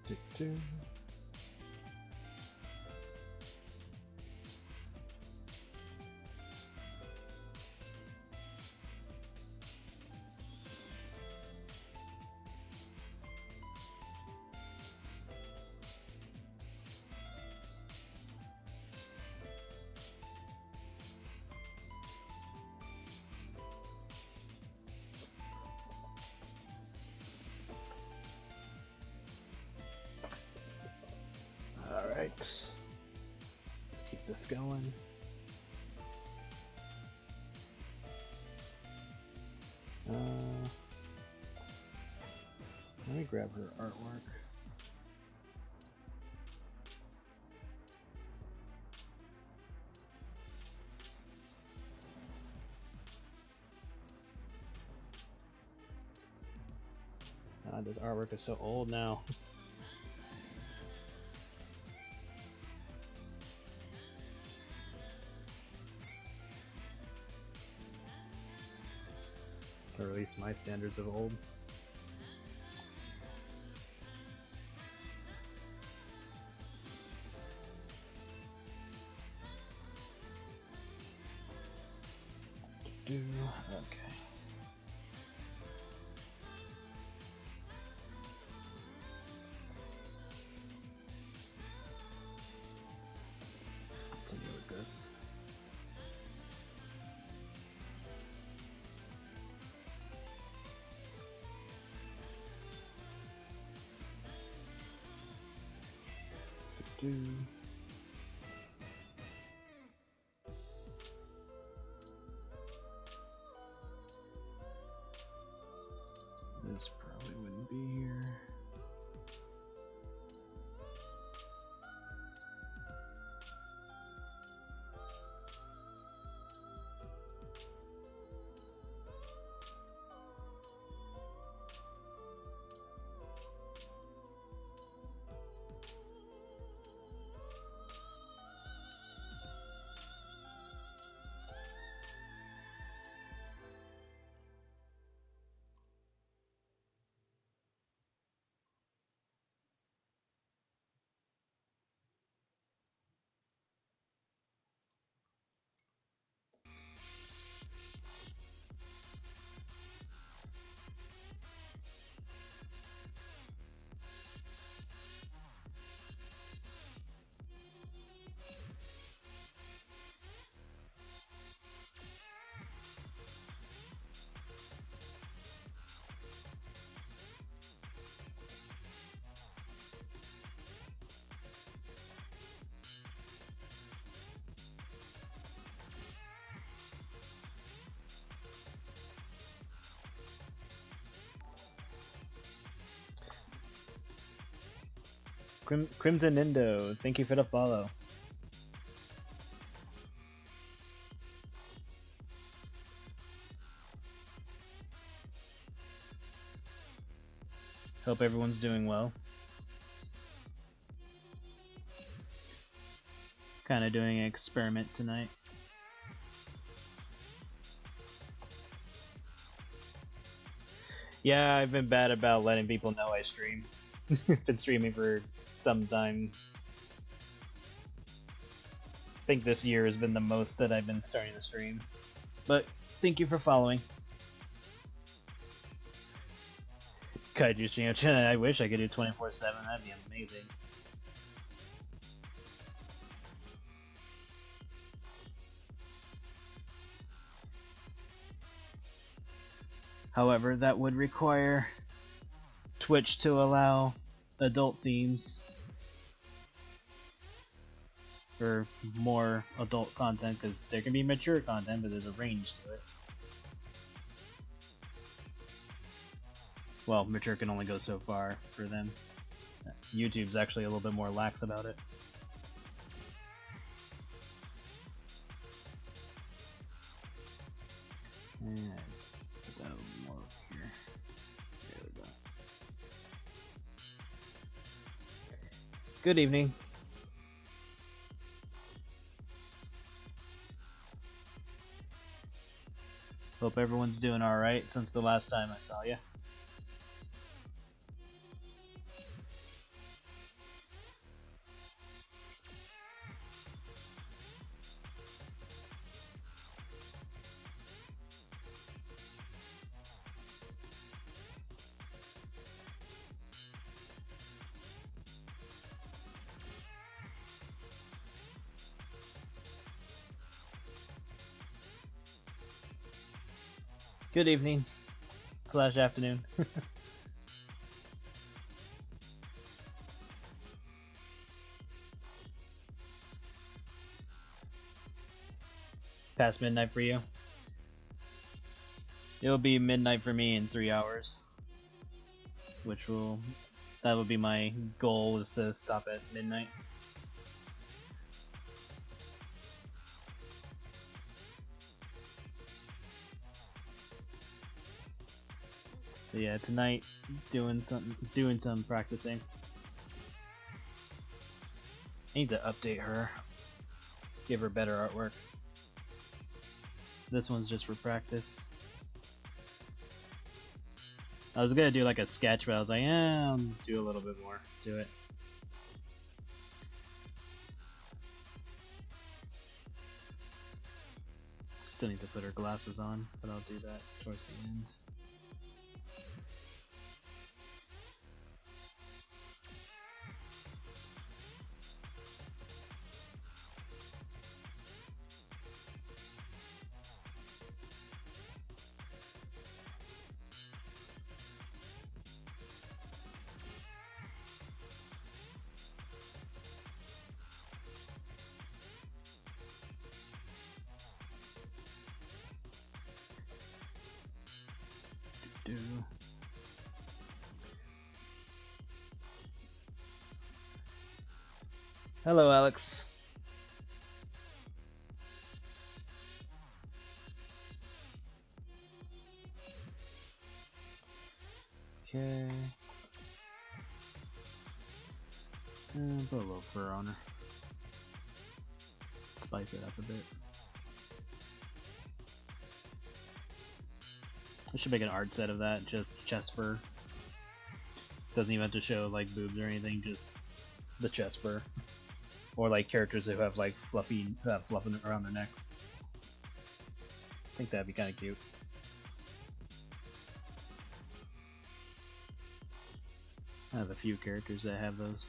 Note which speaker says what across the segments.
Speaker 1: Do-do. Alright, let's keep this going. Let me grab her artwork. This artwork is so old now. Or at least my standards of old. Okay. Continue with this. This probably wouldn't be here. Crimson Indo, thank you for the follow. Hope everyone's doing well. Kind of doing an experiment tonight. Yeah, I've been bad about letting people know I stream. Been streaming for some time. I think this year has been the most that I've been starting to stream. But thank you for following. Kaiju stream. I wish I could do 24/7. That'd be amazing. However, that would require Twitch to allow adult themes or more adult content, because there can be mature content, but there's a range to it. Well, mature can only go so far for them. YouTube's actually a little bit more lax about it. And just put that a little more up here. There we go. Good evening. Hope everyone's doing alright since the last time I saw you. Good evening slash afternoon. Past midnight for you. It'll be midnight for me in 3 hours, that will be my goal, is to stop at midnight. But yeah, tonight doing some practicing. I need to update her, give her better artwork. This one's just for practice. I was gonna do like a sketch, but I was like, I'll do a little bit more to it. Still need to put her glasses on, but I'll do that towards the end. Hello, Alex. Okay. Put a little fur on her. Spice it up a bit. I should make an art set of that, just chest fur. Doesn't even have to show like boobs or anything, just the chest fur. Or like characters who have like fluff around their necks. I think that'd be kind of cute. I have a few characters that have those.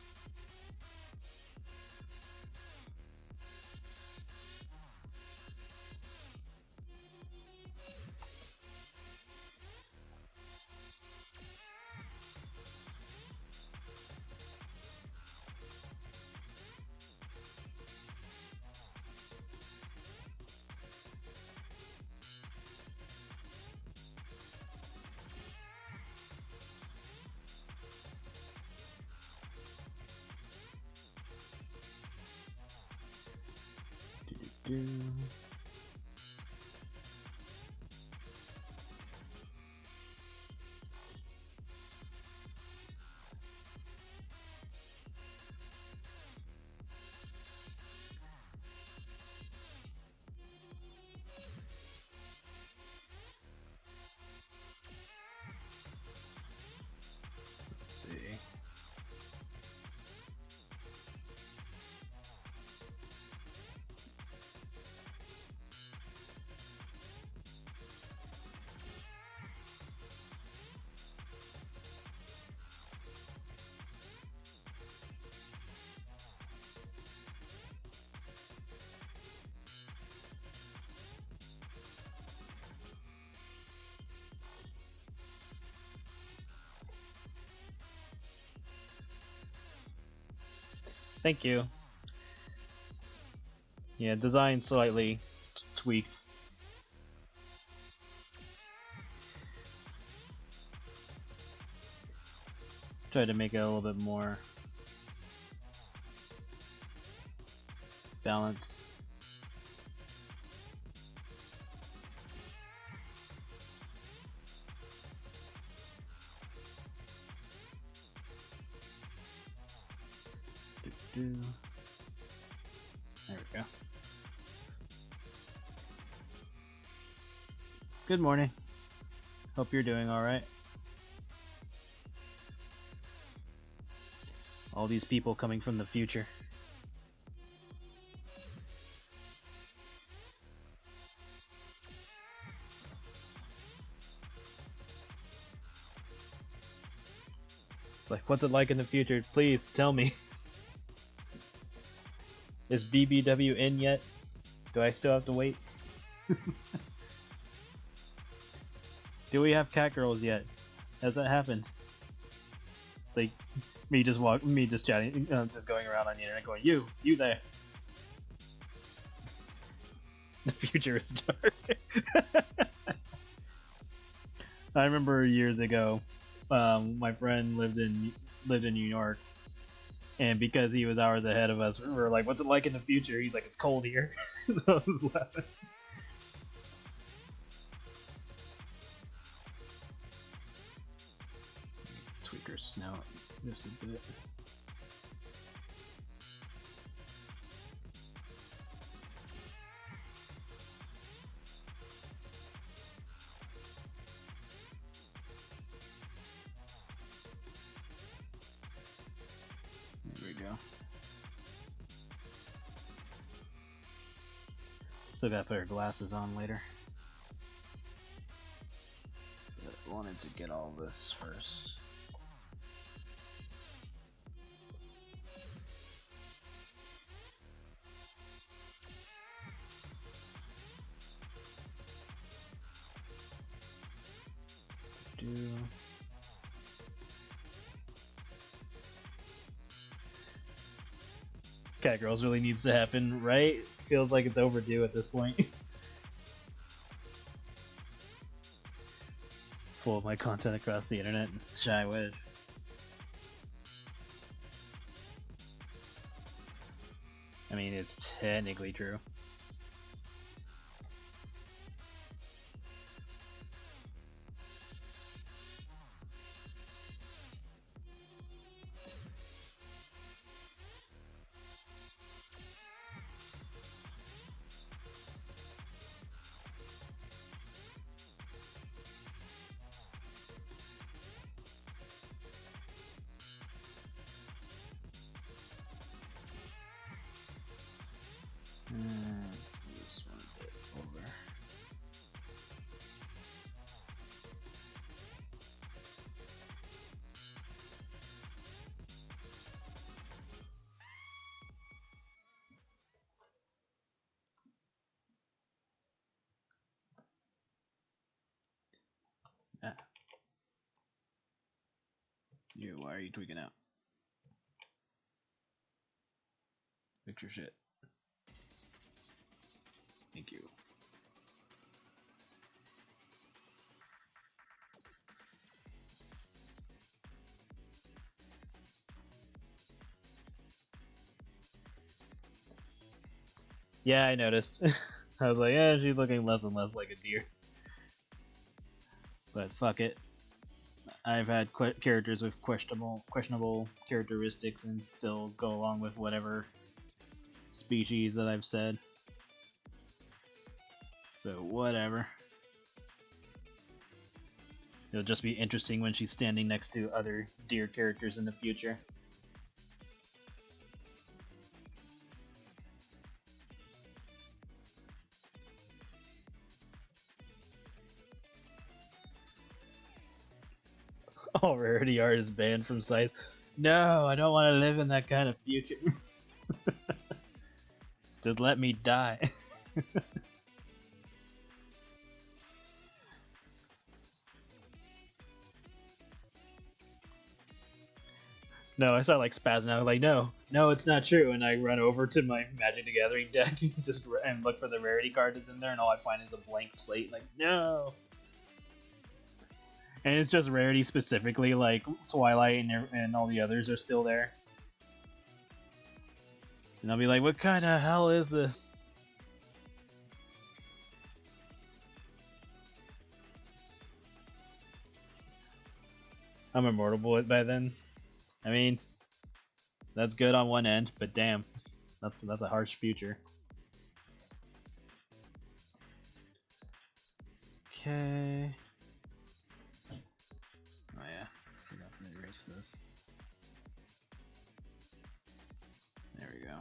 Speaker 1: Let's see. Thank you. Yeah, design slightly tweaked. Try to make it a little bit more balanced. There we go. Good morning. Hope you're doing alright. All these people coming from the future. Like, what's it like in the future? Please tell me. Is BBW in yet? Do I still have to wait? Do we have cat girls yet? Has that happened? It's like me just chatting, just going around on the internet going, you there. The future is dark. I remember years ago, my friend lived in New York, and because he was hours ahead of us, we were like, "What's it like in the future?" He's like, "It's cold here." I was laughing. Tweak her snout just a bit. There we go. Still gotta put her glasses on later. But I wanted to get all this first. Cat Girls really needs to happen, right? Feels like it's overdue at this point. Full of my content across the internet. Shy Wedge. I mean, it's technically true. This one a bit over. Ah. Why are you tweaking out? Fix your shit. Thank you. Yeah, I noticed. I was like, yeah, she's looking less and less like a deer. But fuck it. I've had characters with questionable characteristics and still go along with whatever species that I've said. So whatever. It'll just be interesting when she's standing next to other deer characters in the future. All rarity art is banned from sites. No, I don't want to live in that kind of future. Just let me die. No, I start like spazzing out, like, no, it's not true, and I run over to my Magic the Gathering deck and look for the rarity card that's in there, and all I find is a blank slate, like, no! And it's just rarity specifically, like Twilight and all the others are still there. And I'll be like, what kind of hell is this? I'm immortal by then. I mean, that's good on one end, but damn, that's a harsh future. Okay. Oh yeah, forgot to erase this. There we go.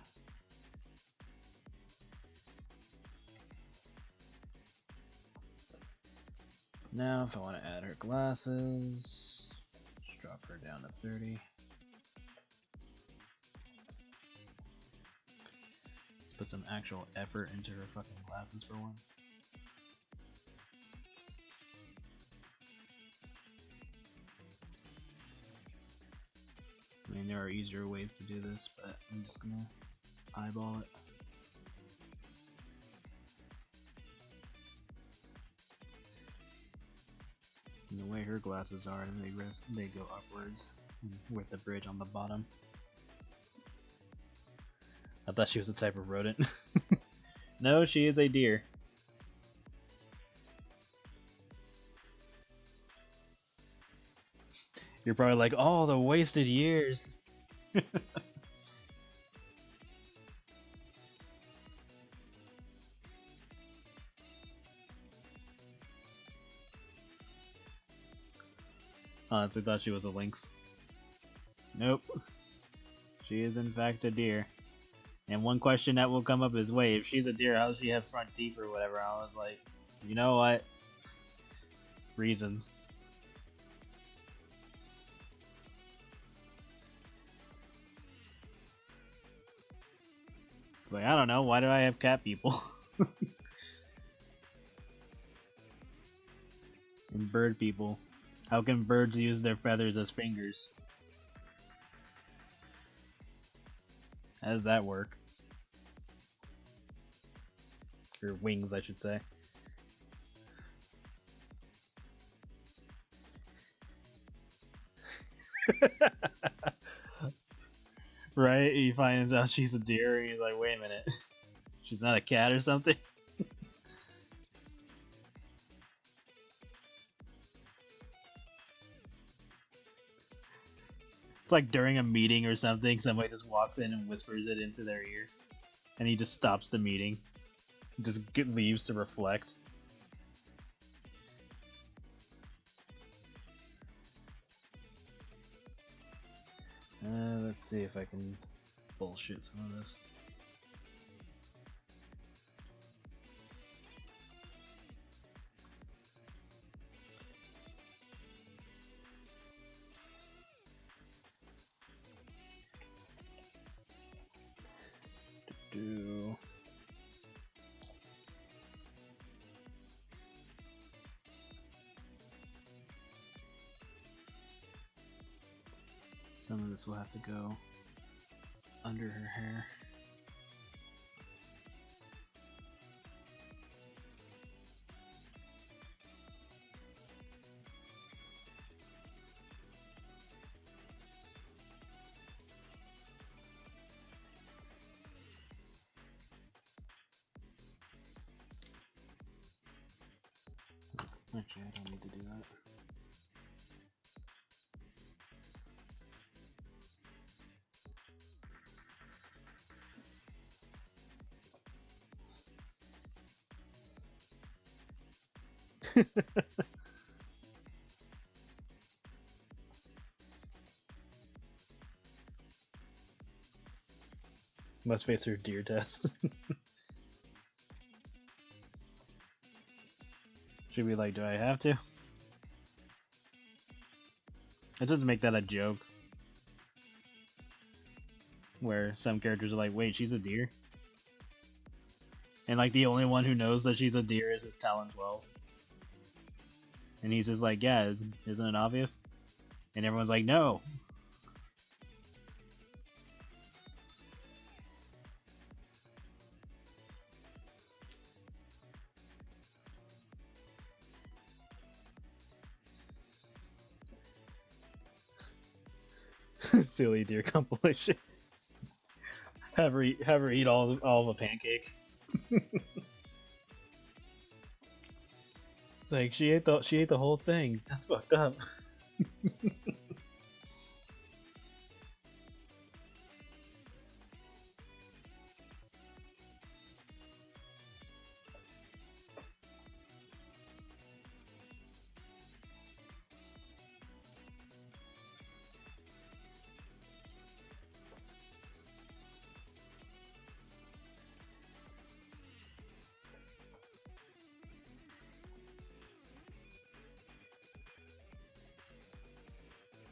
Speaker 1: Now, if I want to add her glasses, just drop her down to 30. Let's put some actual effort into her fucking glasses for once. mean, there are easier ways to do this, but I'm just gonna eyeball it. And the way her glasses are, they go upwards with the bridge on the bottom. I thought she was a type of rodent. No, she is a deer. You're probably like, oh, the wasted years. Honestly thought she was a lynx. Nope. She is in fact a deer. And one question that will come up is, wait, if she's a deer, how does she have front teeth or whatever? I was like, you know what? Reasons. It's like, I don't know, why do I have cat people? And bird people. How can birds use their feathers as fingers? How does that work? Or wings, I should say. Right? He finds out she's a deer and he's like, wait a minute. She's not a cat or something? It's like during a meeting or something, somebody just walks in and whispers it into their ear. And he just stops the meeting. Just leaves to reflect. Let's see if I can bullshit some of this. Some of this will have to go under her hair. Actually, I don't need to do that. Must face her deer test. Should be like, do I have to? It doesn't make that a joke. Where some characters are like, wait, she's a deer? And like the only one who knows that she's a deer is his Talon 12. And he's just like, yeah, isn't it obvious? And everyone's like, no. Silly deer compilation. Have her eat all of a pancake. It's like she ate the whole thing. That's fucked up.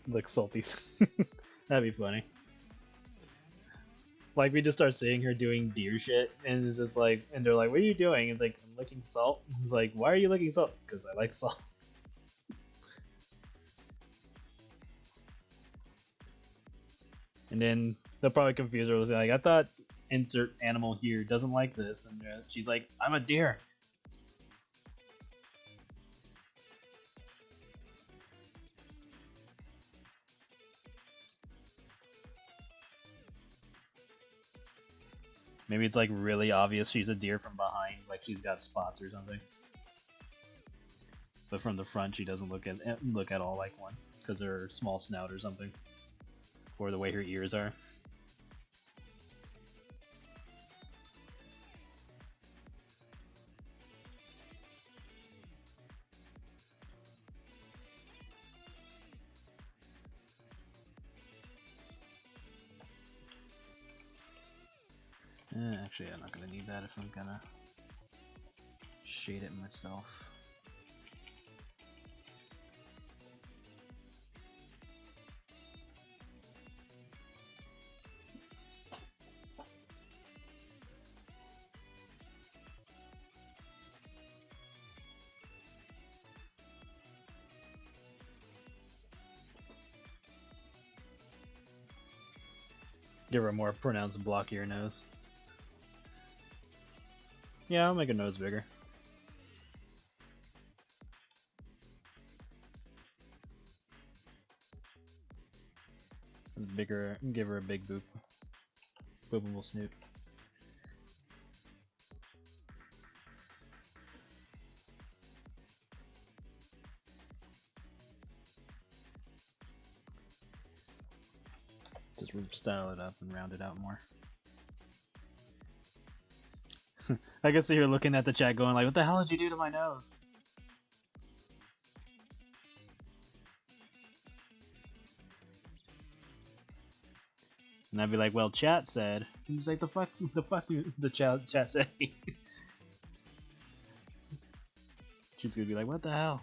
Speaker 1: Like salty. That'd be funny. Like we just start seeing her doing deer shit, and it's just like, and they're like, "What are you doing?" It's like, "I'm licking salt." It's like, "Why are you licking salt?" Because I like salt. And then they'll probably confuse her with like, I thought insert animal here doesn't like this, and she's like, I'm a deer. Maybe it's like really obvious she's a deer from behind, like she's got spots or something. But from the front, she doesn't look at all like one because of her small snout or something, or the way her ears are. Actually, I'm not gonna need that if I'm gonna shade it myself. Give her a more pronounced blockier nose. Yeah, I'll make a nose bigger. Bigger, give her a big boop. Boopable snoot. Just style it up and round it out more. I can see her looking at the chat going like, what the hell did you do to my nose? And I'd be like, well, chat said. And he's like, the fuck do the chat say? She's gonna be like, what the hell?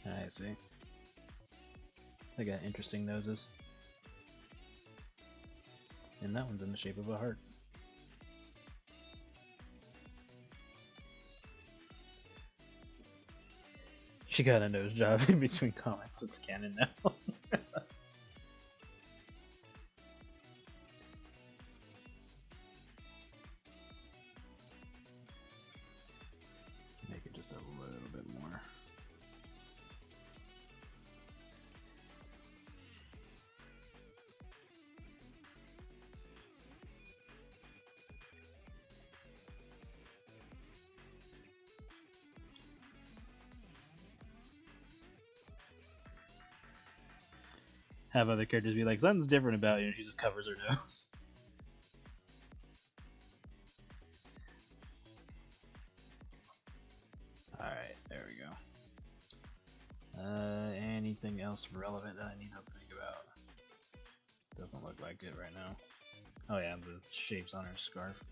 Speaker 1: I see. They got interesting noses. And that one's in the shape of a heart. She got a nose job in between comics. It's canon now. Make it just a little bit more. Have other characters be like, something's different about you, and she just covers her nose. Alright, there we go. Anything else relevant that I need to think about? Doesn't look like it right now. Oh yeah, the shapes on her scarf.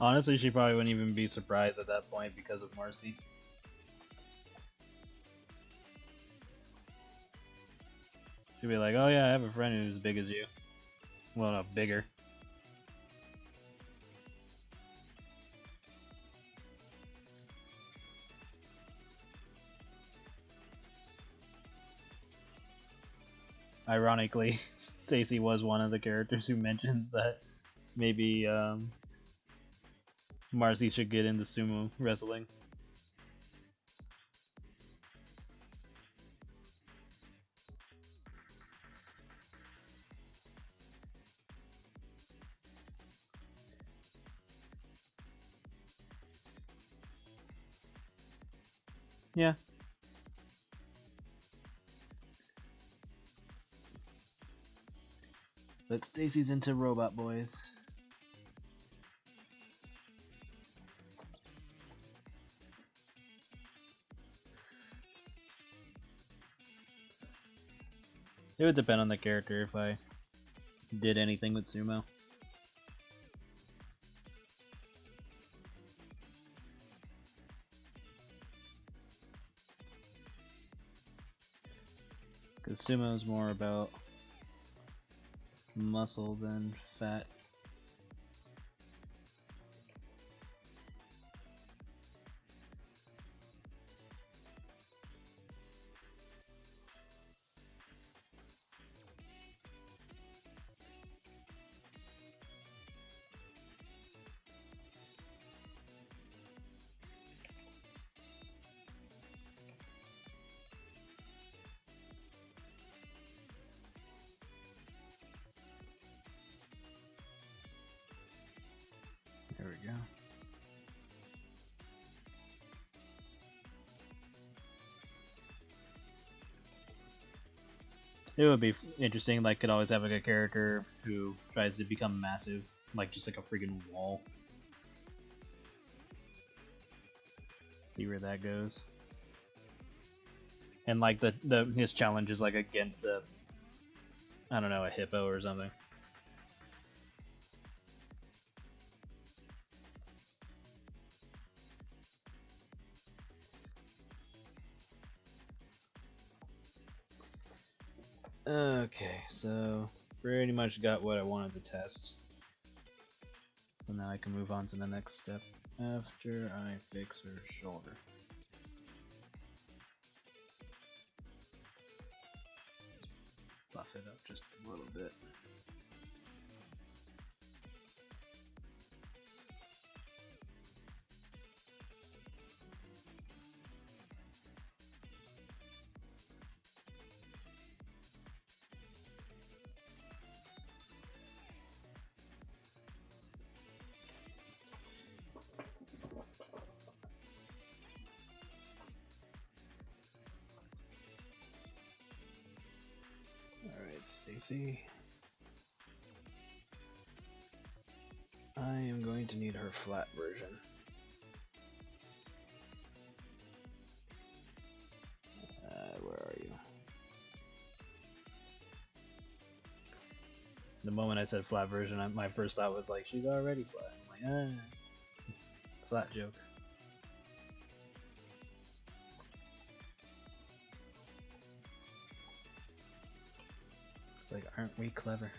Speaker 1: Honestly, she probably wouldn't even be surprised at that point because of Marcy. She'd be like, oh yeah, I have a friend who's as big as you. Well, no, bigger. Ironically, Stacy was one of the characters who mentions that Maybe Marcy should get into sumo wrestling. Yeah. But Stacy's into Robot Boys. It would depend on the character if I did anything with sumo. Because sumo is more about muscle than fat. There we go. It would be interesting, like, could always have like a character who tries to become massive, like just like a freaking wall. See where that goes. And like his challenge is like against a, I don't know, a hippo or something. Okay, so pretty much got what I wanted to test. So now I can move on to the next step after I fix her shoulder. Buff it up just a little bit. Alright, Stacy. I am going to need her flat version. Where are you? The moment I said flat version, my first thought was like, she's already flat. I'm like, flat joke. It's like, aren't we clever?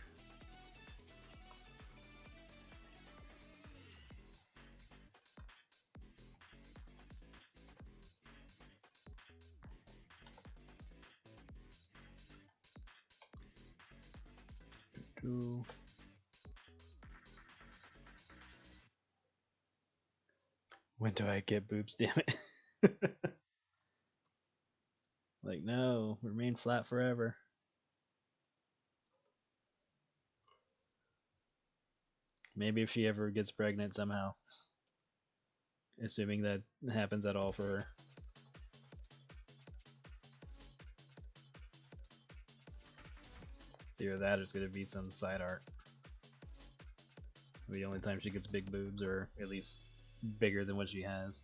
Speaker 1: When do I get boobs, damn it? Like, no, remain flat forever. Maybe if she ever gets pregnant somehow. Assuming that happens at all for her. It's either that or it's gonna be some side art. The only time she gets big boobs, or at least bigger than what she has.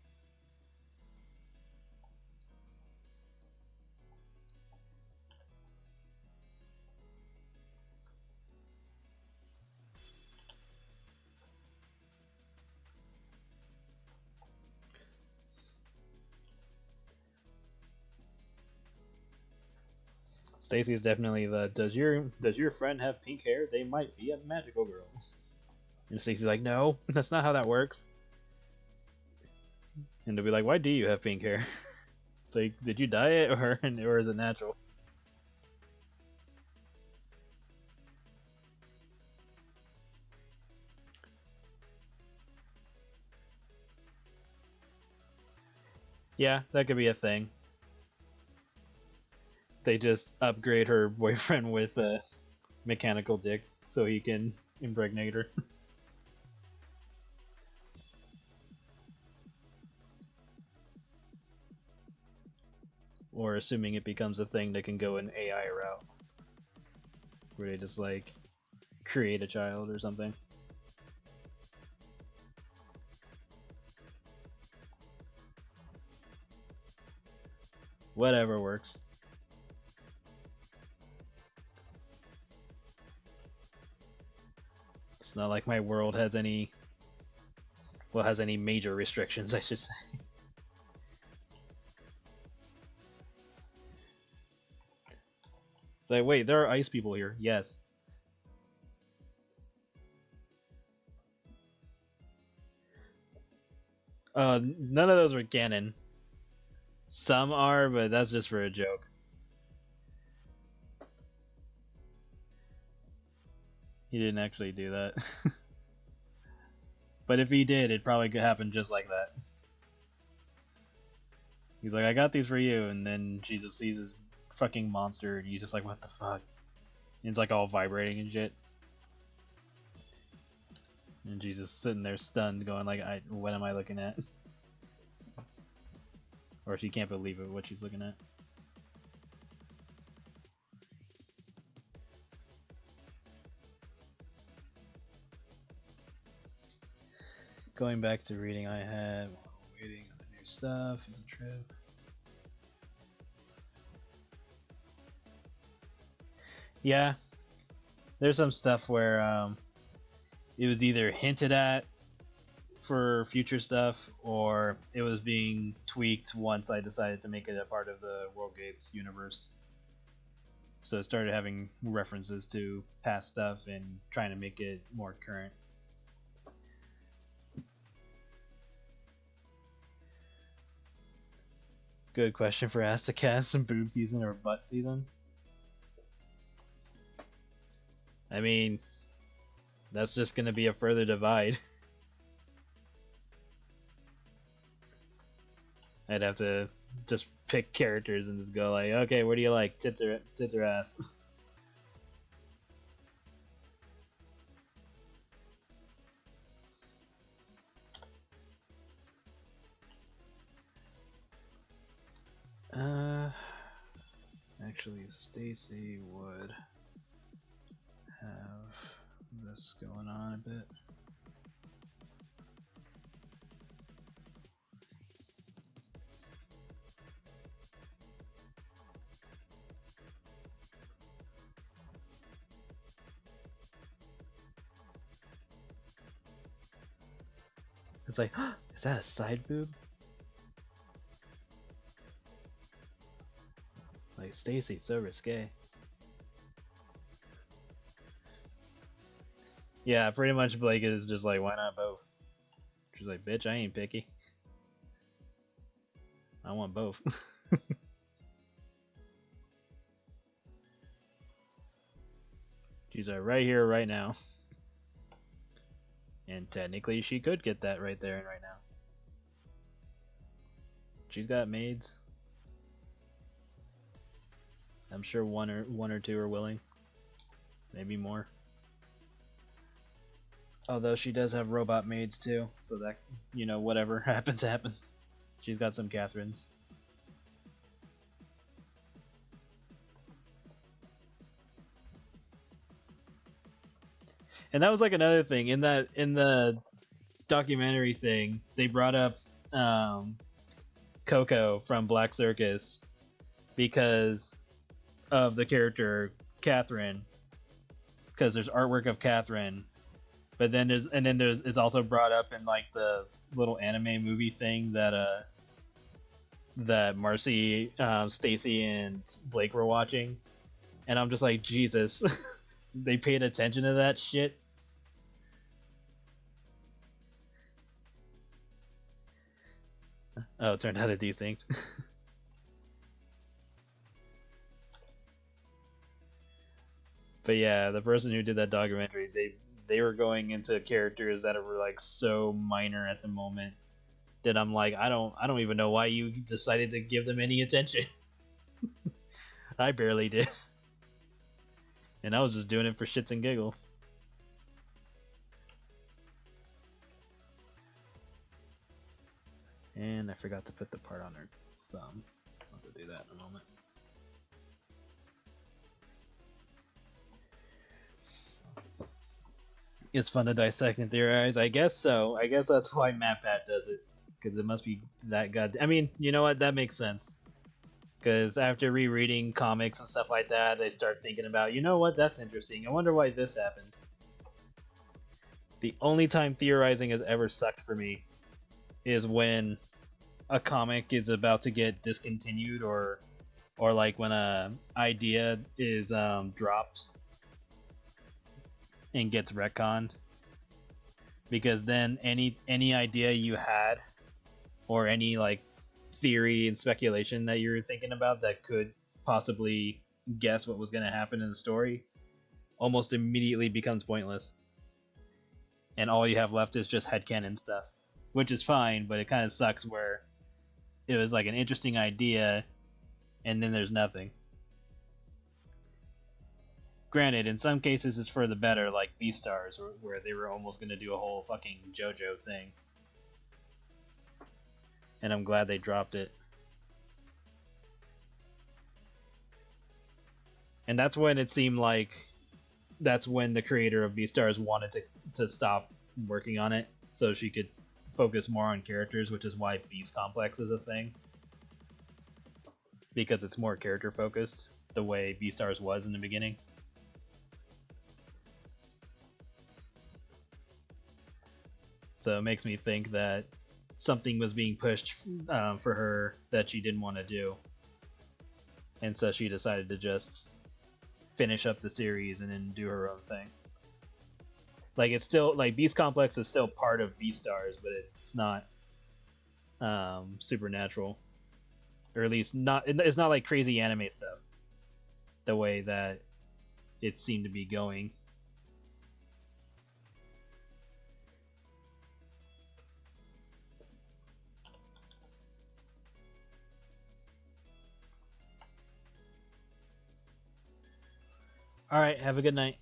Speaker 1: Stacy is definitely the does your friend have pink hair? They might be a magical girl. And Stacy's like, no, that's not how that works. And they'll be like, why do you have pink hair? So did you dye it or is it natural? Yeah, that could be a thing. They just upgrade her boyfriend with a mechanical dick so he can impregnate her. Or assuming it becomes a thing that can go an AI route, where they just like create a child or something. Whatever works. It's not like my world has any, well, has any major restrictions, I should say. It's like, wait, there are ice people here. Yes. None of those were canon. Some are, but that's just for a joke. He didn't actually do that. But if he did, it probably could happen just like that. He's like, I got these for you, and then she just sees this fucking monster, and he's just like, what the fuck? And it's like all vibrating and shit. And she's just sitting there stunned, going like, what am I looking at? Or she can't believe it, what she's looking at. Going back to reading, I have waiting on the new stuff and the trip. Yeah, there's some stuff where it was either hinted at for future stuff, or it was being tweaked once I decided to make it a part of the World Gates universe. So it started having references to past stuff and trying to make it more current. Good question for Astacast and boob season or butt season. I mean, that's just going to be a further divide. I'd have to just pick characters and just go like, okay, what do you like, tits or ass? Actually, Stacy would have this going on a bit. It's like, is that a side boob? Like, Stacy, so risque. Yeah, pretty much Blake is just like, why not both? She's like, bitch, I ain't picky. I want both. She's like, right here, right now. And technically, she could get that right there and right now. She's got maids. I'm sure one or two are willing. Maybe more. Although she does have robot maids too, so that, you know, whatever happens, happens. She's got some Catherines. And that was like another thing in the documentary thing. They brought up Coco from Black Circus because of the character Catherine. Because there's artwork of Catherine, but then there's it's also brought up in like the little anime movie thing that Marcy, Stacy, and Blake were watching, and I'm just like, Jesus, they paid attention to that shit. Oh, it turned out it desynced. But yeah, the person who did that documentary, they were going into characters that were like so minor at the moment that I'm like, I don't even know why you decided to give them any attention. I barely did. And I was just doing it for shits and giggles. And I forgot to put the part on her thumb. I'll have to do that in a moment. It's fun to dissect and theorize. I guess so. I guess that's why MatPat does it. Because it must be that god. I mean, you know what? That makes sense. Because after rereading comics and stuff like that, I start thinking about, you know what? That's interesting. I wonder why this happened. The only time theorizing has ever sucked for me is when a comic is about to get discontinued, or like when a idea is dropped and gets retconned, because then any idea you had or any like theory and speculation that you're thinking about that could possibly guess what was going to happen in the story almost immediately becomes pointless, and all you have left is just headcanon stuff, which is fine, but it kind of sucks where it was like an interesting idea and then there's nothing. Granted, in some cases it's for the better, like Beastars, where they were almost going to do a whole fucking JoJo thing. And I'm glad they dropped it. And that's when it seemed like that's when the creator of Beastars wanted to stop working on it so she could focus more on characters, which is why Beast Complex is a thing. Because it's more character focused, the way Beastars was in the beginning. So it makes me think that something was being pushed for her that she didn't want to do. And so she decided to just finish up the series and then do her own thing. Like, it's still, like, Beast Complex is still part of Beastars, but it's not supernatural. Or at least not, it's not like crazy anime stuff. The way that it seemed to be going. Alright, have a good night.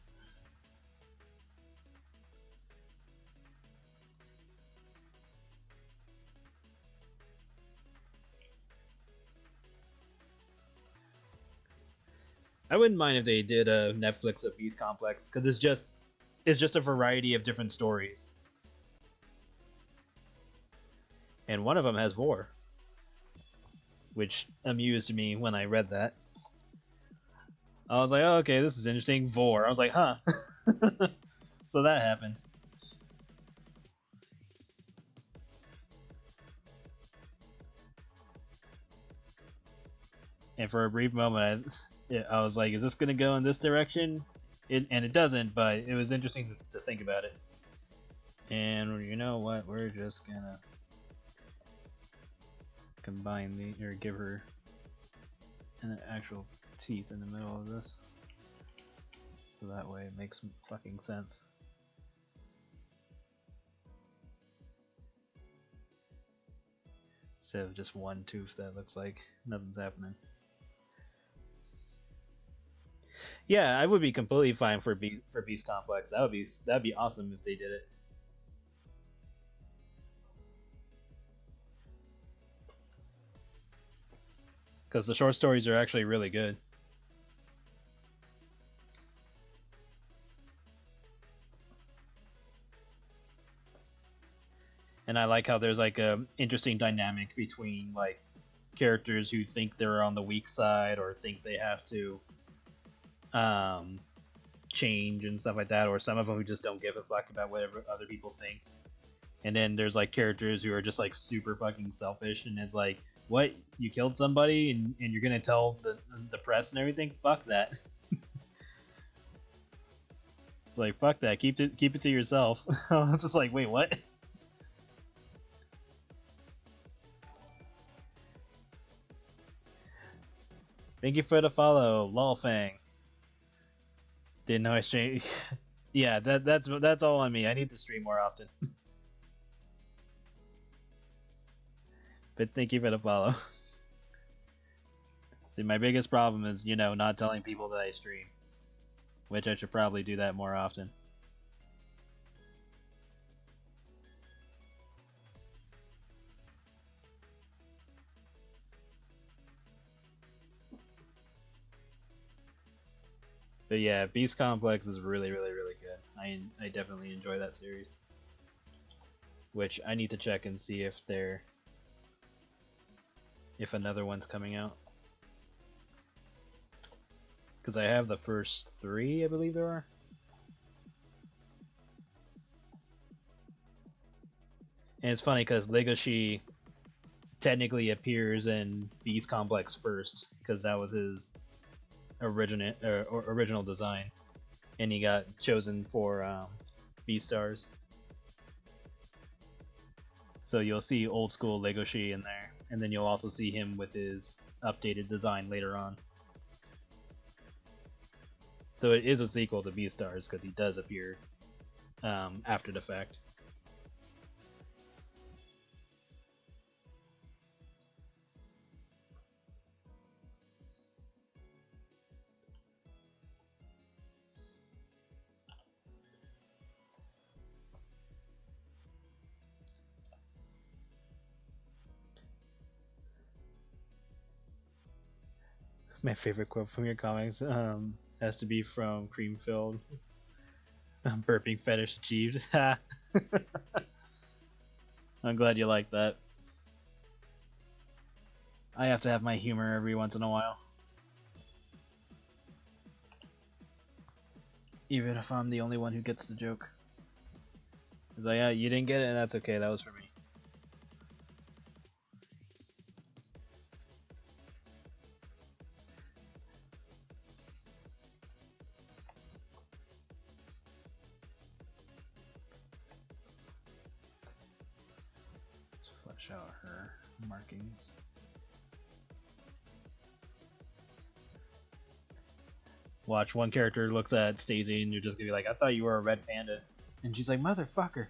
Speaker 1: I wouldn't mind if they did a Netflix of Beast Complex, because it's just a variety of different stories. And one of them has Vor, which amused me when I read that. I was like, oh, okay, this is interesting. Vor. I was like, huh. So that happened. And for a brief moment, I was like, is this going to go in this direction? And it doesn't, but it was interesting to think about it. And you know what? We're just going to combine the, or give her an actual teeth in the middle of this. So that way it makes fucking sense. Instead of just one tooth that looks like nothing's happening. Yeah, I would be completely fine for Beast Complex. That'd be awesome if they did it. Because the short stories are actually really good. And I like how there's like a interesting dynamic between like characters who think they're on the weak side or think they have to change and stuff like that, or some of them who just don't give a fuck about whatever other people think. And then there's like characters who are just like super fucking selfish, and it's like, what, you killed somebody and you're gonna tell the press and everything? Fuck that. It's like, fuck that, keep it to yourself. I was just like, wait, what? Thank you for the follow, Lolfang. Didn't know I streamed. Yeah, that's all on me. I need to stream more often. But thank you for the follow. See, my biggest problem is, not telling people that I stream. Which I should probably do that more often. But yeah, Beast Complex is really, really, really good. I definitely enjoy that series. Which I need to check and see if another one's coming out. Because I have the first 3, I believe there are. And it's funny because Legoshi technically appears in Beast Complex first, because that was his original design, and he got chosen for Beastars. So you'll see old school Legoshi in there, and then you'll also see him with his updated design later on. So it is a sequel to Beastars because he does appear after the fact. My favorite quote from your comics has to be from Creamfield. Burping fetish achieved. I'm glad you like that. I have to have my humor every once in a while. Even if I'm the only one who gets the joke. It's like, yeah, you didn't get it, and that's okay, that was for me. Let's flesh out her markings. Watch, one character looks at Stacy and you're just gonna be like, I thought you were a red panda. And she's like, motherfucker.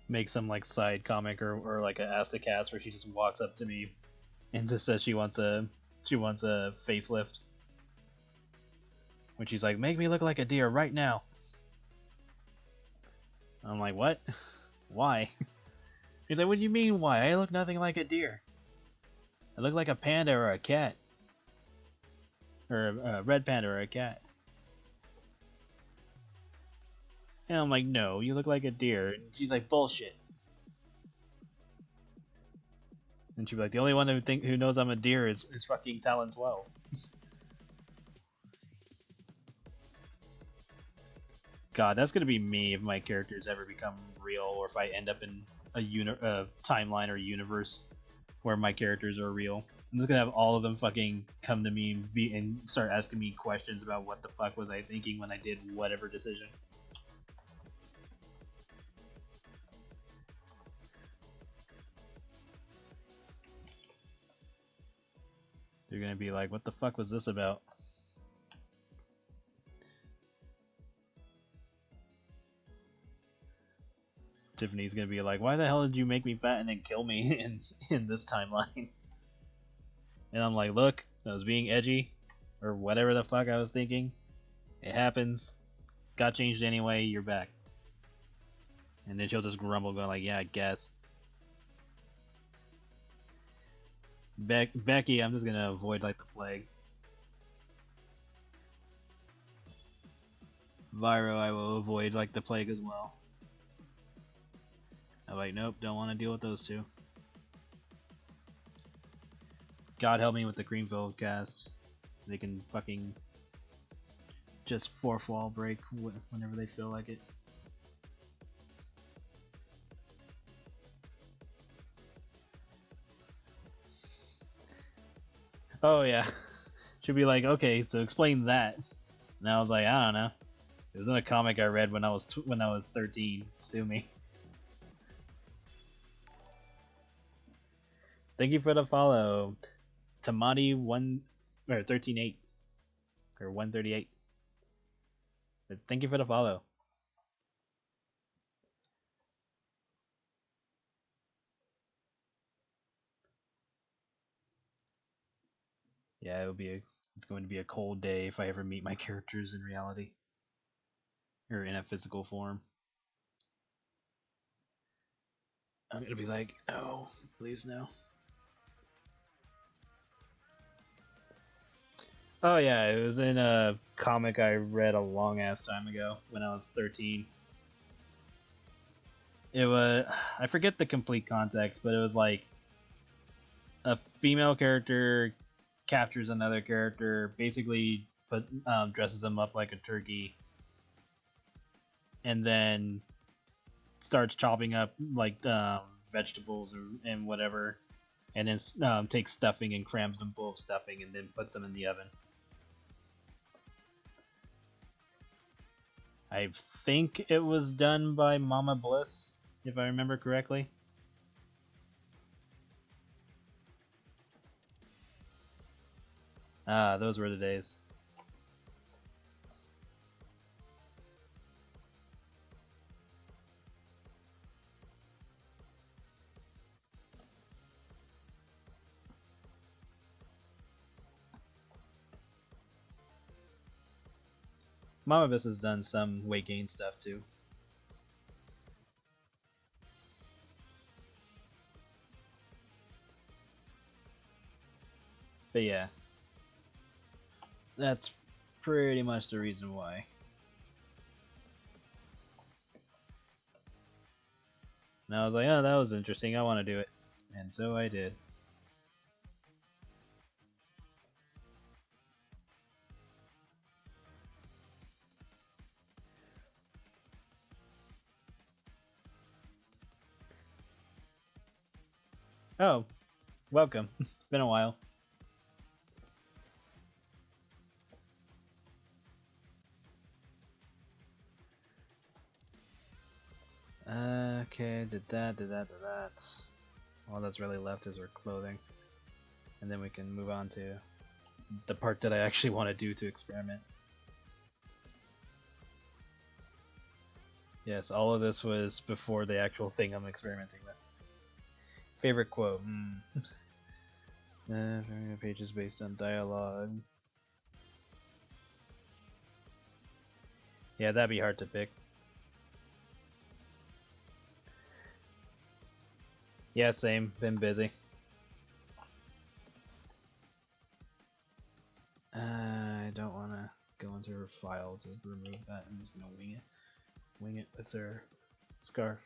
Speaker 1: Make some like side comic or like a Acid-Cast where she just walks up to me and just says she wants a facelift. When she's like, make me look like a deer right now. I'm like, what? Why? He's like, what do you mean why? I look nothing like a deer. I look like a panda or a cat. Or a red panda or a cat. And I'm like, no, you look like a deer. And she's like, bullshit. And she'd be like, the only one who knows I'm a deer is fucking Talon 12. God, that's gonna be me if my characters ever become real, or if I end up in a timeline or universe where my characters are real. I'm just gonna have all of them fucking come to me and start asking me questions about what the fuck was I thinking when I did whatever decision. They're gonna be like, what the fuck was this about? Tiffany's gonna be like, why the hell did you make me fat and then kill me in this timeline? And I'm like, look, I was being edgy, or whatever the fuck I was thinking. It happens. Got changed anyway, you're back. And then she'll just grumble, going like, yeah, I guess. Becky, I'm just gonna avoid like the plague. Viro, I will avoid like the plague as well. I'm like, nope, don't want to deal with those two. God help me with the Greenfield cast. They can fucking just fourth wall break whenever they feel like it. Oh yeah. Should be like, okay, so explain that. And I was like, I don't know. It was in a comic I read when I was 13. Sue me. Thank you for the follow. Tamati 1 or 13.8 or 138. Thank you for the follow. Yeah, it's going to be a cold day if I ever meet my characters in reality or in a physical form. I'm gonna be like, oh, please no. Oh yeah, it was in a comic I read a long ass time ago when I was 13. It was I forget the complete context, but it was like a female character captures another character, basically dresses them up like a turkey, and then starts chopping up like vegetables and whatever, and then takes stuffing and crams them full of stuffing, and then puts them in the oven. I think it was done by Mama Bliss, if I remember correctly. Ah, those were the days. Mama Bliss has done some weight gain stuff too. But yeah, that's pretty much the reason why. And I was like, oh, that was interesting. I want to do it. And so I did. Oh, welcome. It's been a while. Okay, did that. All that's really left is our clothing. And then we can move on to the part that I actually want to do to experiment. Yes, all of this was before the actual thing I'm experimenting with. Favorite quote? Pages based on dialogue. Yeah, that'd be hard to pick. Yeah, same. Been busy. I don't want to go into her file to remove that. I'm just gonna wing it. Wing it with her scarf.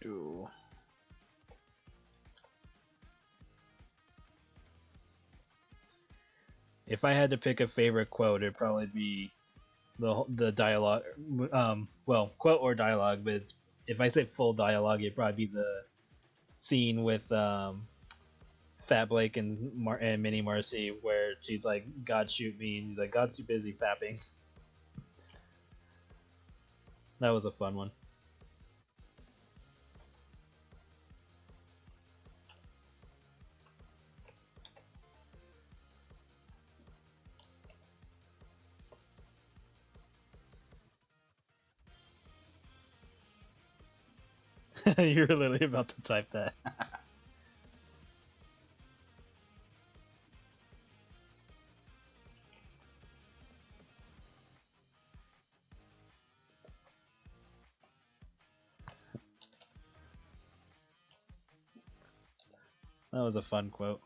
Speaker 1: Do. If I had to pick a favorite quote, it'd probably be the dialogue. Well, quote or dialogue, but if I say full dialogue, it'd probably be the scene with Fat Blake and Minnie Marcy, where she's like, "God shoot me," and he's like, "God's too busy fapping." That was a fun one. You were literally about to type that. That was a fun quote.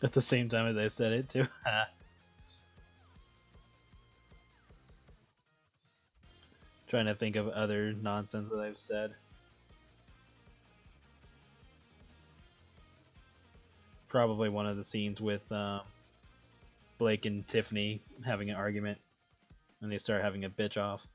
Speaker 1: At the same time as I said it too. Trying to think of other nonsense that I've said. Probably one of the scenes with Blake and Tiffany having an argument, and they start having a bitch off.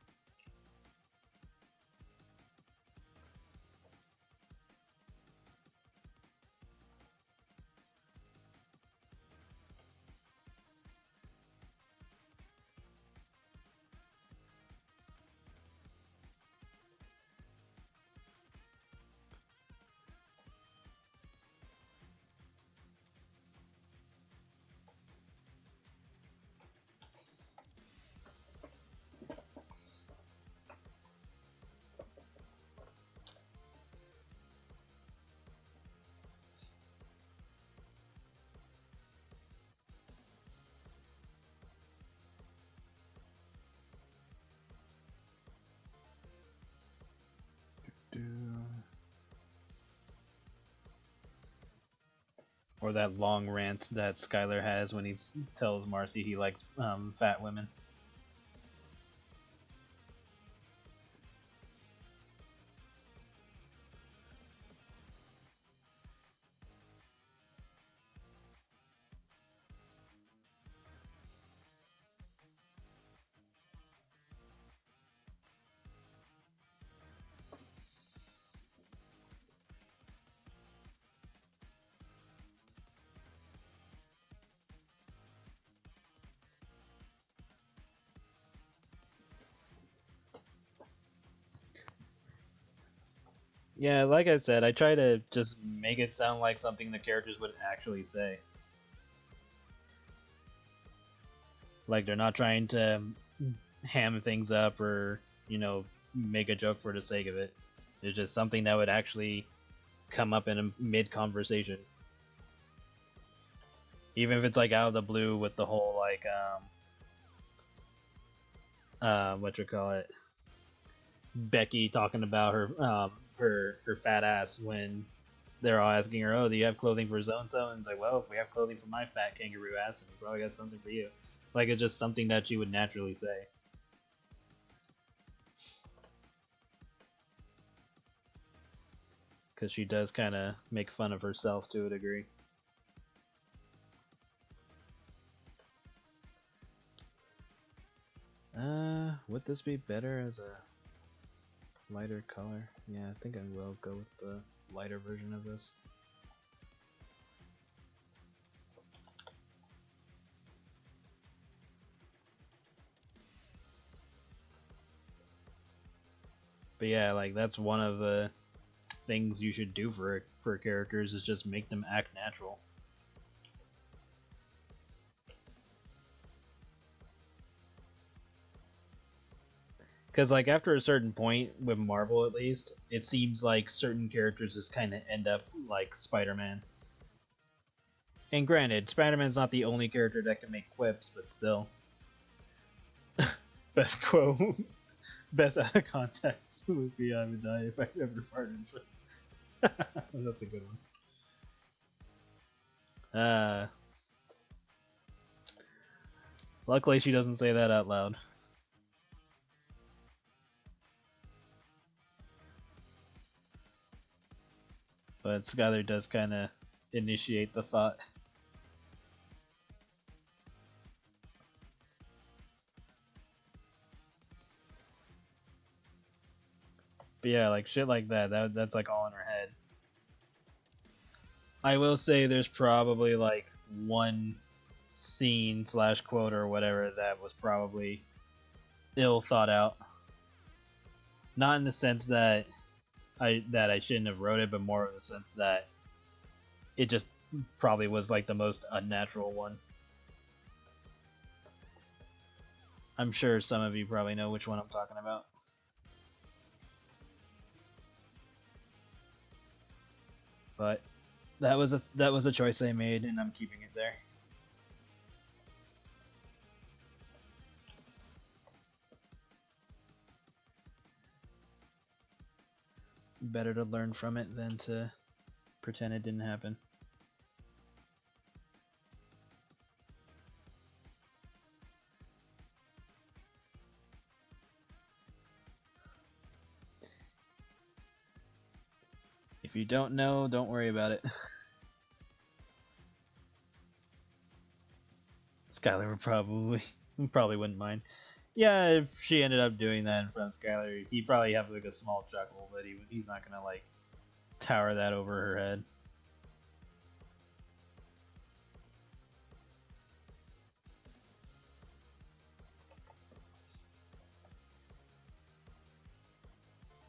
Speaker 1: Or that long rant that Skylar has when he tells Marcy he likes fat women. Yeah, like I said, I try to just make it sound like something the characters would actually say. Like they're not trying to ham things up or, you know, make a joke for the sake of it. It's just something that would actually come up in a mid conversation. Even if it's like out of the blue with the whole like what you call it, Becky talking about her fat ass when they're all asking her, "Oh, do you have clothing for so and so?" And it's like, "Well, if we have clothing for my fat kangaroo ass, then we probably got something for you." Like it's just something that you would naturally say. Because she does kind of make fun of herself to a degree. Would this be better as a lighter color? Yeah, I think I will go with the lighter version of this. But yeah, like that's one of the things you should do for characters is just make them act natural. Because like after a certain point with Marvel, at least, it seems like certain characters just kind of end up like Spider-Man. And granted, Spider-Man's not the only character that can make quips, but still. Best quote, best out of context would be "I would die if I ever farted." That's a good one. Luckily, she doesn't say that out loud. But Skylar does kind of initiate the thought. But yeah, like shit like that's like all in her head. I will say there's probably like one scene slash quote or whatever that was probably ill thought out. Not in the sense that I shouldn't have wrote it, but more in the sense that it just probably was like the most unnatural one. I'm sure some of you probably know which one I'm talking about. But that was a choice I made, and I'm keeping it there. Better to learn from it than to pretend it didn't happen. If you don't know, don't worry about it. Skylar would probably wouldn't mind. Yeah, if she ended up doing that in front of Skylar, he'd probably have like a small chuckle, but he's not gonna like tower that over her head.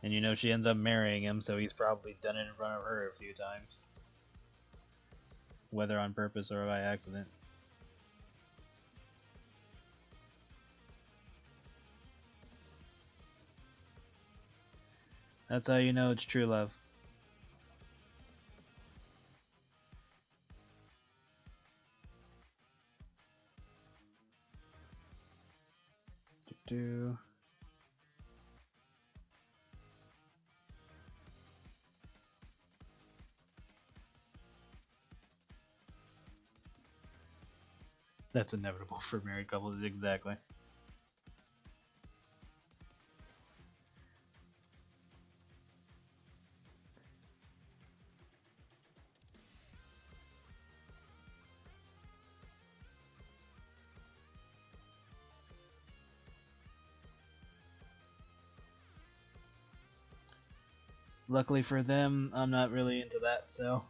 Speaker 1: And you know she ends up marrying him, so he's probably done it in front of her a few times. Whether on purpose or by accident. That's how you know it's true love. Do. That's inevitable for married couples, exactly. Luckily for them, I'm not really into that, so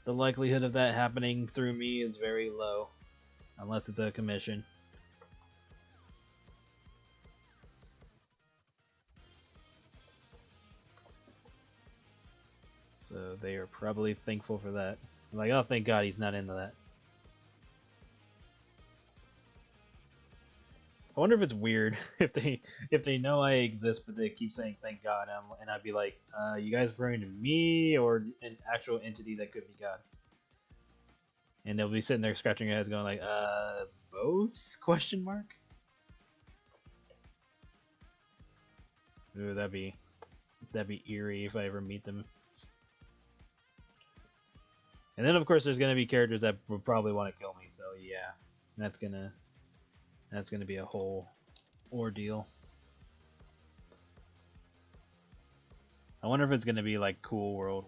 Speaker 1: the likelihood of that happening through me is very low, unless it's a commission. So they are probably thankful for that. Like, oh, thank God he's not into that. I wonder if it's weird if they know I exist, but they keep saying thank God, and I'd be like, you guys referring to me or an actual entity that could be God? And they'll be sitting there scratching their heads, going like, both? Question mark. Ooh, that'd be eerie if I ever meet them. And then of course there's gonna be characters that would probably want to kill me. So yeah, that's gonna be a whole ordeal. I wonder if it's gonna be like Cool World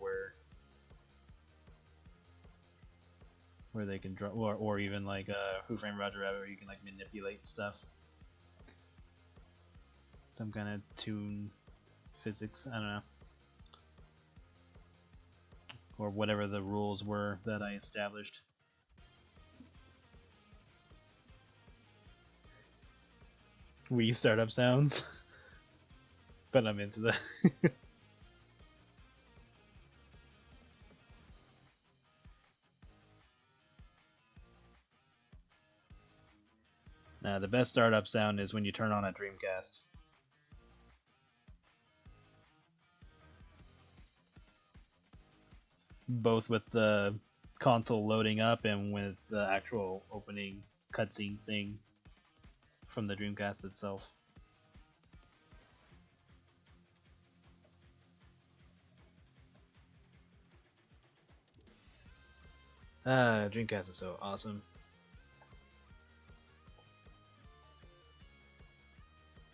Speaker 1: where they can draw, or even like Who Framed Roger Rabbit, where you can like manipulate stuff. Some kind of tune physics. I don't know. Or whatever the rules were that I established. Wii startup sounds. But I'm into that. Nah, the best startup sound is when you turn on a Dreamcast. Both with the console loading up and with the actual opening cutscene thing from the Dreamcast itself. Dreamcast is so awesome.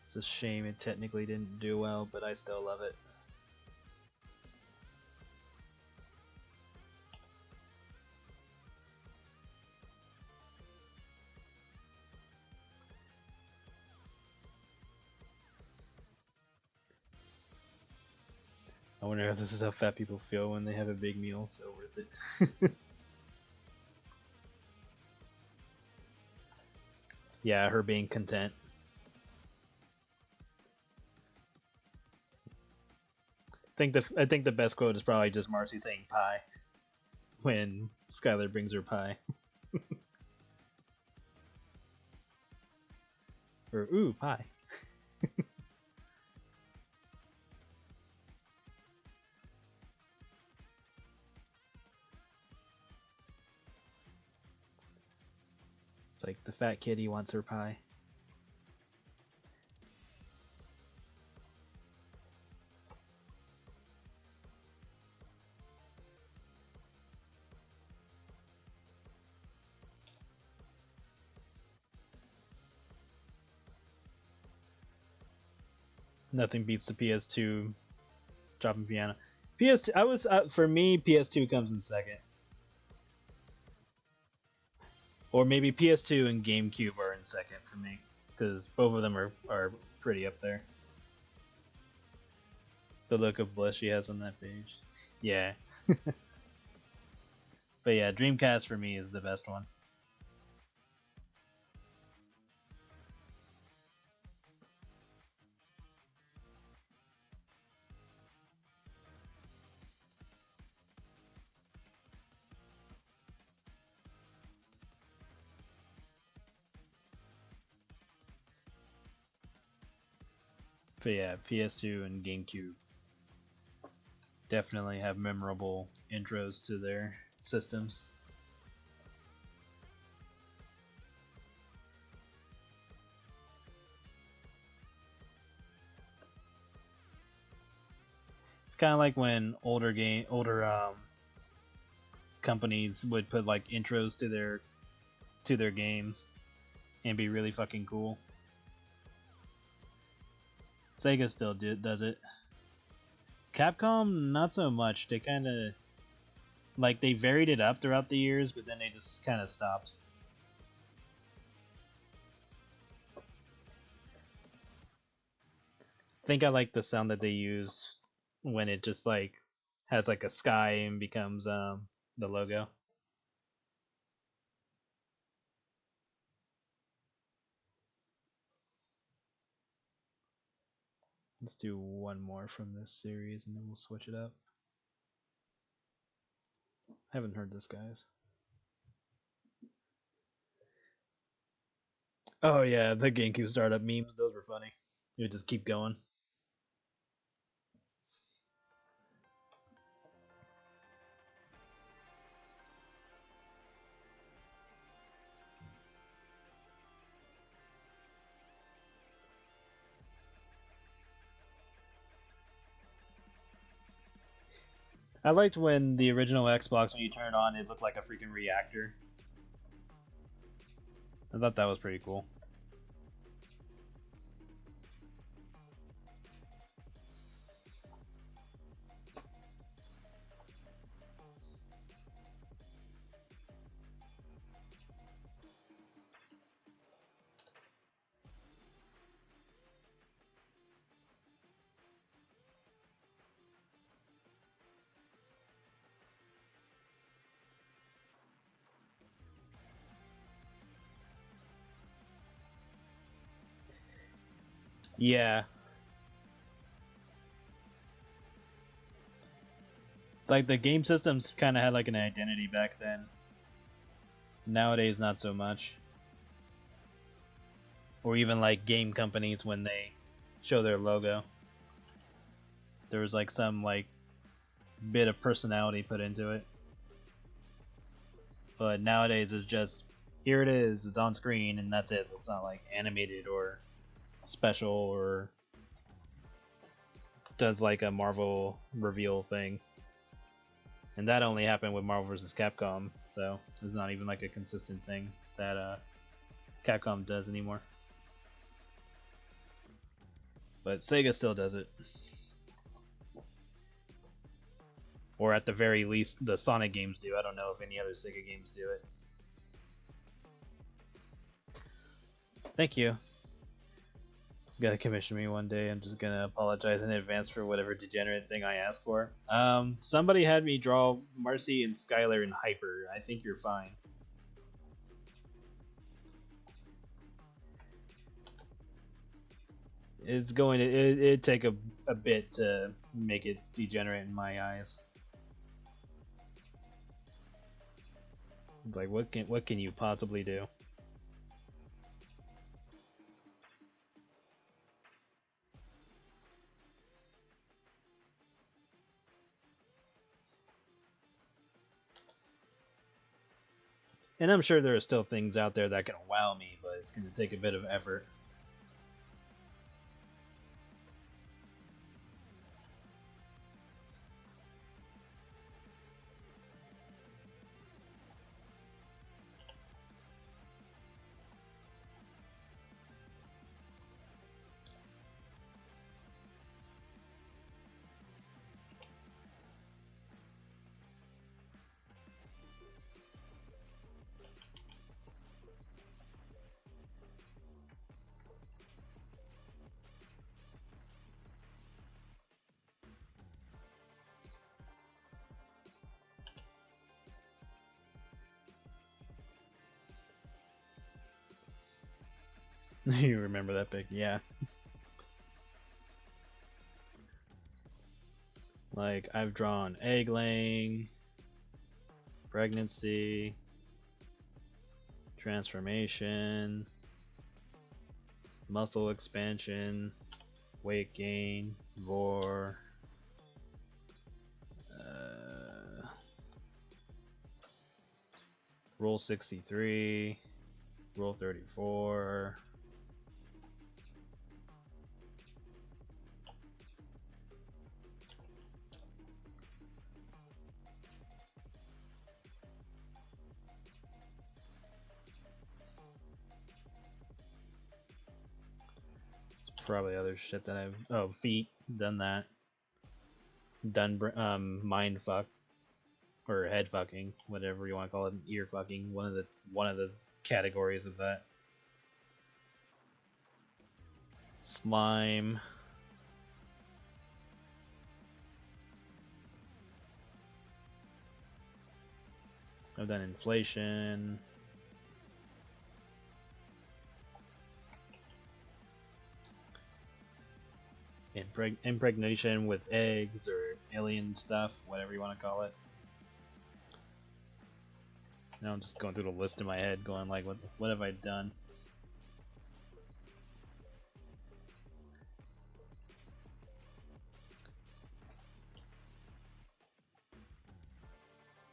Speaker 1: It's a shame it technically didn't do well, but I still love it. I wonder if this is how fat people feel when they have a big meal. So worth it. Yeah, her being content. I think the best quote is probably just Marcy saying pie when Skylar brings her pie. Or ooh, pie. It's like the fat kitty wants her pie. Nothing beats the PS2 dropping piano. PS2, I was for me, PS2 comes in second, or maybe PS2 and GameCube are in second for me because both of them are pretty up there. The look of bliss she has on that page, yeah. But yeah, Dreamcast for me is the best one. But yeah, PS2 and GameCube definitely have memorable intros to their systems. It's kind of like when older companies would put like intros to their games and be really fucking cool. Sega still does it. Capcom, not so much. They kind of like they varied it up throughout the years, but then they just kind of stopped. I think I like the sound that they use when it just like has like a sky and becomes the logo. Let's do one more from this series and then we'll switch it up. Haven't heard this, guys. Oh yeah, the GameCube startup memes, those were funny. You would just keep going. I liked when the original Xbox, when you turn it on, it looked like a freaking reactor. I thought that was pretty cool. Yeah. It's like the game systems kind of had like an identity back then. Nowadays, not so much. Or even like game companies when they show their logo. There was like some like bit of personality put into it. But nowadays it's just here it is, it's on screen and that's it. It's not like animated or special or does like a Marvel reveal thing. And that only happened with Marvel vs. Capcom, so it's not even like a consistent thing that Capcom does anymore. But Sega still does it. Or at the very least, the Sonic games do. I don't know if any other Sega games do it. Thank you. Gotta commission me one day. I'm just gonna apologize in advance for whatever degenerate thing I asked for. Somebody had me draw Marcy and Skylar in Hyper. I think you're fine. It's going to it'd take a bit to make it degenerate in my eyes. It's like what can you possibly do? And I'm sure there are still things out there that can wow me, but it's going to take a bit of effort. You remember that pic? Yeah. Like, I've drawn egg laying, pregnancy, transformation, muscle expansion, weight gain, vor, roll 63, roll 34. Probably other shit that I've feet, done that, done mind fuck or head fucking, whatever you want to call it, ear fucking, one of the categories of that. Slime. I've done inflation. Impregnation with eggs or alien stuff, whatever you want to call it. Now I'm just going through the list in my head, going like, what have I done?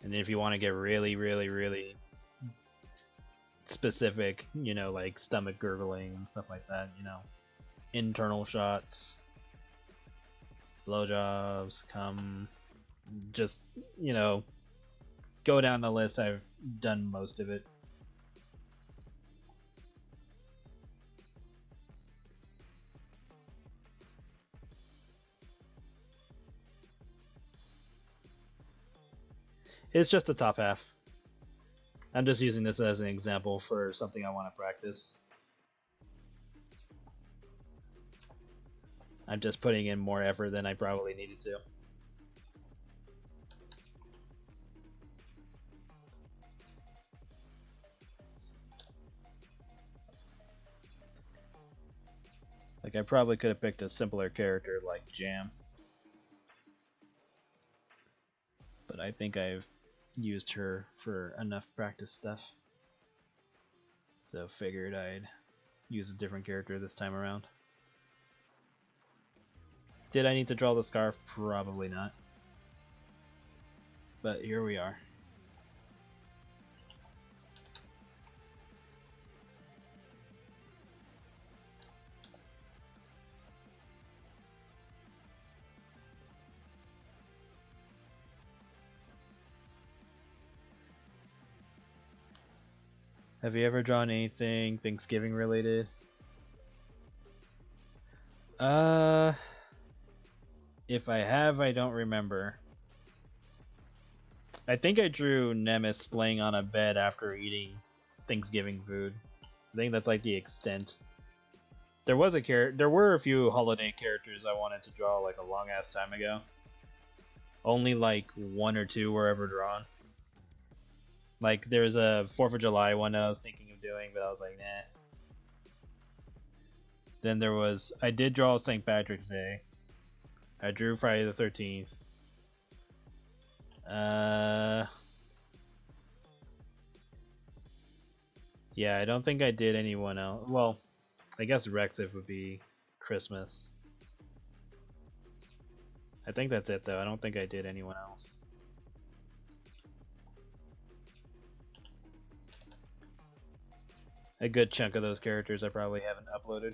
Speaker 1: And then if you want to get really, really, really specific, you know, like stomach gurgling and stuff like that, you know, internal shots, blowjobs, come, just, you know, go down the list. I've done most of it. It's just the top half. I'm just using this as an example for something I want to practice. I'm just putting in more effort than I probably needed to. Like, I probably could have picked a simpler character like Jam. But I think I've used her for enough practice stuff. So figured I'd use a different character this time around. Did I need to draw the scarf? Probably not. But here we are. Have you ever drawn anything Thanksgiving related? If I have, I don't remember. I think I drew Nemesis laying on a bed after eating Thanksgiving food. I think that's like the extent. There was a there were a few holiday characters I wanted to draw like a long ass time ago. Only like one or two were ever drawn. Like there's a 4th of July one I was thinking of doing, but I was like, nah. Then there was, I did draw St. Patrick's Day. I drew Friday the 13th. Yeah, I don't think I did anyone else. Well, I guess Rexif would be Christmas. I think that's it though. I don't think I did anyone else. A good chunk of those characters I probably haven't uploaded.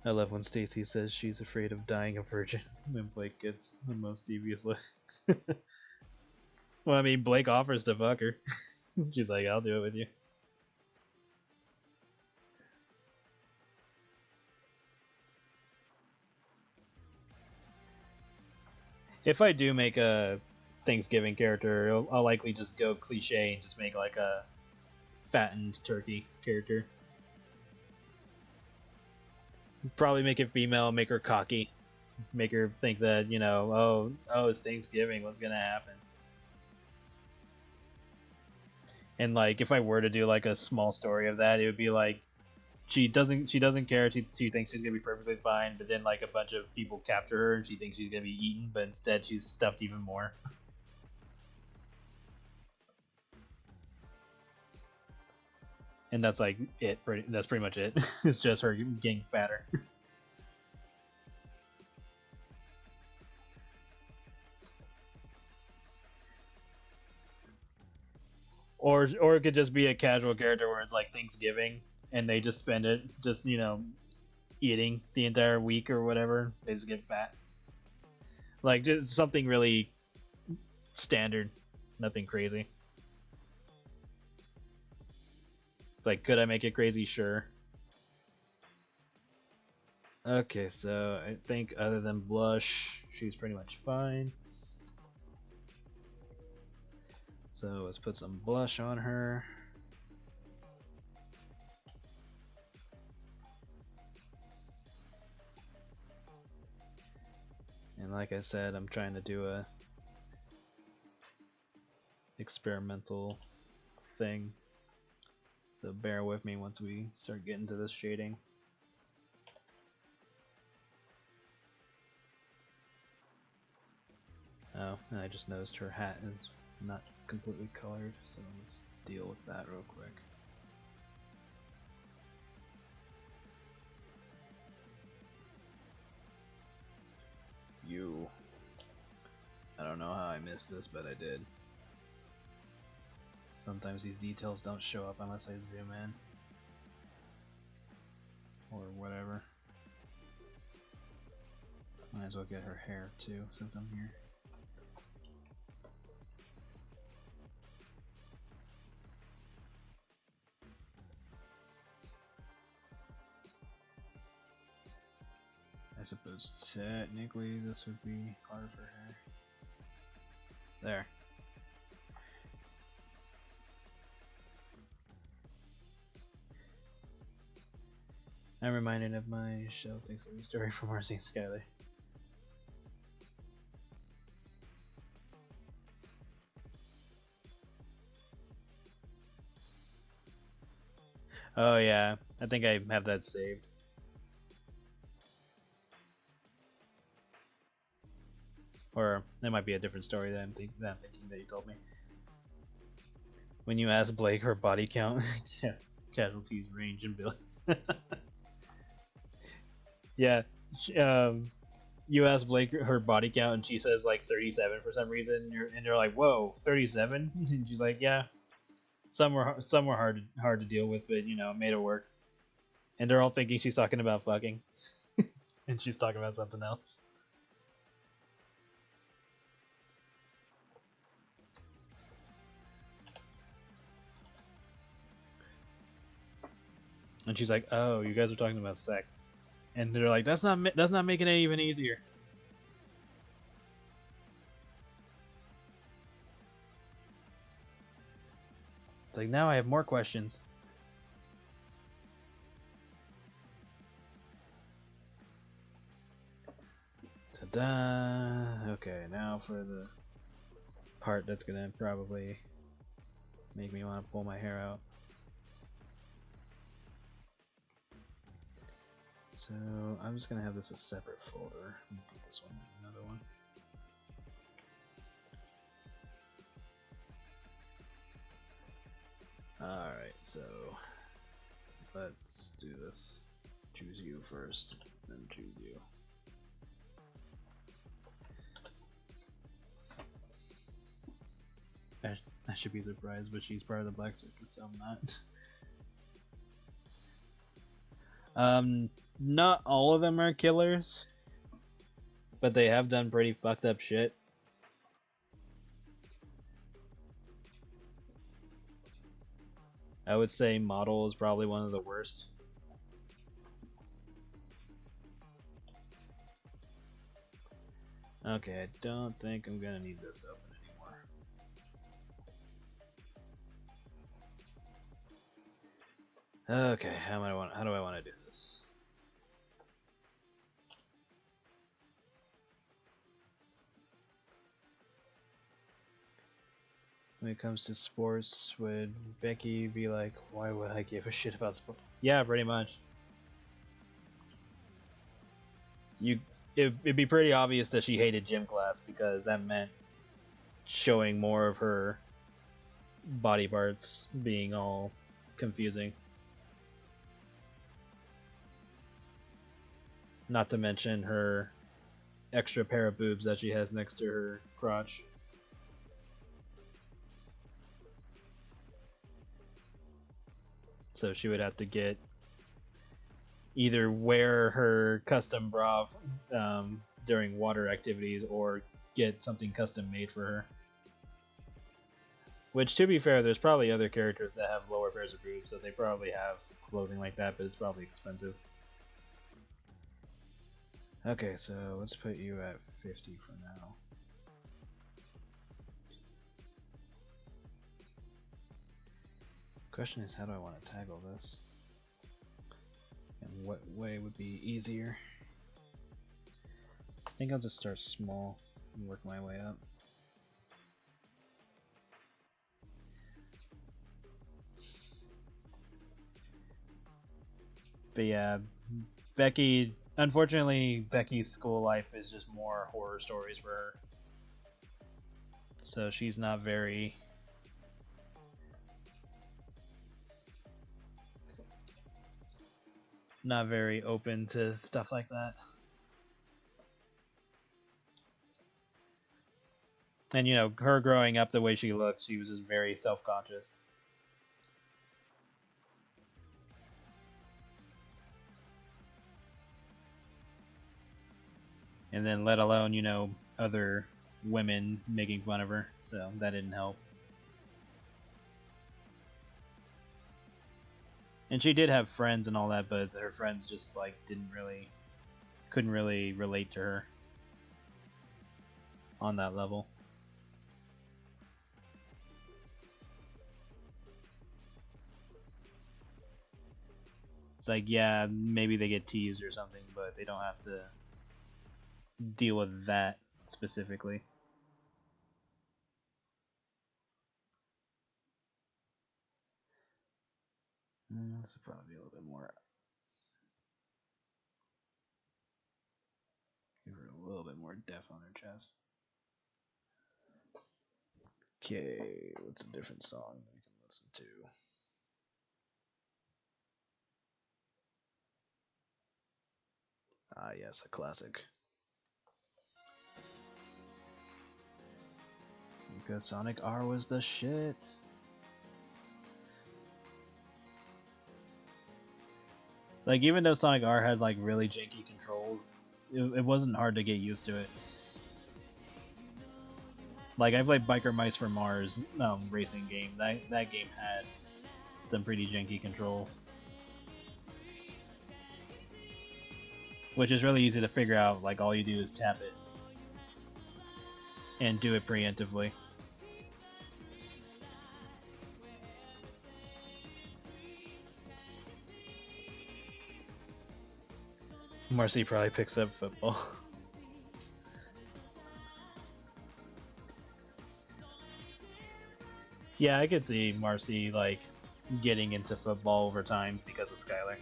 Speaker 1: I love when Stacy says she's afraid of dying a virgin when Blake gets the most devious look. Well, I mean, Blake offers to fuck her. She's like, I'll do it with you. If I do make a Thanksgiving character, I'll likely just go cliche and just make like a fattened turkey character. Probably make it female, make her cocky, make her think that, you know, oh, it's Thanksgiving, what's gonna happen? And like if I were to do like a small story of that, it would be like she doesn't care. She thinks she's gonna be perfectly fine, but then like a bunch of people capture her and she thinks she's gonna be eaten, but instead she's stuffed even more. And that's like it. That's pretty much it. It's just her getting fatter. Or it could just be a casual character where it's like Thanksgiving and they just spend it just eating the entire week or whatever. They just get fat. Like just something really standard, nothing crazy. It's like, could I make it crazy? Sure. Okay, so I think other than blush, she's pretty much fine. So let's put some blush on her. And like I said, I'm trying to do a experimental thing. So bear with me once we start getting to this shading. Oh, and I just noticed her hat is not completely colored, so let's deal with that real quick. I don't know how I missed this, but I did. Sometimes these details don't show up unless I zoom in. Or whatever. Might as well get her hair too, since I'm here. I suppose technically this would be part of her hair. There. I'm reminded of my show Thanksgiving story from Marcy and Skyler. Oh yeah, I think I have that saved. Or it might be a different story that I'm thinking that you told me. When you ask Blake her body count, casualties, range, and bills. Yeah, you ask Blake her body count, and she says like 37 for some reason. And you're like, "Whoa, 37?" And she's like, "Yeah, some were hard to deal with, but made it work." And they're all thinking she's talking about fucking, and she's talking about something else. And she's like, "Oh, you guys are talking about sex," and they're like, "That's not making it even easier." It's like, now I have more questions. Ta-da! Okay, now for the part that's gonna probably make me want to pull my hair out. So I'm just gonna have this a separate folder. Put this one in another one. Alright, so let's do this. Choose you first, then choose you. I should be surprised, but she's part of the Black Circus, so I'm not. Not all of them are killers, but they have done pretty fucked up shit. I would say Model is probably one of the worst. Okay, I don't think I'm gonna need this open anymore. Okay, how do I want to do this? when it comes to sports, would Becky be like, why would I give a shit about sports? Yeah, pretty much. It'd be pretty obvious that she hated gym class because that meant showing more of her body parts being all confusing. Not to mention her extra pair of boobs that she has next to her crotch. So she would have to get either wear her custom bra during water activities or get something custom made for her. Which, to be fair, there's probably other characters that have lower pairs of boobs, so they probably have clothing like that, but it's probably expensive. Okay, so let's put you at 50 for now. Question is, how do I want to tackle this? And what way would be easier? I think I'll just start small and work my way up. But yeah, Becky, unfortunately, Becky's school life is just more horror stories for her. So she's not very open to stuff like that. And you know, her growing up the way she looked, she was just very self-conscious. And then let alone, you know, other women making fun of her, so that didn't help. And she did have friends and all that, but her friends just like couldn't really relate to her on that level. It's like, yeah, maybe they get teased or something, but they don't have to deal with that specifically. This would probably be a little bit more. Give her a little bit more depth on her chest. Okay, what's a different song we can listen to? Ah, yes, a classic. Because Sonic R was the shit. Like, even though Sonic R had like really janky controls, it wasn't hard to get used to it. Like, I played Biker Mice for Mars racing game. That game had some pretty janky controls, which is really easy to figure out. Like, all you do is tap it and do it preemptively. Marcy probably picks up football. Yeah, I could see Marcy like getting into football over time because of Skylar.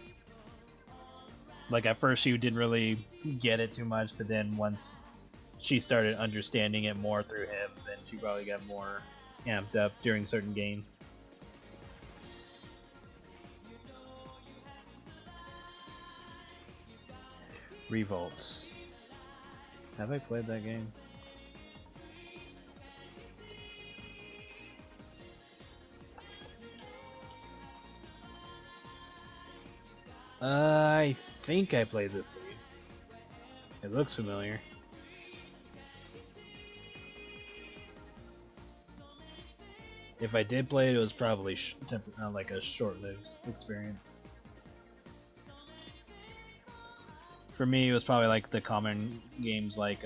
Speaker 1: Like, at first she didn't really get it too much, but then once she started understanding it more through him, then she probably got more amped up during certain games. Revolts. Have I played that game? I think I played this game. It looks familiar. If I did play it, it was probably like a short-lived experience. For me, it was probably like the common games like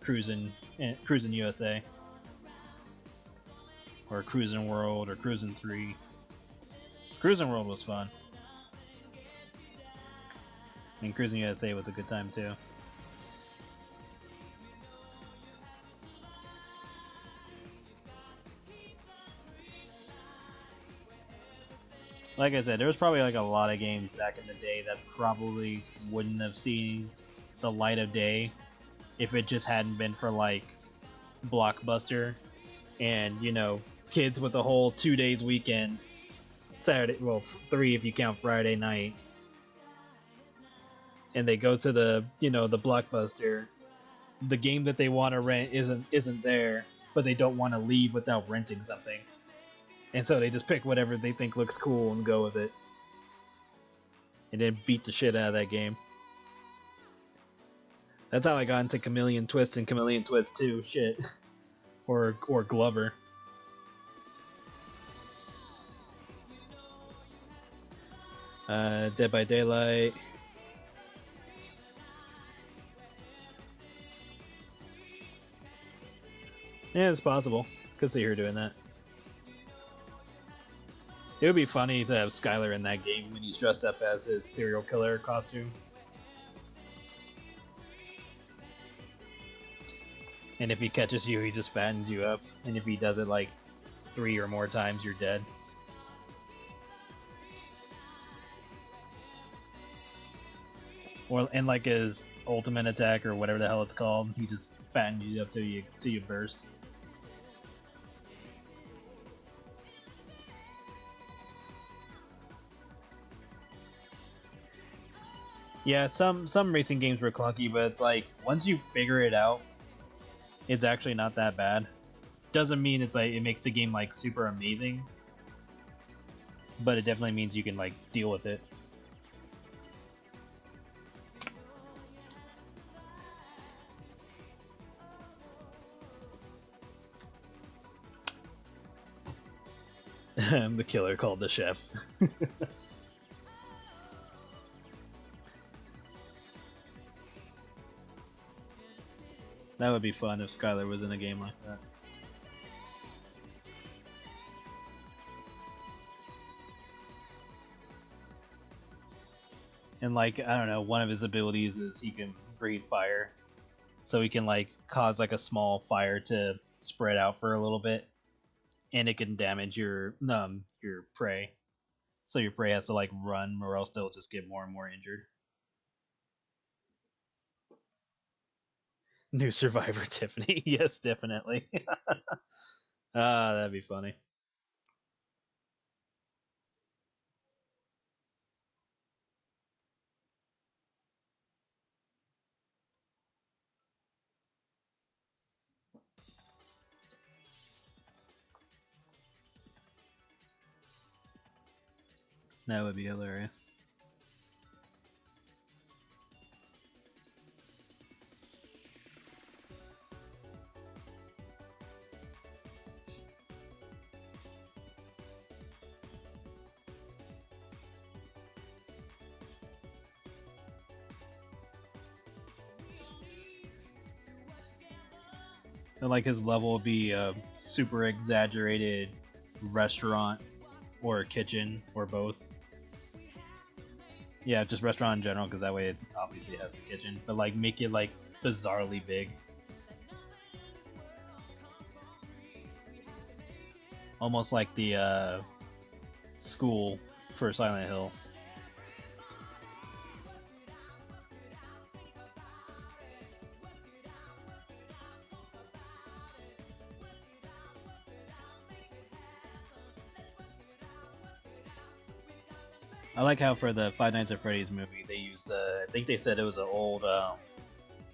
Speaker 1: Cruisin' USA, or Cruisin' World, or Cruisin' 3. Cruisin' World was fun. And Cruisin' USA was a good time too. Like I said, there was probably like a lot of games back in the day that probably wouldn't have seen the light of day if it just hadn't been for like Blockbuster and, you know, kids with a whole 2 days weekend, Saturday, well, 3 if you count Friday night, and they go to the, you know, the Blockbuster. The game that they want to rent isn't there, but they don't want to leave without renting something, and so they just pick whatever they think looks cool and go with it, and then beat the shit out of that game. That's how I got into Chameleon Twist and Chameleon Twist 2. Shit, or Glover. Dead by Daylight. Yeah, it's possible. Could see her doing that. It would be funny to have Skylar in that game when he's dressed up as his serial killer costume. And if he catches you, he just fattens you up. And if he does it like 3 or more times, you're dead. Or and like his ultimate attack or whatever the hell it's called, he just fattens you up till you burst. Yeah, some racing games were clunky, but it's like once you figure it out, it's actually not that bad. Doesn't mean it's like it makes the game like super amazing, but it definitely means you can like deal with it. The killer called the chef. That would be fun if Skylar was in a game like that. And like, I don't know, one of his abilities is he can breathe fire. So he can like cause like a small fire to spread out for a little bit. And it can damage your prey. So your prey has to like run or else they'll just get more and more injured. New Survivor Tiffany. Yes, definitely. That'd be funny. That would be hilarious. And like his level would be a super exaggerated restaurant or a kitchen or both. Yeah, just restaurant in general, because that way it obviously has the kitchen. But like make it like bizarrely big. Almost like the school for Silent Hill. I like how for the Five Nights at Freddy's movie they used, I think they said it was an old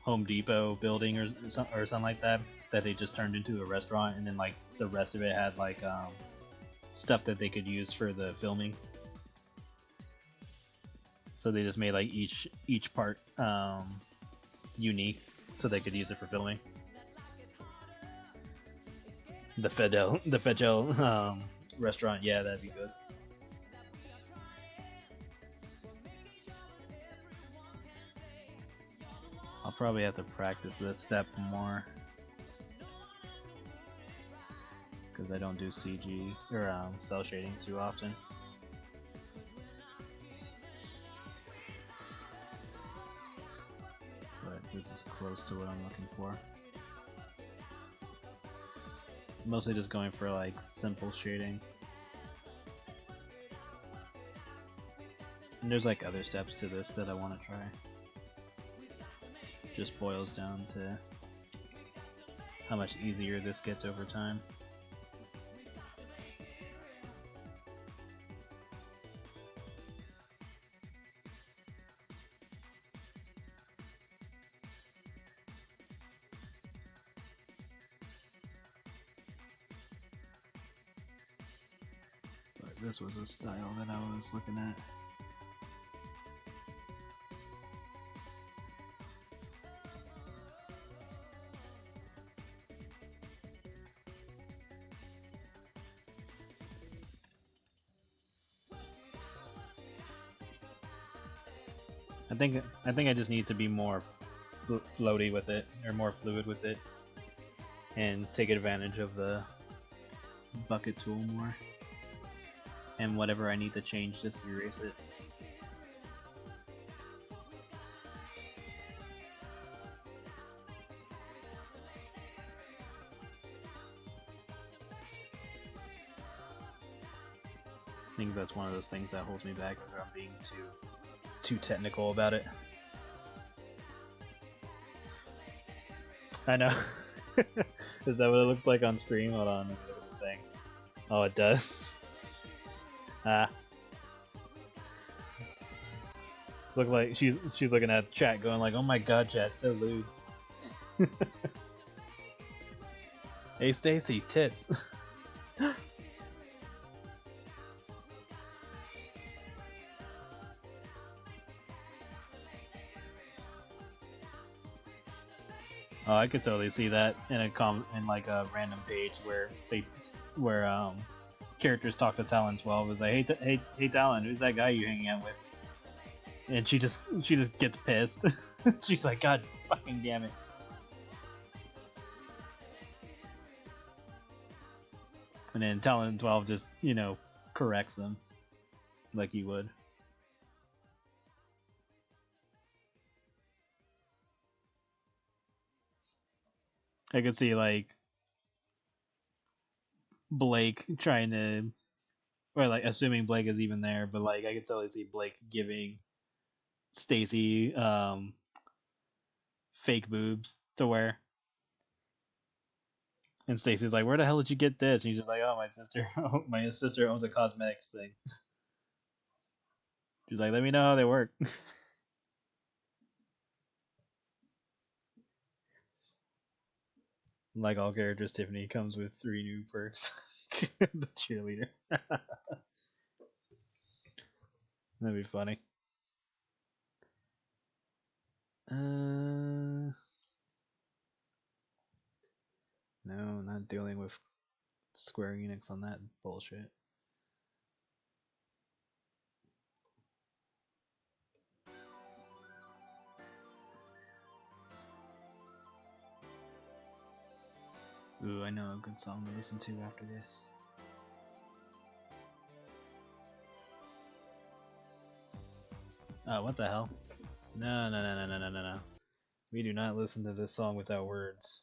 Speaker 1: Home Depot building or something like that they just turned into a restaurant, and then like the rest of it had like stuff that they could use for the filming. So they just made like each part unique, so they could use it for filming. The Fedel restaurant, yeah, that'd be good. I'll probably have to practice this step more, because I don't do CG or cell shading too often. But this is close to what I'm looking for. Mostly just going for like simple shading. And there's like other steps to this that I want to try. Just boils down to how much easier this gets over time. But this was a style that I was looking at. I think I just need to be more floaty with it, or more fluid with it, and take advantage of the bucket tool more. And whatever I need to change, just erase it. I think that's one of those things that holds me back from being too technical about it. I know. Is that what it looks like on screen? Hold on, let me look at the thing. Oh, it does. Ah. It's look like she's looking at chat going like, oh my god, chat, so lewd. Hey Stacy, tits. Oh, I could totally see that in in like a random page where characters talk to Talon 12. Is like, hey Talon, who's that guy you hanging out with? And she just gets pissed. She's like, God fucking damn it. And then Talon 12 just, you know, corrects them like you would. I could see like Blake trying to, or like assuming Blake is even there, but like I could totally see Blake giving Stacy fake boobs to wear. And Stacy's like, where the hell did you get this? And he's just like, oh, my sister owns a cosmetics thing. She's like, let me know how they work. Like all characters, Tiffany comes with 3 new perks. The cheerleader. That'd be funny. No, not dealing with Square Enix on that bullshit. Ooh, I know a good song to listen to after this. Oh, what the hell? No. We do not listen to this song without words.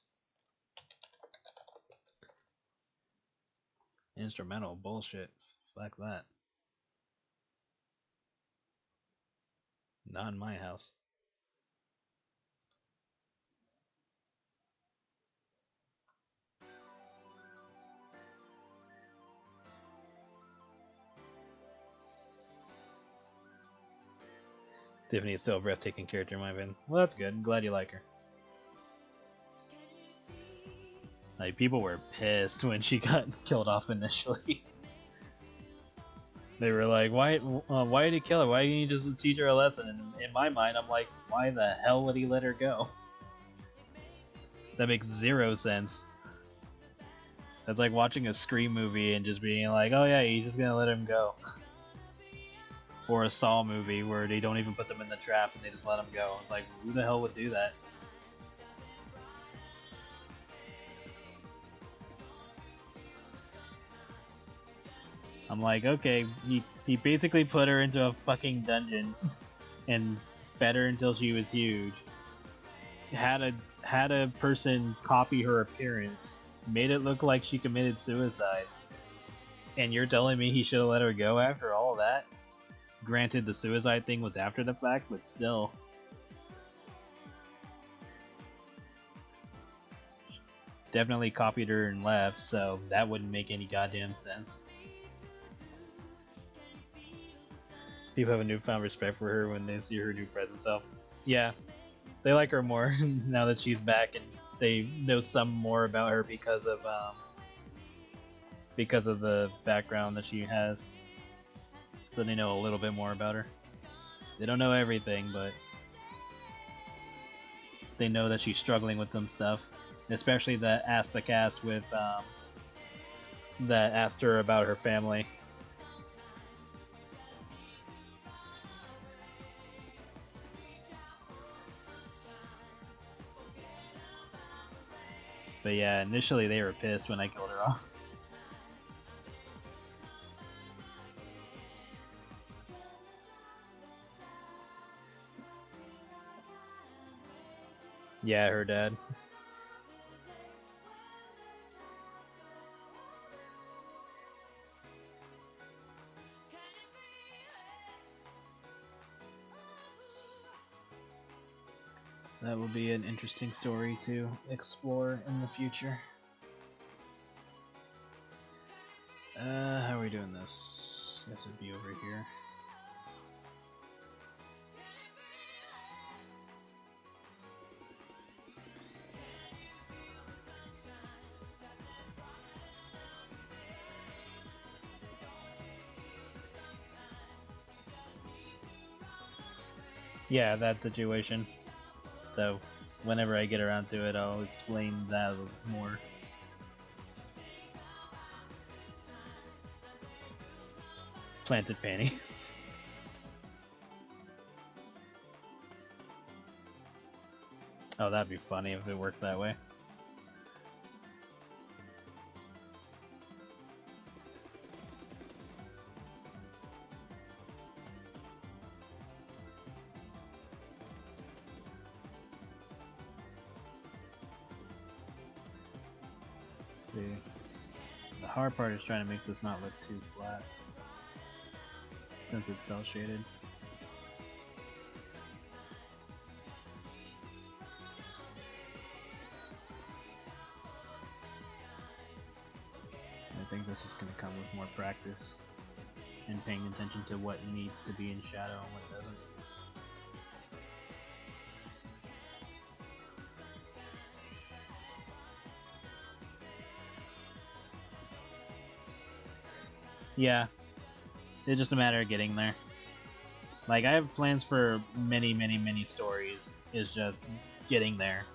Speaker 1: Instrumental bullshit. Fuck that. Not in my house. Tiffany is still a breathtaking character in my opinion. Well, that's good. I'm glad you like her. Like, people were pissed when she got killed off initially. They were like, why did he kill her? Why didn't you just teach her a lesson? And in my mind, I'm like, why the hell would he let her go? That makes 0 sense. That's like watching a Scream movie and just being like, oh yeah, he's just gonna let him go. Or a Saw movie where they don't even put them in the trap and they just let them go. It's like, who the hell would do that? I'm like, okay, he basically put her into a fucking dungeon and fed her until she was huge. Had a person copy her appearance, made it look like she committed suicide. And you're telling me he should have let her go after all that? Granted, the suicide thing was after the fact, but still. Definitely copied her and left, so that wouldn't make any goddamn sense. People have a newfound respect for her when they see her new present self. Yeah, they like her more now that she's back, and they know some more about her because of the background that she has. So they know a little bit more about her. They don't know everything, but they know that she's struggling with some stuff. Especially that asked the cast with that asked her about her family. But yeah, initially they were pissed when I killed her off. Yeah, her dad. That will be an interesting story to explore in the future. How are we doing this? Guess it'd be over here. Yeah, that situation. So, whenever I get around to it, I'll explain that a little more. Planted panties. Oh, that'd be funny if it worked that way. See, the hard part is trying to make this not look too flat, since it's cel shaded. I think that's just going to come with more practice and paying attention to what needs to be in shadow and what doesn't. Yeah, it's just a matter of getting there. Like, I have plans for many stories. It's just getting there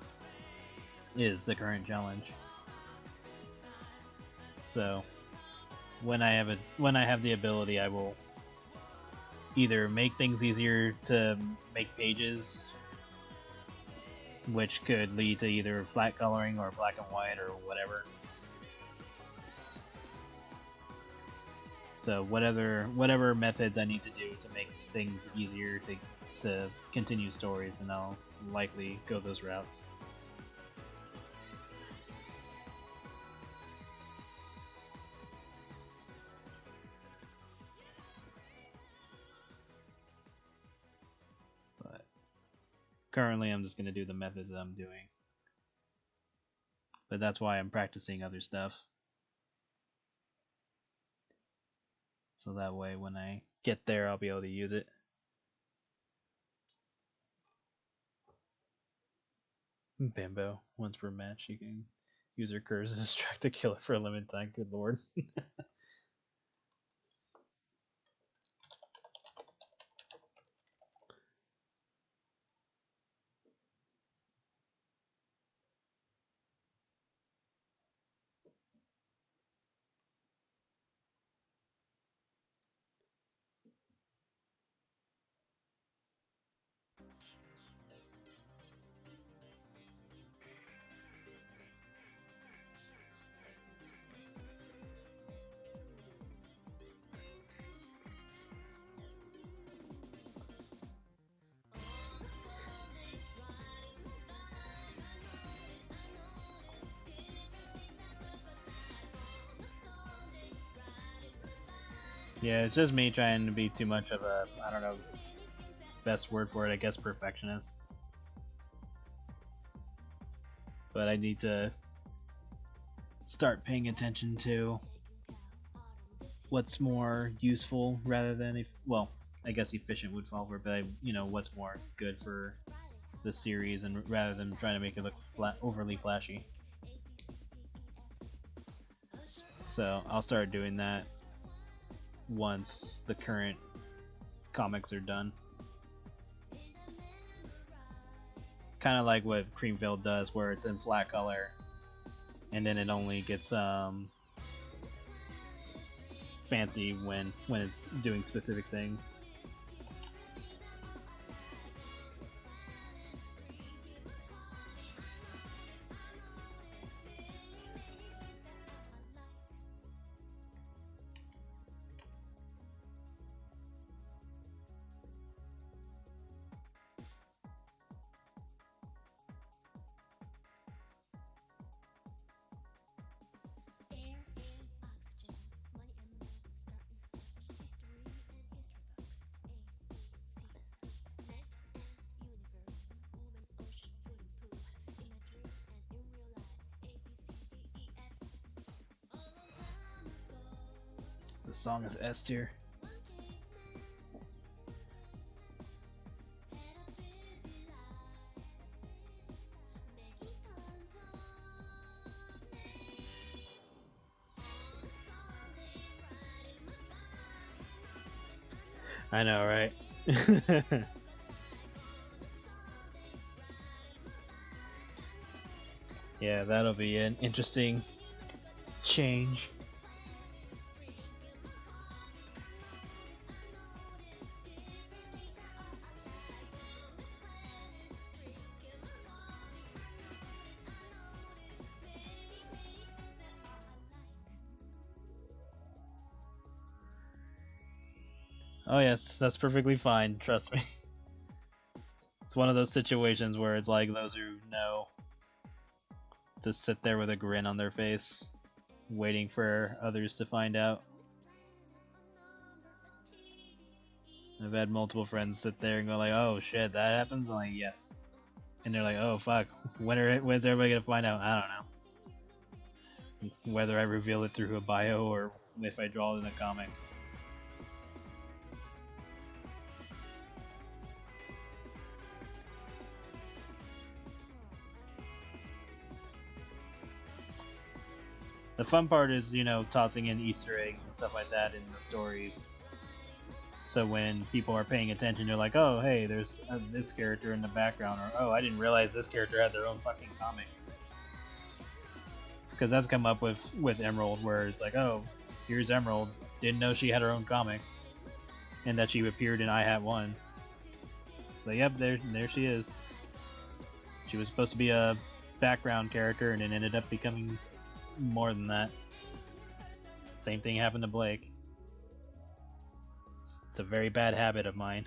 Speaker 1: is the current challenge. So, when I have the ability, I will either make things easier to make pages, which could lead to either flat coloring or black and white or whatever. So whatever methods I need to do to make things easier to continue stories, and I'll likely go those routes. But currently I'm just going to do the methods that I'm doing. But that's why I'm practicing other stuff. So that way when I get there, I'll be able to use it. Bimbo, once per match, you can use her curse to distract a killer for a limited time. Good lord. Yeah, it's just me trying to be too much of a, I don't know, best word for it, I guess perfectionist. But I need to start paying attention to what's more useful rather than, if, well, I guess efficient would fall for it, but what's more good for the series, and rather than trying to make it look overly flashy. So I'll start doing that once the current comics are done. Kind of like what Creamfield does, where it's in flat color, and then it only gets fancy when it's doing specific things. The song is S tier. I know, right? Yeah, that'll be an interesting change. Oh yes, that's perfectly fine, trust me. It's one of those situations where it's like those who know just sit there with a grin on their face, waiting for others to find out. I've had multiple friends sit there and go like, "Oh shit, that happens?" I'm like, "Yes," and they're like, "Oh fuck, when's everybody gonna find out?" I don't know. Whether I reveal it through a bio or if I draw it in a comic. The fun part is, tossing in Easter eggs and stuff like that in the stories. So when people are paying attention, they're like, "Oh, hey, there's this character in the background," or "Oh, I didn't realize this character had their own fucking comic." Because that's come up with Emerald, where it's like, "Oh, here's Emerald. Didn't know she had her own comic, and that she appeared in I Hat 1." So yep, there she is. She was supposed to be a background character, and it ended up becoming more than that. Same thing happened to Blake. It's a very bad habit of mine.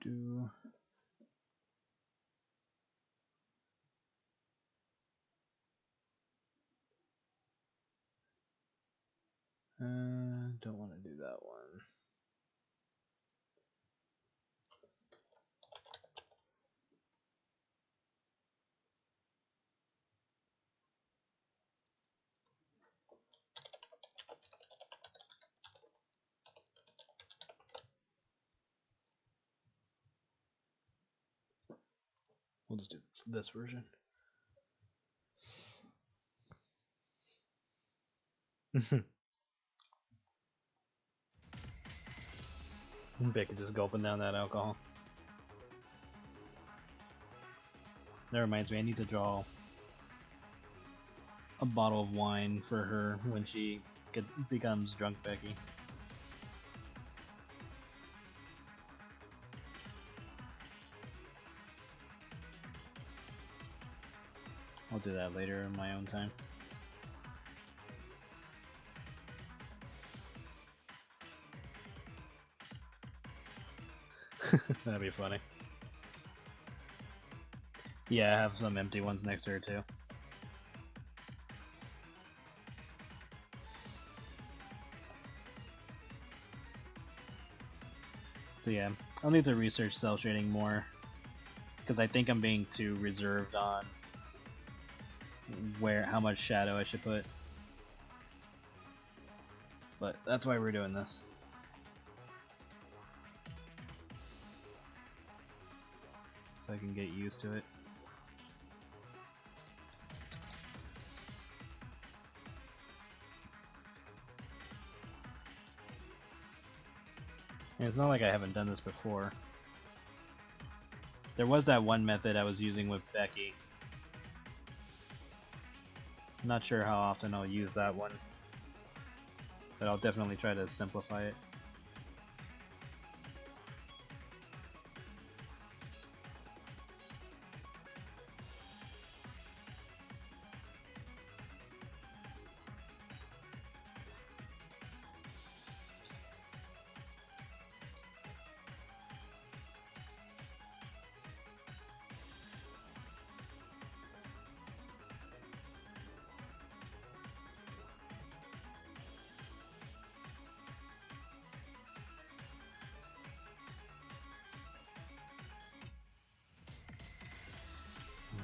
Speaker 1: Do don't want to do that one. We'll just do this version. Becky just gulping down that alcohol. That reminds me, I need to draw a bottle of wine for her when she becomes drunk Becky. I'll do that later in my own time. That'd be funny. Yeah, I have some empty ones next to her too. So yeah, I'll need to research cell shading more, because I think I'm being too reserved on how much shadow I should put. But that's why we're doing this. So I can get used to it. And it's not like I haven't done this before. There was that one method I was using with Becky. I'm not sure how often I'll use that one, but I'll definitely try to simplify it.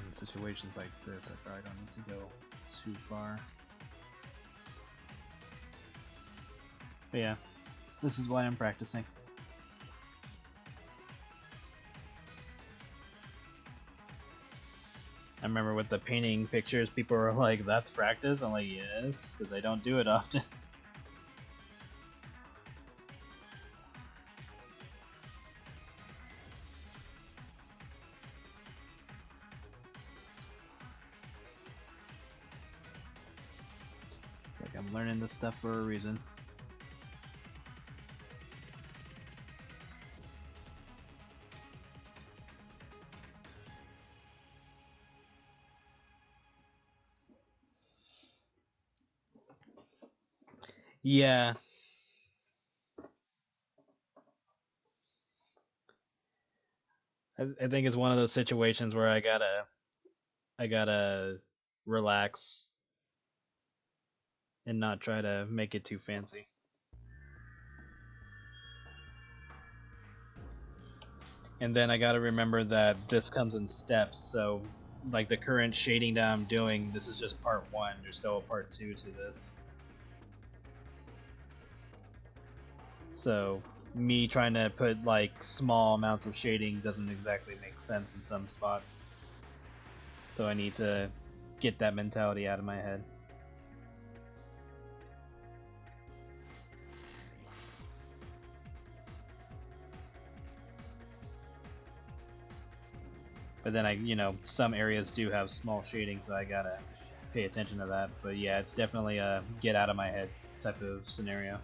Speaker 1: In situations like this, I probably don't need to go too far. But yeah, this is why I'm practicing. I remember with the painting pictures, people were like, "That's practice?" I'm like, "Yes," because I don't do it often. Like, I'm learning this stuff for a reason. Yeah. I think it's one of those situations where I gotta relax and not try to make it too fancy. And then I gotta remember that this comes in steps, so like the current shading that I'm doing, this is just part 1, there's still a part 2 to this. So me trying to put like small amounts of shading doesn't exactly make sense in some spots. So I need to get that mentality out of my head. But then some areas do have small shading, so I gotta pay attention to that. But yeah, it's definitely a get out of my head type of scenario.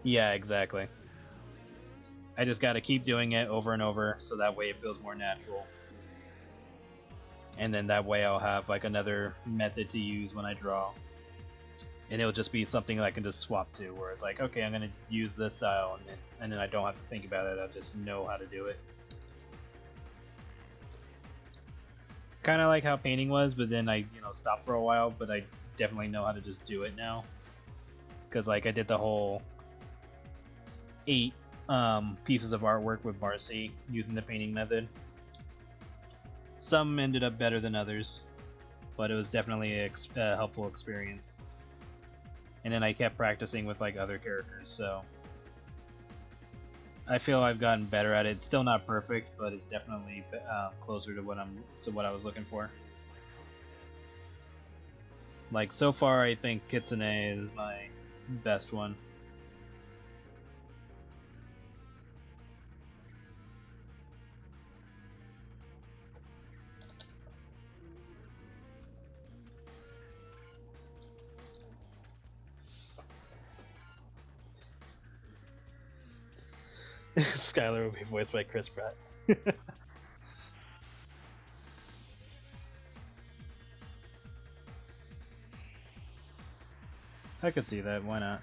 Speaker 1: Yeah, exactly. I just gotta keep doing it over and over, so that way it feels more natural. And then that way I'll have like another method to use when I draw. And it'll just be something that I can just swap to, where it's like, okay, I'm gonna use this style, and then I don't have to think about it, I just know how to do it. Kind of like how painting was, but then I stopped for a while, but I definitely know how to just do it now. Because like I did the whole 8 pieces of artwork with Marcy using the painting method. Some ended up better than others, but it was definitely a helpful experience. And then I kept practicing with like other characters, so I feel I've gotten better at it. It's still not perfect, but it's definitely closer to what I was looking for. Like so far, I think Kitsune is my best one. Skylar will be voiced by Chris Pratt. I could see that. Why not?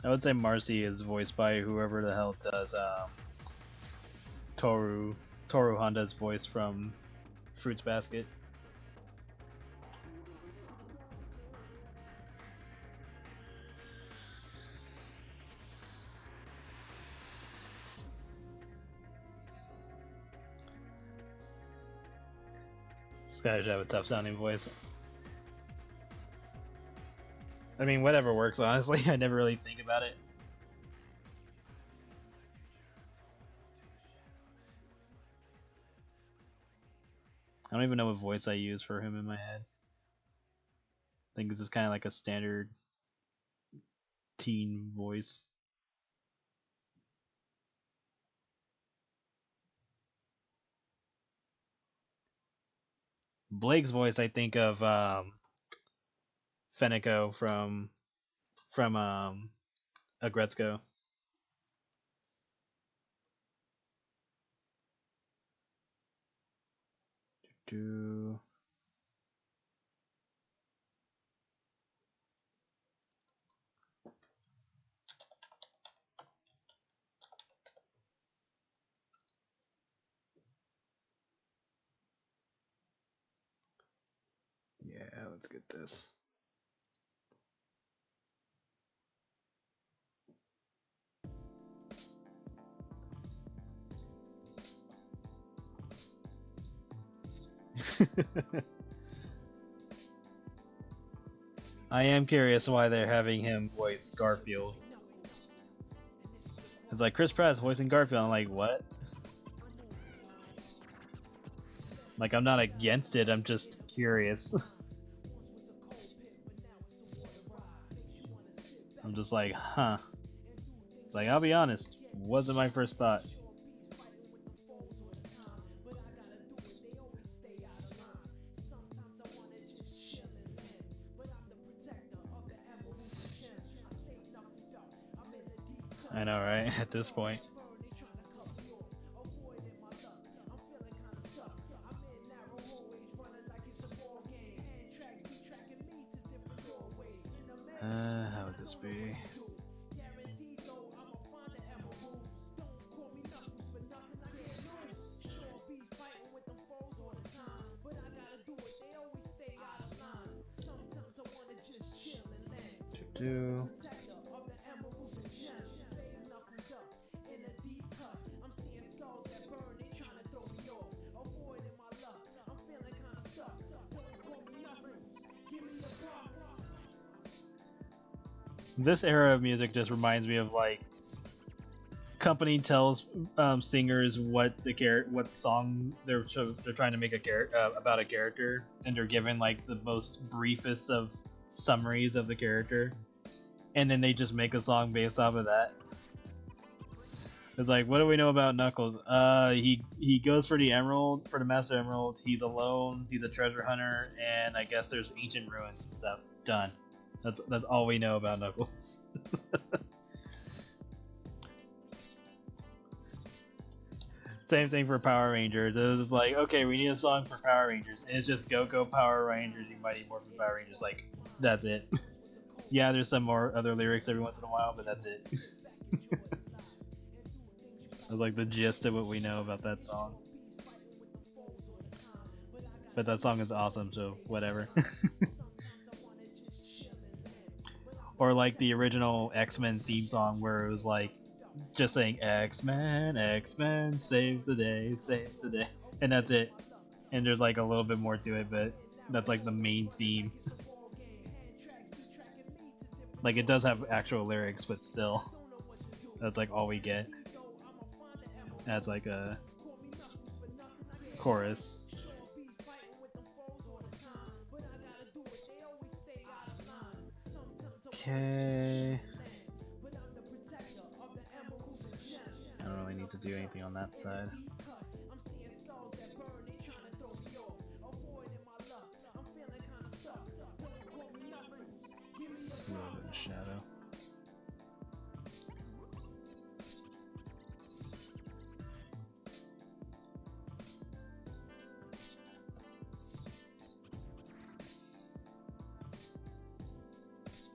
Speaker 1: I would say Marcy is voiced by whoever the hell does Toru Honda's voice from Fruits Basket. This guy should have a tough sounding voice. I mean, whatever works, honestly. I never really think about it. I don't even know what voice I use for him in my head. I think this is kind of like a standard teen voice. Blake's voice, I think of Fenico from Agretzko. Yeah, let's get this. I am curious why they're having him voice Garfield. It's like Chris Pratt's voicing Garfield. I'm like, what? Like, I'm not against it, I'm just curious. I'm just like, huh. It's like, I'll be honest, wasn't my first thought. I know, right? At this point. How would this be? This era of music just reminds me of like company tells singers what song they're trying to make about a character, and they're given like the most briefest of summaries of the character, and then they just make a song based off of that. It's like, what do we know about Knuckles? He goes for the Emerald, for the Master Emerald. He's alone. He's a treasure hunter, and I guess there's ancient ruins and stuff. Done. That's all we know about Knuckles. Same thing for Power Rangers. It was just like, okay, we need a song for Power Rangers. And it's just Go Go Power Rangers, you Mighty Morphin Power Rangers. Like, that's it. Yeah, there's some more other lyrics every once in a while, but that's it. That's like the gist of what we know about that song. But that song is awesome, so whatever. Or like the original X-Men theme song where it was like just saying X-Men, X-Men saves the day, saves the day, and that's it. And there's like a little bit more to it, but that's like the main theme. Like, it does have actual lyrics, but still, that's like all we get. That's like a chorus. Okay. to do anything on that side. A little bit of shadow.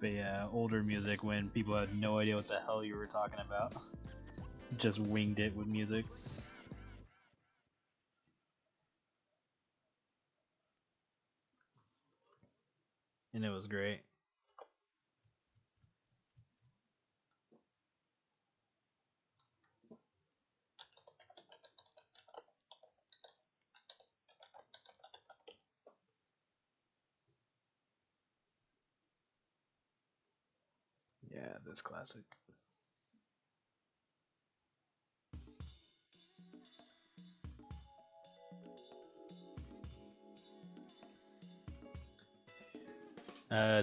Speaker 1: But yeah, older music when people had no idea what the hell you were talking about. Just winged it with music. And it was great. Yeah, this classic.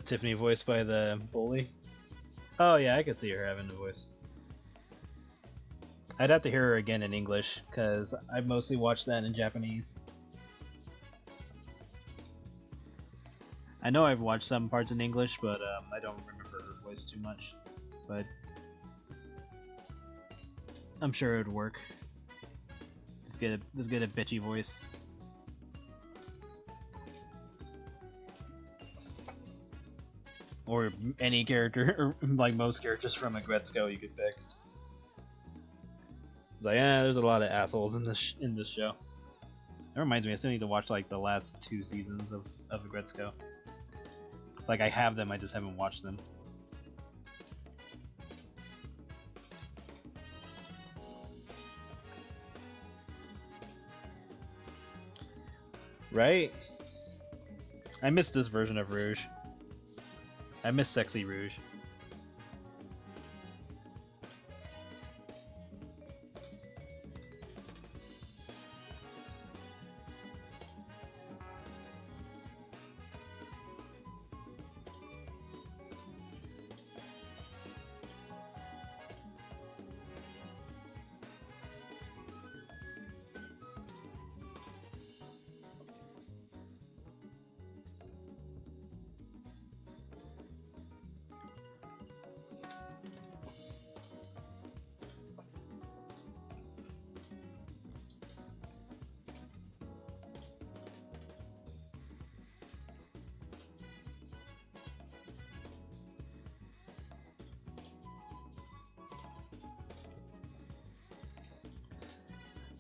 Speaker 1: Tiffany voiced by the bully. Oh yeah, I could see her having the voice. I'd have to hear her again in English, because I mostly watched that in Japanese. I know I've watched some parts in English, but I don't remember her voice too much. But I'm sure it would work. Just get a bitchy voice. Or any character, or like most characters from Agretzko you could pick. It's like, there's a lot of assholes in this show. That reminds me, I still need to watch like the last 2 seasons of Agretzko. Like I have them, I just haven't watched them. Right? I miss this version of Rouge. I miss Sexy Rouge.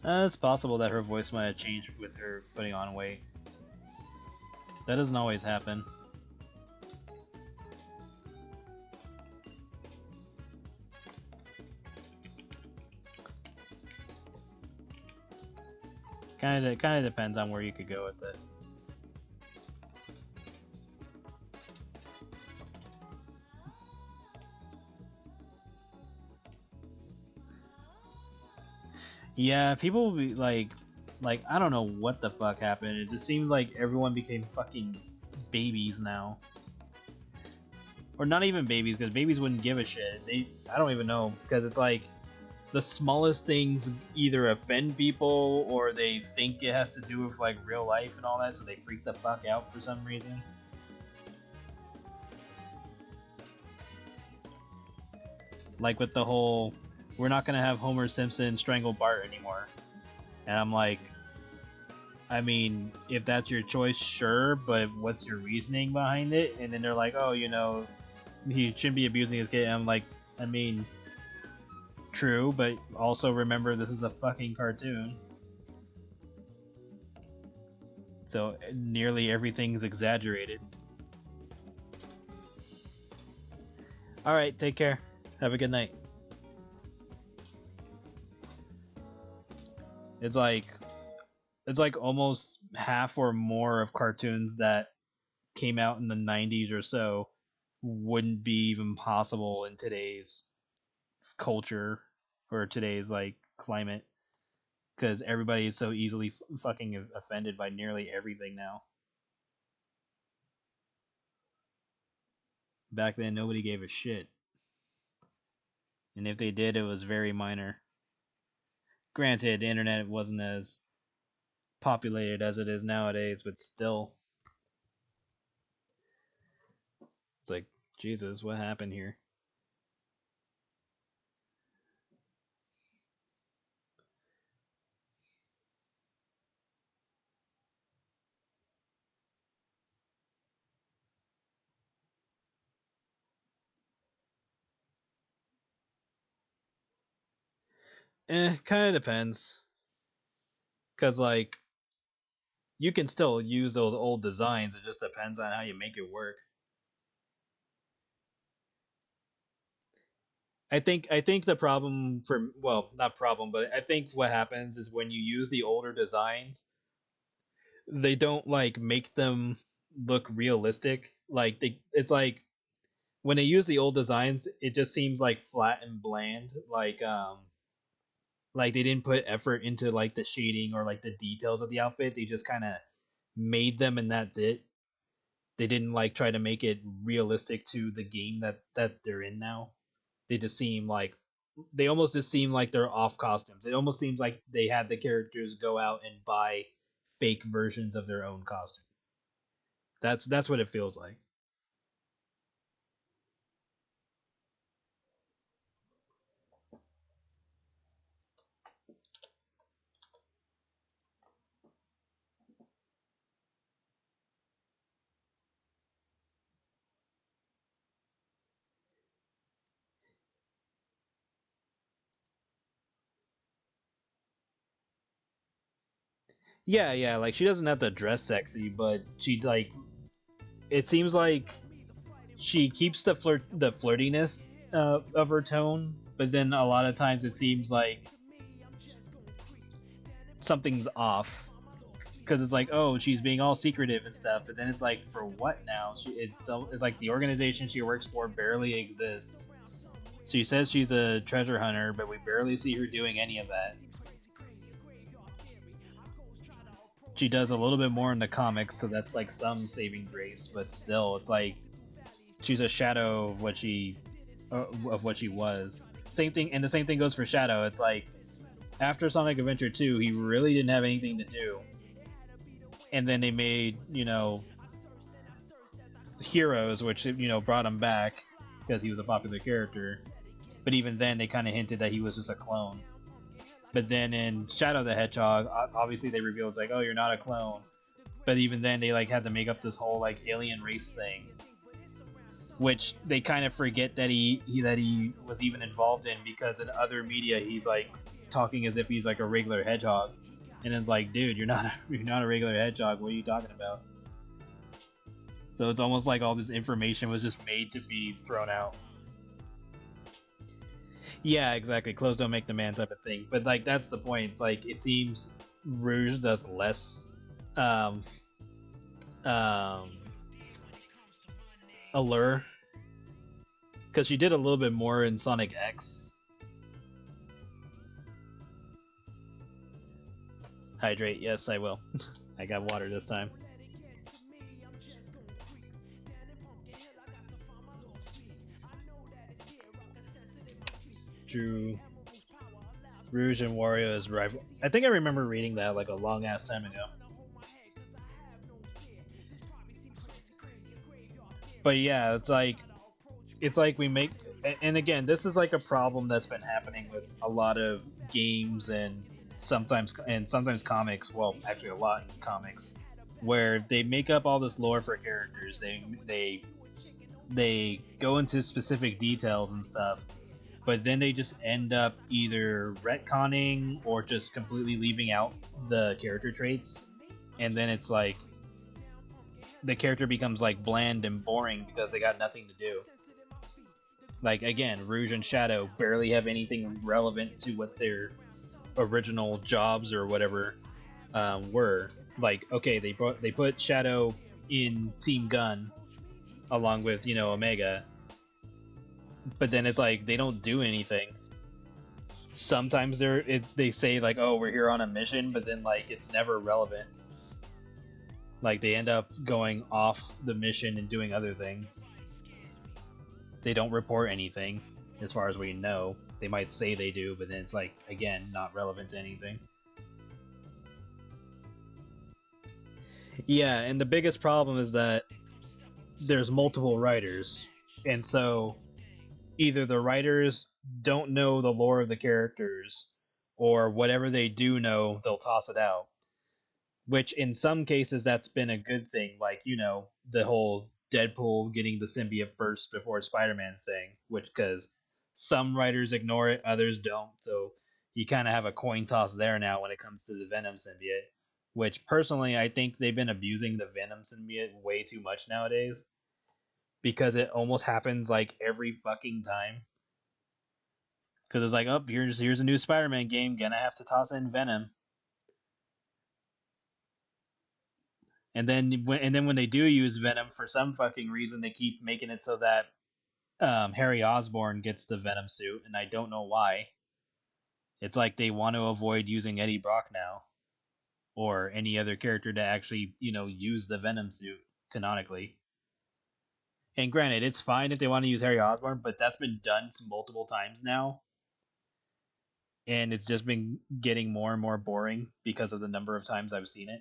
Speaker 1: It's possible that her voice might have changed with her putting on weight. That doesn't always happen. Kind of depends on where you could go with it. Yeah, people will be like I don't know what the fuck happened. It just seems like everyone became fucking babies now, or not even babies, because babies wouldn't give a shit. I don't even know, because it's like the smallest things either offend people or they think it has to do with like real life and all that, so they freak the fuck out for some reason. Like with the whole, we're not gonna have Homer Simpson strangle Bart anymore. And I'm like, I mean, if that's your choice, sure, but what's your reasoning behind it? And then they're like, oh, you know, he shouldn't be abusing his kid. And I'm like, I mean, true, but also remember this is a fucking cartoon. So nearly everything's exaggerated. Alright, take care. Have a good night. It's like almost half or more of cartoons that came out in the 90s or so wouldn't be even possible in today's culture or today's like climate, because everybody is so easily fucking offended by nearly everything now. Back then nobody gave a shit, and if they did, it was very minor. Granted, the internet wasn't as populated as it is nowadays, but still, it's like, Jesus, what happened here? Kind of depends, cause like you can still use those old designs. It just depends on how you make it work. I think the problem for, well, not problem, but I think what happens is when you use the older designs, they don't like make them look realistic. Like it's like when they use the old designs, it just seems like flat and bland. Like they didn't put effort into like the shading or like the details of the outfit. They just kind of made them and that's it. They didn't like try to make it realistic to the game that they're in now. They just seem like they almost just seem like they're off costumes. It almost seems like they had the characters go out and buy fake versions of their own costume. That's what it feels like. Yeah, yeah, like she doesn't have to dress sexy, but she like it seems like she keeps the flirtiness of her tone, but then a lot of times it seems like something's off because it's like, oh, she's being all secretive and stuff, but then it's like, for what now? It's like the organization she works for barely exists. She says she's a treasure hunter, but we barely see her doing any of that. She does a little bit more in the comics, so that's like some saving grace, but still, it's like she's a shadow of what she was. Same thing, and the same thing goes for Shadow. It's like after Sonic Adventure 2, he really didn't have anything to do, and then they made Heroes, which brought him back because he was a popular character. But even then, they kind of hinted that he was just a clone. But then in Shadow the Hedgehog, obviously they revealed it's like, oh, you're not a clone. But even then, they like had to make up this whole like alien race thing, which they kind of forget that he was even involved in, because in other media he's like talking as if he's like a regular hedgehog, and it's like, dude, you're not a regular hedgehog. What are you talking about? So it's almost like all this information was just made to be thrown out. Yeah, exactly. Clothes don't make the man type of thing. But like that's the point. It's like it seems Rouge does less um um allure, because she did a little bit more in Sonic X. Hydrate, yes, I will. I got water this time. Drew Rouge and Wario as rival. I think I remember reading that like a long ass time ago. But yeah, it's like we make, and again, this is like a problem that's been happening with a lot of games and sometimes comics. Well, actually, a lot in comics, where they make up all this lore for characters. They go into specific details and stuff, but then they just end up either retconning or just completely leaving out the character traits, and then it's like the character becomes like bland and boring because they got nothing to do. Like again, Rouge and Shadow barely have anything relevant to what their original jobs or whatever were. Like, okay, they put Shadow in Team Gun along with Omega, but then it's like they don't do anything. Sometimes they say like, oh, we're here on a mission, but then like it's never relevant. Like they end up going off the mission and doing other things. They don't report anything. as far as we know. They might say they do, but then it's like, again, not relevant to anything. Yeah, and the biggest problem is that there's multiple writers, and so either the writers don't know the lore of the characters, or whatever they do know, they'll toss it out. Which in some cases that's been a good thing, like, you know, the whole Deadpool getting the symbiote first before Spider-Man thing, which because some writers ignore it, others don't, so you kind of have a coin toss there now when it comes to the Venom symbiote. Which personally, I think they've been abusing the Venom symbiote way too much nowadays, because it almost happens like every fucking time. Because it's like, oh, here's a new Spider-Man game, gonna have to toss in Venom. And then when they do use Venom, for some fucking reason, they keep making it so that Harry Osborn gets the Venom suit, and I don't know why. It's like they want to avoid using Eddie Brock now, or any other character to actually, you know, use the Venom suit canonically. And granted, it's fine if they want to use Harry Osborn, but that's been done multiple times now, and it's just been getting more and more boring because of the number of times I've seen it.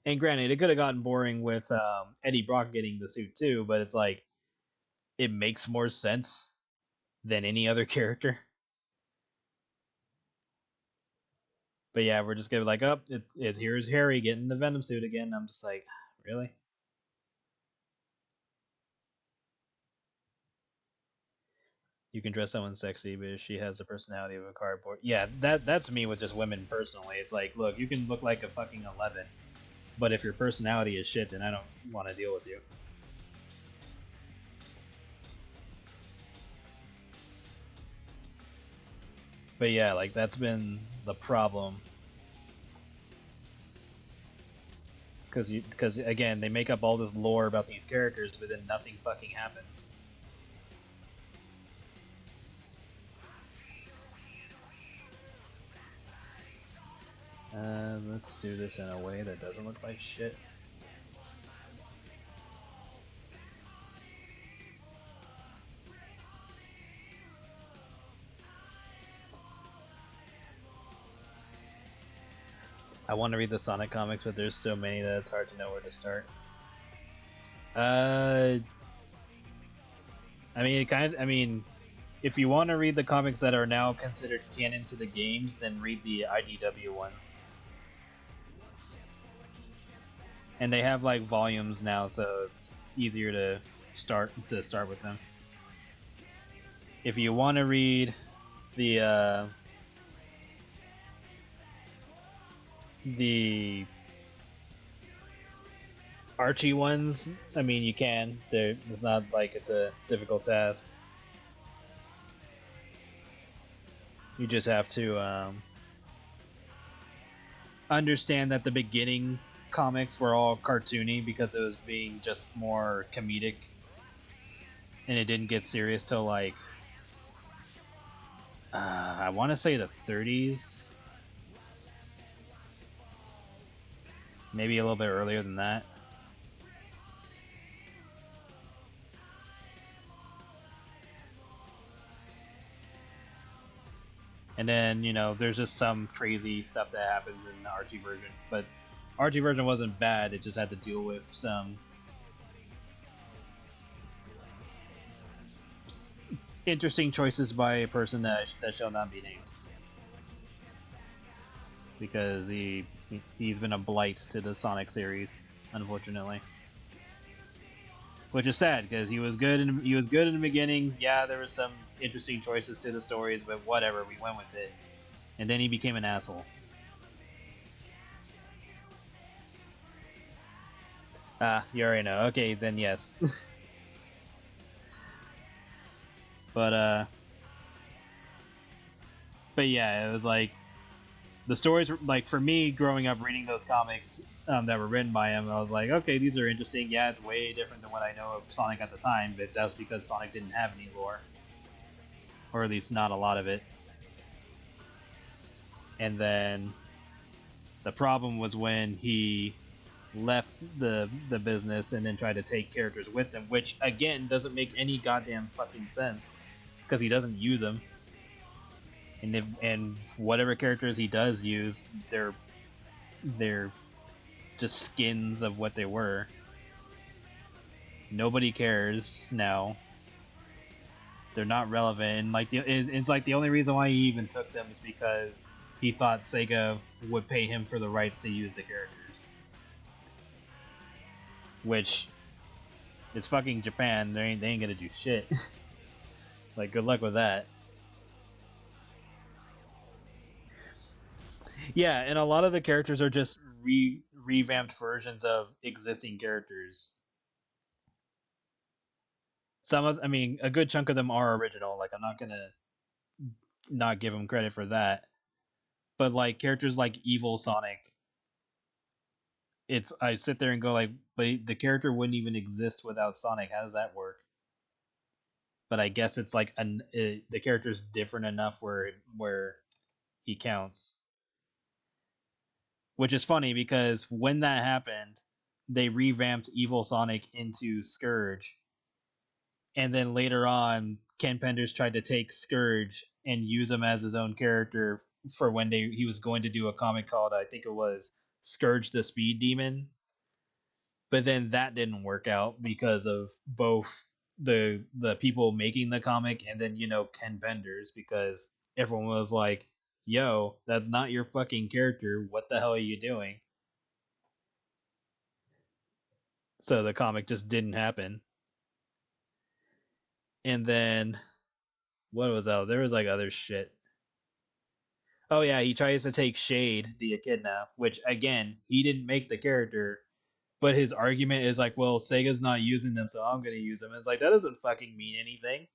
Speaker 1: And granted, it could have gotten boring with Eddie Brock getting the suit too, but it's like it makes more sense than any other character. But yeah, we're just gonna be like, oh, here's Harry getting the Venom suit again. I'm just like, really? You can dress someone sexy, but she has the personality of a cardboard. Yeah, that's me with just women personally. It's like, look, you can look like a fucking 11, but if your personality is shit, then I don't want to deal with you. But yeah, like that's been the problem. Because again, they make up all this lore about these characters, but then nothing fucking happens. Let's do this in a way that doesn't look like shit. I want to read the Sonic comics, but there's so many that it's hard to know where to start. I mean, if you want to read the comics that are now considered canon to the games, then read the IDW ones. And they have like volumes now, so it's easier to start with them. If you want to read the Archie ones, I mean, you can. It's not like it's a difficult task. You just have to understand that the beginning comics were all cartoony because it was being just more comedic, and it didn't get serious till like I want to say the 30s, maybe a little bit earlier than that. And then, you know, there's just some crazy stuff that happens in the Archie version. But Archie version wasn't bad, it just had to deal with some interesting choices by a person that shall not be named. Because he's been a blight to the Sonic series, unfortunately. Which is sad, because he was good in the beginning. Yeah, there was some interesting choices to the stories, but whatever, we went with it. And then he became an asshole. You already know. Okay, then yes. But yeah, it was like the stories were, like, for me growing up reading those comics that were written by him, I was like, okay, these are interesting. Yeah, it's way different than what I know of Sonic at the time, but that's because Sonic didn't have any lore, or at least not a lot of it. And then the problem was when he left the business and then tried to take characters with him, which again doesn't make any goddamn fucking sense because he doesn't use them. And whatever characters he does use, they're just skins of what they were. Nobody cares now. They're not relevant. And like it's like the only reason why he even took them is because he thought Sega would pay him for the rights to use the characters. Which, it's fucking Japan. They ain't gonna do shit. Like, good luck with that. Yeah, and a lot of the characters are just revamped versions of existing characters. I mean, a good chunk of them are original. Like, I'm not gonna not give them credit for that. But like characters like Evil Sonic, I sit there and go like, but the character wouldn't even exist without Sonic. How does that work? But I guess it's like the character's different enough where he counts. Which is funny because when that happened, they revamped Evil Sonic into Scourge. And then later on, Ken Penders tried to take Scourge and use him as his own character for when he was going to do a comic called, I think it was Scourge the Speed Demon. But then that didn't work out because of both the people making the comic and then, Ken Penders, because everyone was like, yo, that's not your fucking character. What the hell are you doing? So the comic just didn't happen. And then, what was that? There was like other shit. Oh yeah, he tries to take Shade, the Echidna, which again, he didn't make the character, but his argument is like, well, Sega's not using them, so I'm gonna use them. And it's like, that doesn't fucking mean anything.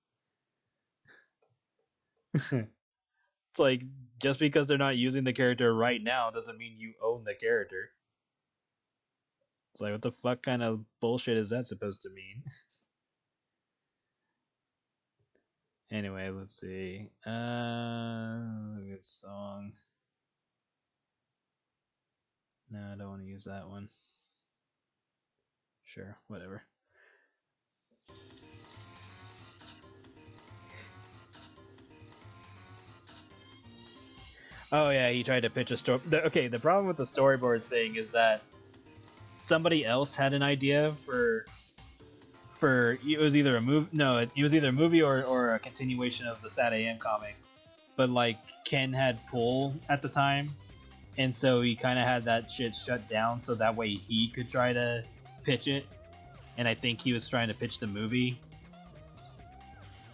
Speaker 1: It's like, just because they're not using the character right now doesn't mean you own the character. It's like, what the fuck kind of bullshit is that supposed to mean? Anyway, let's see. Good song. No, I don't want to use that one. Sure, whatever. Oh yeah, he tried to pitch a story. Okay, the problem with the storyboard thing is that somebody else had an idea for it was either a movie. No, it was either a movie or a continuation of the Sad AM comic. But like Ken had pull at the time, and so he kind of had that shit shut down so that way he could try to pitch it. And I think he was trying to pitch the movie,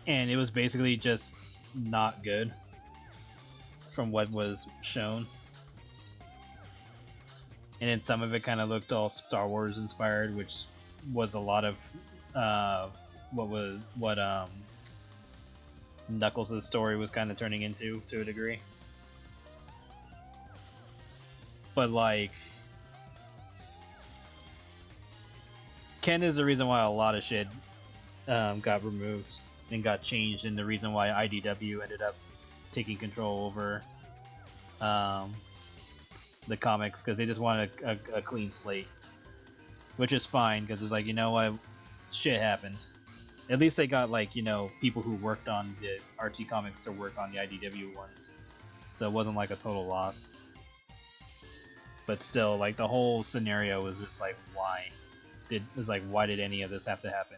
Speaker 1: and it was basically just not good from what was shown. And then some of it kind of looked all Star Wars inspired, which was a lot of what Knuckles' story was kind of turning into to a degree. But like, Ken is the reason why a lot of shit got removed and got changed, and the reason why IDW ended up taking control over the comics, because they just wanted a clean slate, which is fine, because it's like, you know what, shit happened. At least they got like, people who worked on the Archie comics to work on the IDW ones, so it wasn't like a total loss. But still, like, the whole scenario was just like, why did any of this have to happen?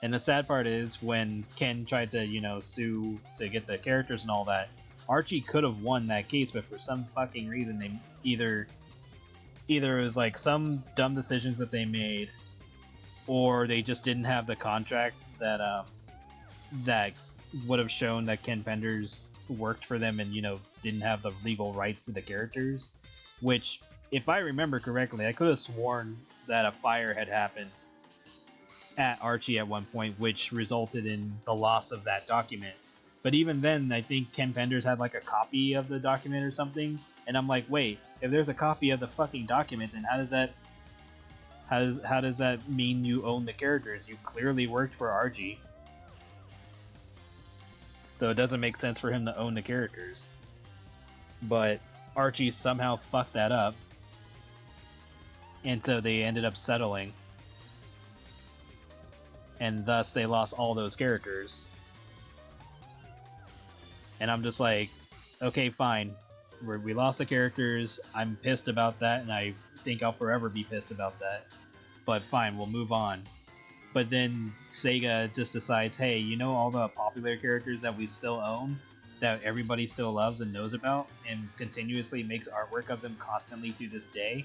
Speaker 1: And the sad part is, when Ken tried to, sue to get the characters and all that, Archie could have won that case, but for some fucking reason, they either it was like some dumb decisions that they made, or they just didn't have the contract that that would have shown that Ken Penders worked for them, and didn't have the legal rights to the characters. Which, if I remember correctly, I could have sworn that a fire had happened at Archie at one point, which resulted in the loss of that document. But even then, I think Ken Penders had like a copy of the document or something, and I'm like, wait, if there's a copy of the fucking document, then how does that mean you own the characters? You clearly worked for Archie, so it doesn't make sense for him to own the characters. But Archie somehow fucked that up, and so they ended up settling, and thus they lost all those characters. And I'm just like, okay, fine. We lost the characters. I'm pissed about that, and I think I'll forever be pissed about that. But fine, we'll move on. But then Sega just decides, hey, you know all the popular characters that we still own, that everybody still loves and knows about, and continuously makes artwork of them constantly to this day?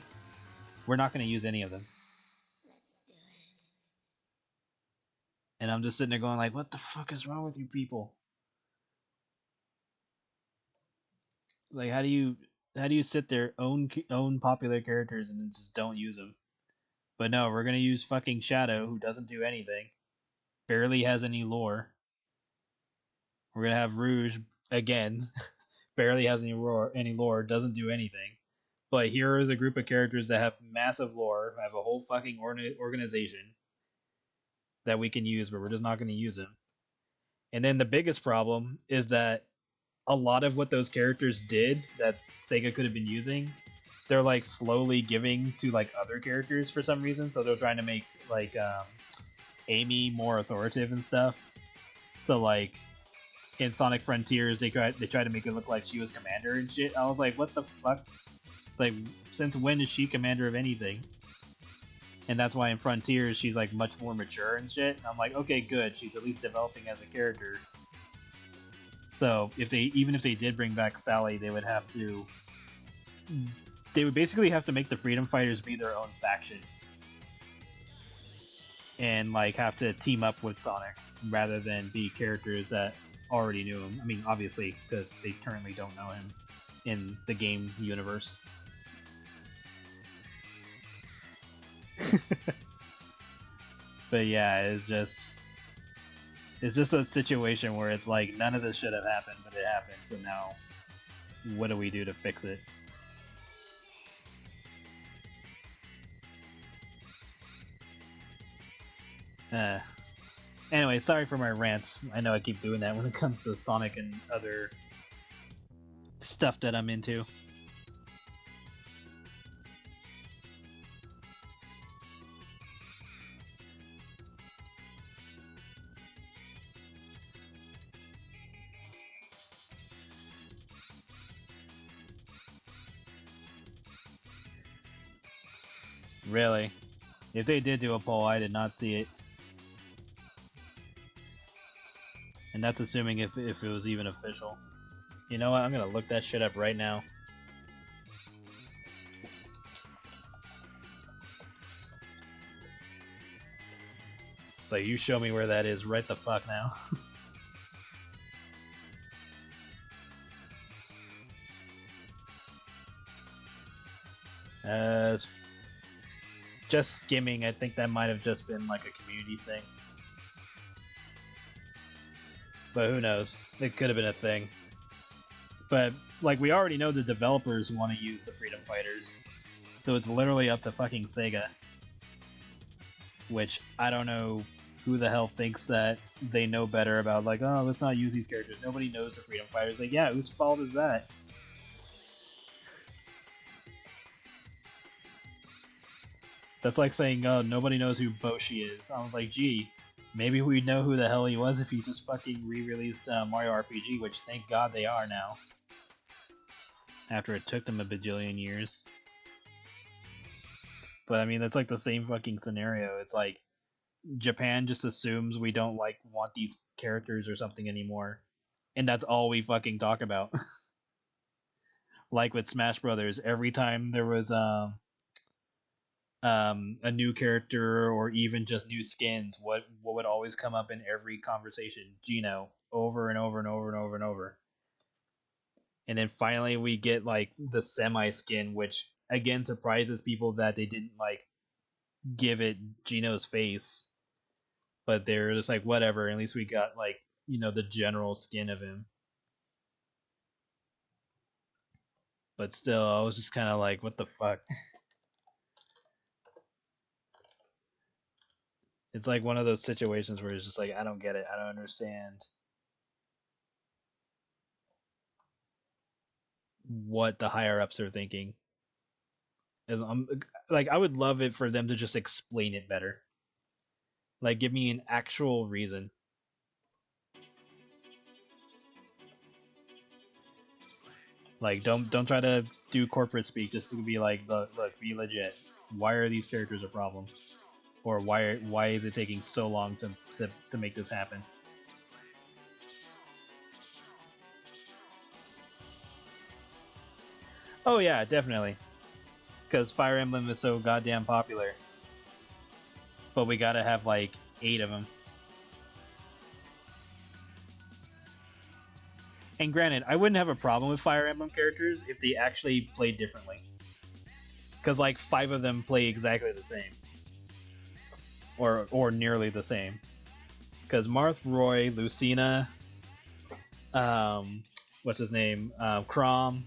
Speaker 1: We're not going to use any of them. And I'm just sitting there going like, what the fuck is wrong with you people? Like, how do you sit there, own popular characters, and then just don't use them? But no, we're gonna use fucking Shadow, who doesn't do anything, barely has any lore. We're gonna have Rouge again, barely has any lore, doesn't do anything. But here is a group of characters that have massive lore, have a whole fucking organization that we can use, but we're just not going to use them. And then the biggest problem is that a lot of what those characters did that Sega could have been using, they're like slowly giving to like other characters for some reason. So they're trying to make like Amy more authoritative and stuff. So like in Sonic Frontiers, they tried to make it look like she was commander and shit. I was like, what the fuck? It's like, since when is she commander of anything? And that's why in Frontiers she's like much more mature and shit. And I'm like, okay, good. She's at least developing as a character. So if they did bring back Sally, they would basically have to make the Freedom Fighters be their own faction, and like have to team up with Sonic rather than be characters that already knew him. I mean, obviously, because they currently don't know him in the game universe. But yeah, it's just a situation where it's like none of this should have happened, but it happened. So now, what do we do to fix it? Anyway, sorry for my rants. I know I keep doing that when it comes to Sonic and other stuff that I'm into. Really? If they did do a poll, I did not see it. And that's assuming if it was even official. You know what? I'm gonna look that shit up right now. So you show me where that is right the fuck now. Just skimming, I think that might have just been like a community thing. But who knows? It could have been a thing. But like we already know the developers want to use the Freedom Fighters. So it's literally up to fucking Sega. Which I don't know who the hell thinks that they know better about, like, oh, let's not use these characters. Nobody knows the Freedom Fighters. Like, yeah, whose fault is that? That's like saying, oh, nobody knows who Boshi is. I was like, gee, maybe we'd know who the hell he was if he just fucking re-released Mario RPG, which thank God they are now. After it took them a bajillion years. But I mean, that's like the same fucking scenario. It's like Japan just assumes we don't like want these characters or something anymore, and that's all we fucking talk about. Like with Smash Brothers, every time there was a new character or even just new skins, what would always come up in every conversation? Gino, over and over and over and over and over. And then finally we get like the semi skin, which again surprises people that they didn't like give it Gino's face, but they're just like, whatever, at least we got like, you know, the general skin of him. But still, I was just kind of like, what the fuck? It's like one of those situations where it's just like, I don't get it. I don't understand what the higher ups are thinking. As like, I would love it for them to just explain it better. Like, give me an actual reason. Like, don't try to do corporate speak. Just to be like, look, be legit. Why are these characters a problem? Or why is it taking so long to make this happen? Oh yeah, definitely. Because Fire Emblem is so goddamn popular. But we gotta have like 8 of them. And granted, I wouldn't have a problem with Fire Emblem characters if they actually played differently. Because like 5 of them play exactly the same. Or nearly the same. Because Marth, Roy, Lucina, what's his name? Chrom,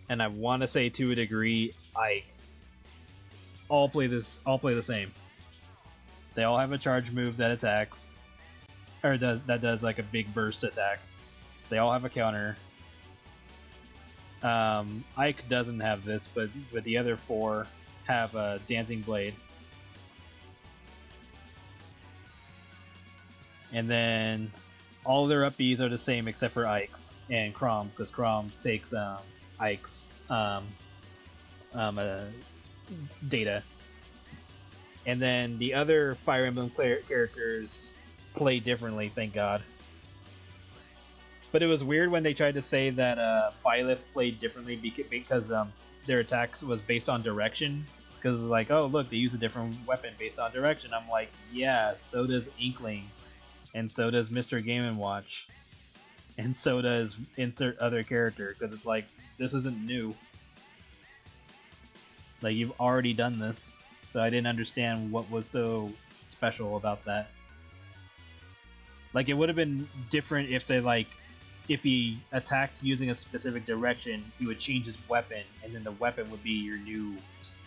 Speaker 1: and I want to say to a degree, Ike, all play the same. They all have a charge move that attacks, or that does like a big burst attack. They all have a counter. Ike doesn't have this, but the other 4 have a dancing blade. And then all their up Bs are the same except for Ike's and Chrom's, because Chrom's takes Ike's data. And then the other Fire Emblem characters play differently, thank God. But it was weird when they tried to say that Byleth played differently because their attacks was based on direction. Because it's like, oh look, they use a different weapon based on direction. I'm like, yeah, so does Inkling. And so does Mr. Game & Watch. And so does insert other character. Because it's like, this isn't new. Like, you've already done this. So I didn't understand what was so special about that. Like, it would have been different if they, like, if he attacked using a specific direction, he would change his weapon, and then the weapon would be your new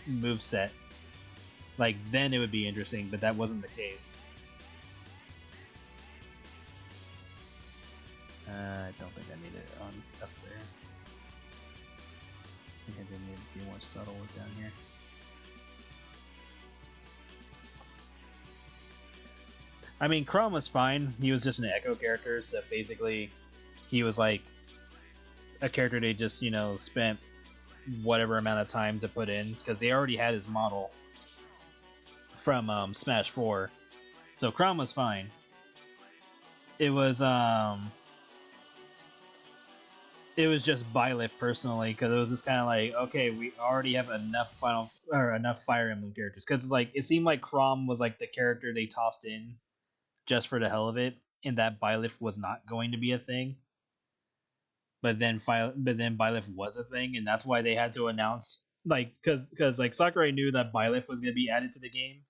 Speaker 1: moveset. Like, then it would be interesting, but that wasn't the case. I don't think I need it on up there. I think I did need to be more subtle with down here. I mean, Chrom was fine. He was just an Echo character, so basically he was like a character they just, you know, spent whatever amount of time to put in, because they already had his model from Smash 4. So Chrom was fine. It was just Byleth personally, because it was just kind of like, okay, we already have enough Fire Emblem characters, because it's like, it seemed like Chrom was like the character they tossed in just for the hell of it, and that Byleth was not going to be a thing. But then Byleth was a thing, and that's why they had to announce, like, because like Sakurai knew that Byleth was going to be added to the game,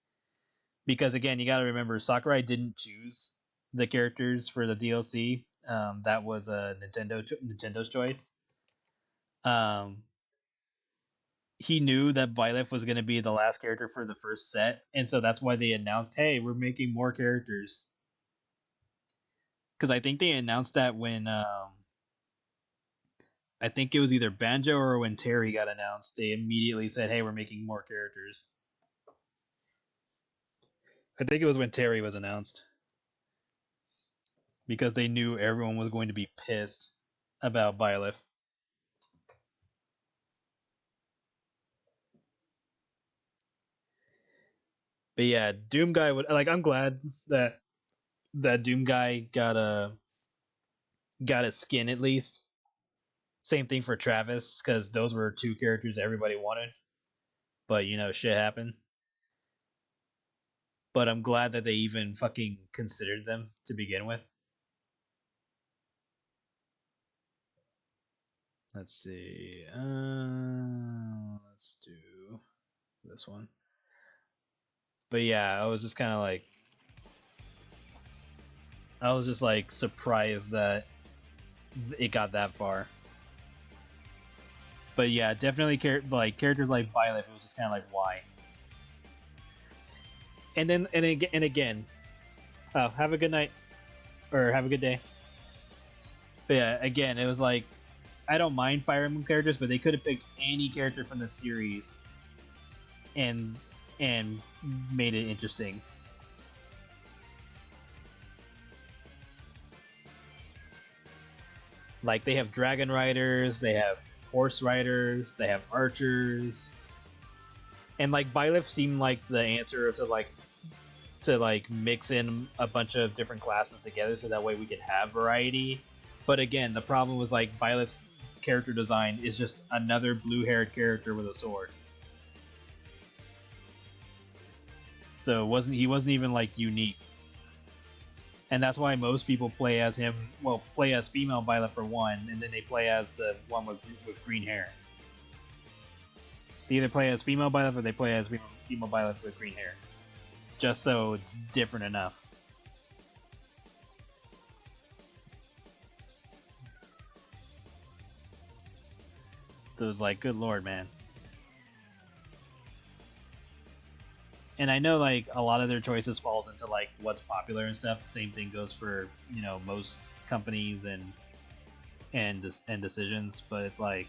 Speaker 1: because again, you got to remember, Sakurai didn't choose the characters for the DLC. That was a Nintendo's choice. He knew that Byleth was going to be the last character for the first set, and so that's why they announced, hey, we're making more characters. Because I think they announced that when I think it was either Banjo or when Terry got announced, they immediately said, hey, we're making more characters. I think it was when Terry was announced, because they knew everyone was going to be pissed about Byleth. But yeah, Doom Guy would, like, I'm glad that Doom Guy got a skin at least. Same thing for Travis, because those were 2 characters everybody wanted. But you know, shit happened. But I'm glad that they even fucking considered them to begin with. Let's see. Let's do this one. But yeah, I was just kind of like, I was just like surprised that it got that far. But yeah, definitely characters like Byleth, it was just kind of like, why? And then and again, have a good night, or have a good day. But yeah, again, it was like, I don't mind Fire Emblem characters, but they could have picked any character from the series and made it interesting. Like, they have dragon riders, they have horse riders, they have archers, and like Byleth seemed like the answer to mix in a bunch of different classes together, so that way we could have variety. But again, the problem was like Byleth's character design is just another blue-haired character with a sword. So he wasn't even like unique. And that's why most people play as him, well, play as female Byleth for one, and then they play as the one with green hair. They either play as female Byleth or they play as female Byleth with green hair. Just so it's different enough. So it's like, good lord, man. And I know like a lot of their choices falls into like what's popular and stuff. The same thing goes for, you know, most companies and decisions, but it's like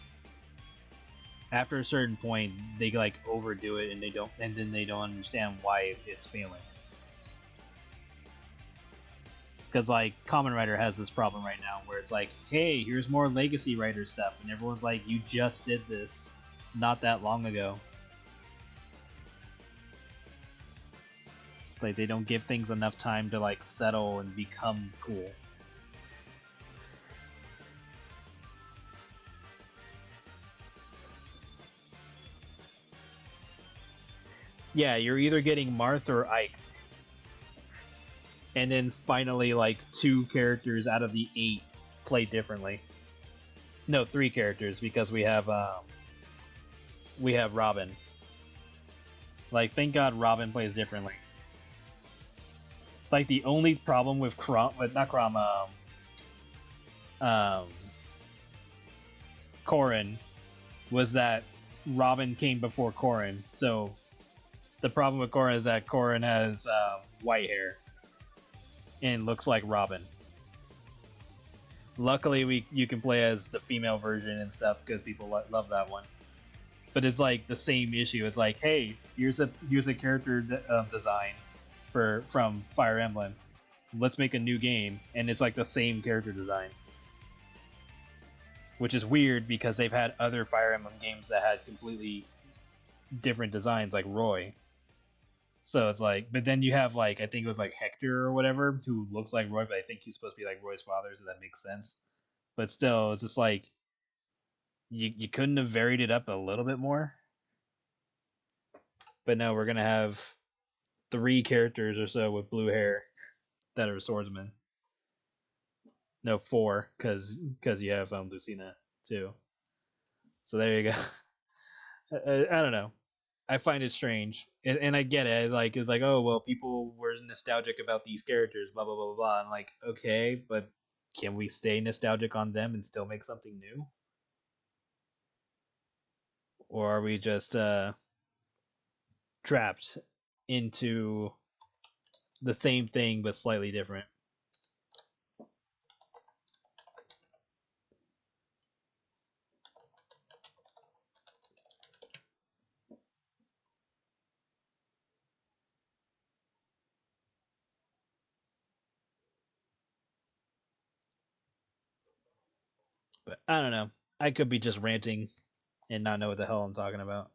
Speaker 1: after a certain point they like overdo it and then they don't understand why it's failing. Because like Kamen Rider has this problem right now where it's like, hey, here's more Legacy Rider stuff, and everyone's like, you just did this not that long ago. It's like they don't give things enough time to like settle and become cool. Yeah, you're either getting Marth or Ike. And then finally like 2 characters out of the 8 play differently. No, 3 characters, because we have Robin. Like, thank God Robin plays differently. Like, the only problem with Corrin was that Robin came before Corrin. So the problem with Corrin is that Corrin has white hair and looks like Robin. Luckily, you can play as the female version and stuff because people love that one. But it's like the same issue. It's like, hey, here's a character design from Fire Emblem. Let's make a new game, and it's like the same character design, which is weird because they've had other Fire Emblem games that had completely different designs, like Roy. So it's like, but then you have like, I think it was like Hector or whatever, who looks like Roy, but I think he's supposed to be like Roy's father, so that makes sense. But still, it's just like, you couldn't have varied it up a little bit more. But no, we're gonna have 3 characters or so with blue hair that are swordsmen. No, 4, because you have Lucina too. So there you go. I don't know. I find it strange, and I get it. Like, it's like, oh well, people were nostalgic about these characters, blah blah blah blah blah. I'm like, okay, but can we stay nostalgic on them and still make something new? Or are we just trapped into the same thing but slightly different? But I don't know. I could be just ranting and not know what the hell I'm talking about.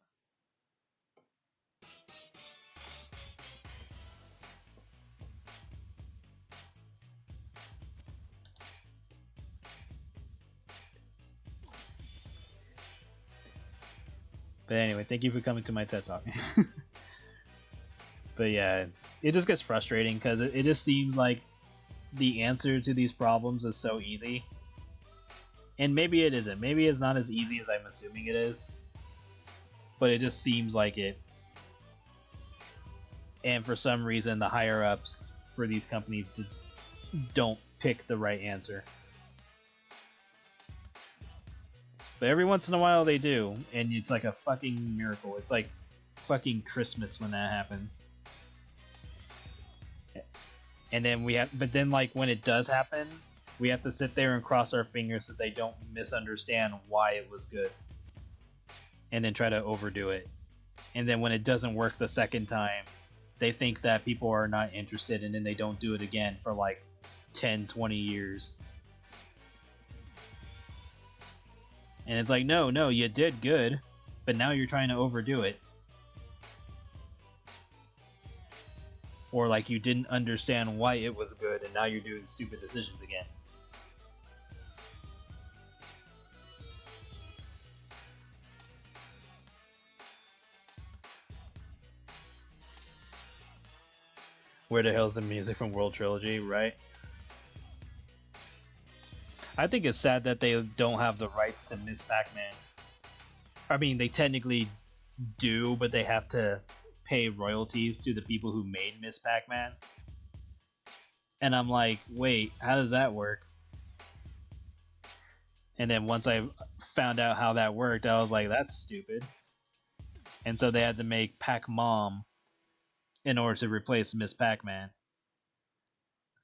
Speaker 1: But anyway, thank you for coming to my TED Talk. But yeah, it just gets frustrating because it just seems like the answer to these problems is so easy. And maybe it isn't. Maybe it's not as easy as I'm assuming it is. But it just seems like it. And for some reason, the higher-ups for these companies just don't pick the right answer. But every once in a while they do, and it's like a fucking miracle. It's like fucking Christmas when that happens. And then but then like when it does happen, We have to sit there and cross our fingers that they don't misunderstand why it was good. And then try to overdo it. And then when it doesn't work the second time, they think that people are not interested, and then they don't do it again for like 10, 20 years. And it's like, no, you did good, but now you're trying to overdo it. Or like you didn't understand why it was good, and now you're doing stupid decisions again. Where the hell's the music from World Trilogy, right? I think it's sad that they don't have the rights to Miss Pac-Man. I mean, they technically do, but they have to pay royalties to the people who made Miss Pac-Man. And I'm like, wait, how does that work? And then once I found out how that worked, I was like, that's stupid. And so they had to make Pac-Mom in order to replace Miss Pac-Man.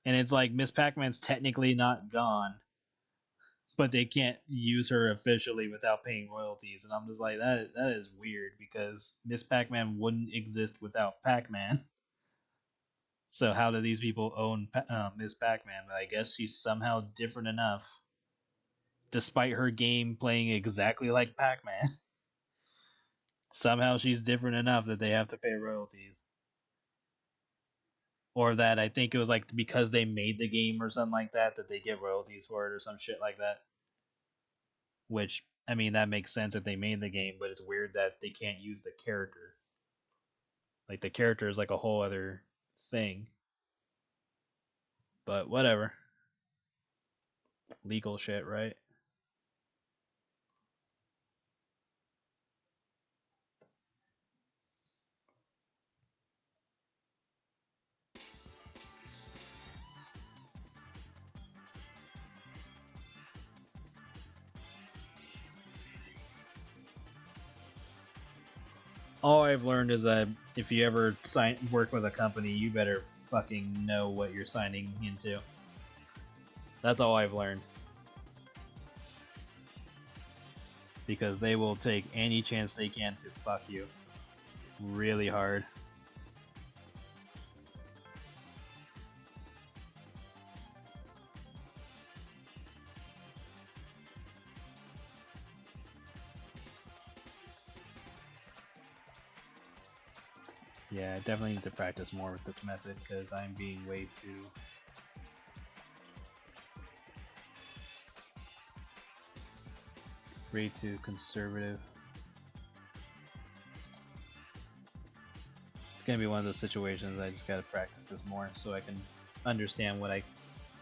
Speaker 1: And it's like, Miss Pac-Man's technically not gone, but they can't use her officially without paying royalties. And I'm just like, that is weird, because Miss Pac-Man wouldn't exist without Pac-Man. So how do these people own Miss Pac-Man? But I guess she's somehow different enough, despite her game playing exactly like Pac-Man. Somehow she's different enough that they have to pay royalties. Or that I think it was like because they made the game or something like that, that they get royalties for it or some shit like that. Which, I mean, that makes sense if they made the game, but it's weird that they can't use the character. Like, the character is like a whole other thing. But whatever. Legal shit, right? All I've learned is that if you ever work with a company, you better fucking know what you're signing into. That's all I've learned. Because they will take any chance they can to fuck you really hard. Yeah, I definitely need to practice more with this method because I'm being way too conservative. It's gonna be one of those situations I just gotta practice this more so I can understand what I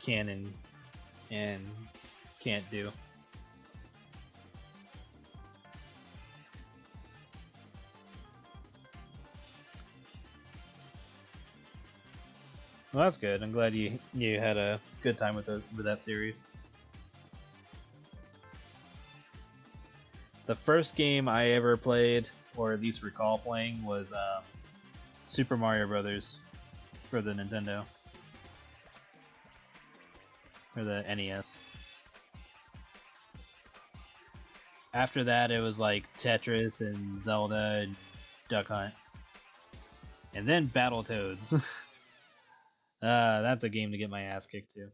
Speaker 1: can and can't do. Well, that's good. I'm glad you had a good time with that series. The first game I ever played, or at least recall playing, was Super Mario Brothers for the Nintendo, or the NES. After that, it was like Tetris and Zelda and Duck Hunt, and then Battletoads. That's a game to get my ass kicked to.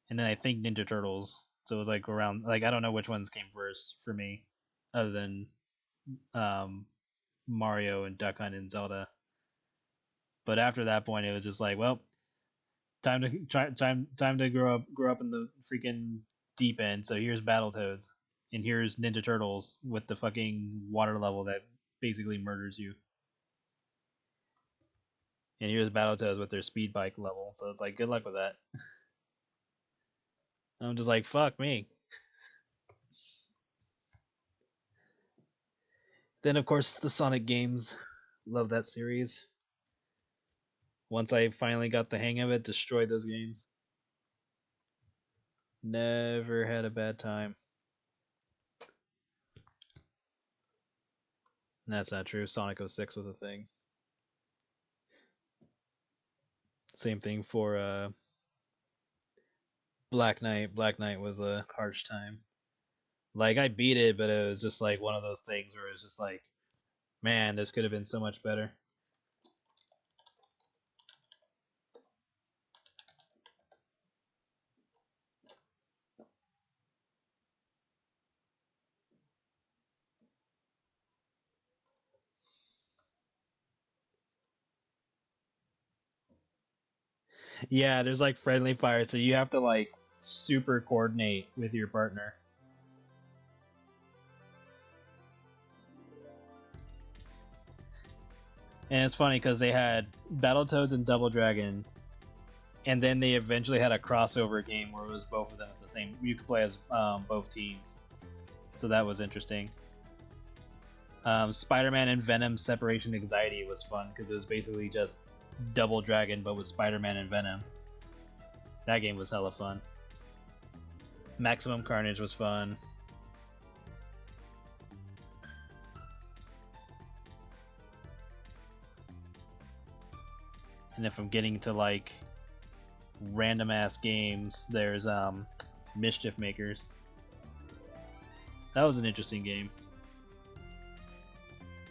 Speaker 1: And then I think Ninja Turtles. So it was like around, like, I don't know which ones came first for me, other than Mario and Duck Hunt and Zelda. But after that point, it was just like, well, time to grow up in the freaking deep end. So here's Battletoads, and here's Ninja Turtles with the fucking water level that basically murders you. And here's Battletoads with their speed bike level. So it's like, good luck with that. I'm just like, fuck me. Then of course the Sonic games. Love that series. Once I finally got the hang of it, destroyed those games. Never had a bad time. That's not true. Sonic 06 was a thing. Same thing for Black Knight was a harsh time. Like I beat it, but it was just like one of those things where it's just like, man, this could have been so much better. Yeah, there's like friendly fire, so you have to like super coordinate with your partner. And it's funny because they had Battletoads and Double Dragon, and then they eventually had a crossover game where it was both of them at the same. You could play as both teams, so that was interesting. Spider-Man and Venom Separation Anxiety was fun because it was basically just Double Dragon but with Spider-Man and Venom. That game was hella fun. Maximum Carnage was fun. And if I'm getting to like random ass games, there's Mischief Makers. That was an interesting game.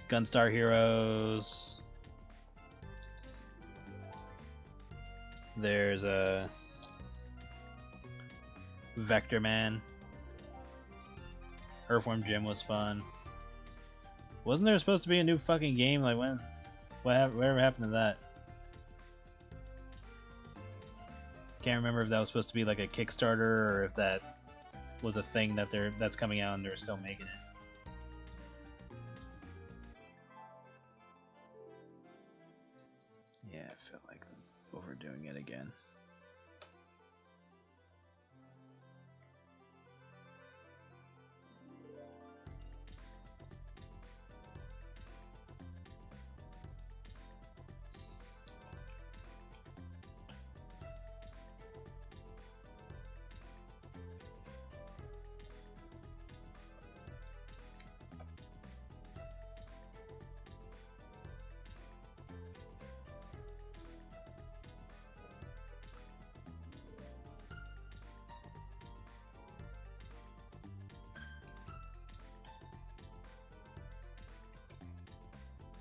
Speaker 1: Gunstar Heroes. There's a Vector Man. Earthworm Jim was fun. Wasn't there supposed to be a new fucking game? Like whatever happened to that? Can't remember if that was supposed to be like a Kickstarter or if that was a thing that's coming out and they're still making it. Yeah, I feel like them overdoing it again.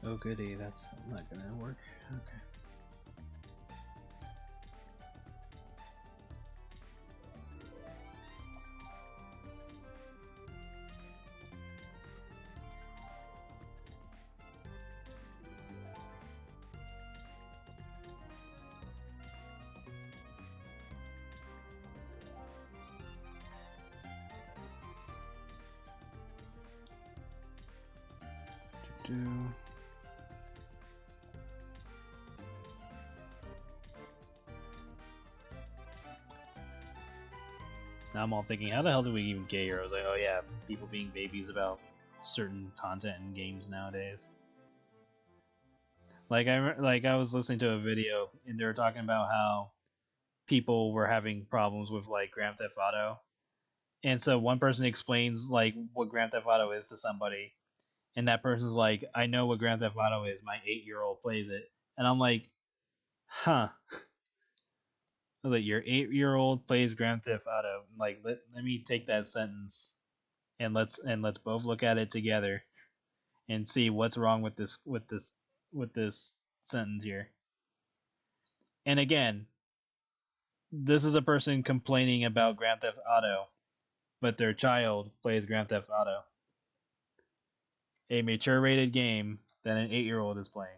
Speaker 1: Oh goody, that's not gonna work. Okay. Now I'm all thinking, how the hell do we even get here? I was like, oh yeah, people being babies about certain content in games nowadays. Like I was listening to a video and they were talking about how people were having problems with like Grand Theft Auto, and so one person explains like what Grand Theft Auto is to somebody, and that person's like, I know what Grand Theft Auto is. My 8-year-old plays it, and I'm like, huh. I was like, your 8-year-old plays Grand Theft Auto. Like, let me take that sentence and let's both look at it together and see what's wrong with this sentence here. And again, this is a person complaining about Grand Theft Auto, but their child plays Grand Theft Auto, a mature rated game that an 8-year-old is playing.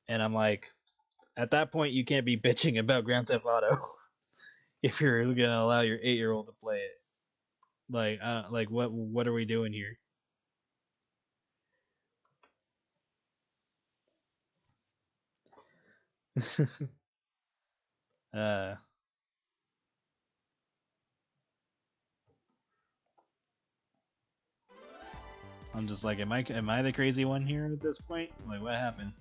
Speaker 1: And I'm like, at that point, you can't be bitching about Grand Theft Auto if you're gonna allow your 8-year-old to play it. Like what are we doing here? uh, I'm just like, am I the crazy one here at this point? Like, what happened?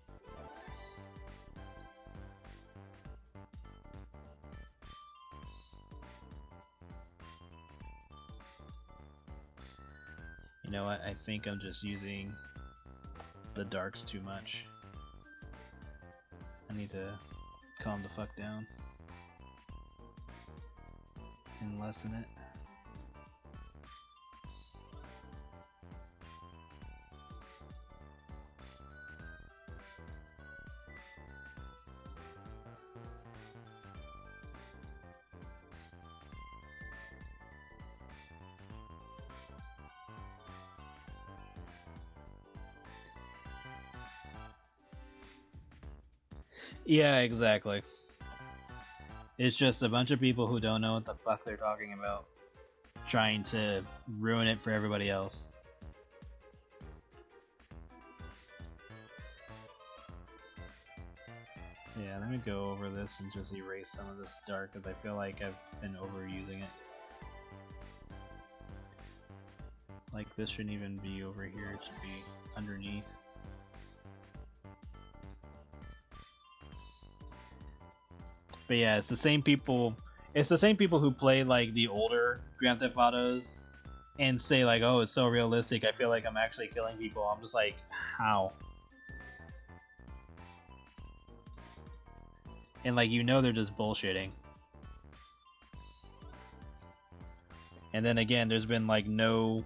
Speaker 1: You know what? I think I'm just using the darks too much. I need to calm the fuck down. and lessen it. Yeah, exactly. It's just a bunch of people who don't know what the fuck they're talking about, trying to ruin it for everybody else. So yeah, let me go over this and just erase some of this dark, because I feel like I've been overusing it. Like, this shouldn't even be over here, it should be underneath. But yeah, it's the same people. It's the same people who play like the older Grand Theft Autos and say like, "Oh, it's so realistic. I feel like I'm actually killing people." I'm just like, how? And like, you know, they're just bullshitting. And then again, there's been like no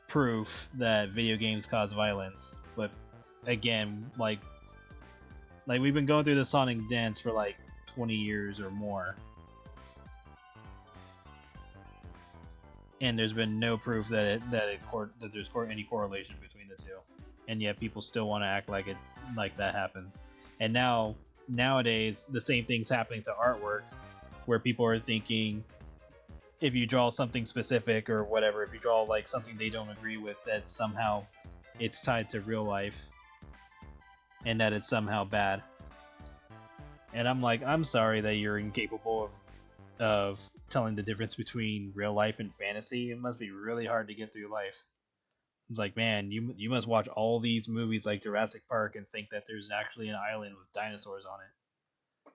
Speaker 1: proof that video games cause violence. But again, like we've been going through the Sonic dance for like 20 years or more, and there's been no proof that there's any correlation between the two, and yet people still want to act like that happens. And nowadays the same thing's happening to artwork, where people are thinking if you draw something specific or whatever, if you draw like something they don't agree with, that somehow it's tied to real life and that it's somehow bad. And I'm like, I'm sorry that you're incapable of telling the difference between real life and fantasy. It must be really hard to get through life. It's like, man, you must watch all these movies like Jurassic Park and think that there's actually an island with dinosaurs on it.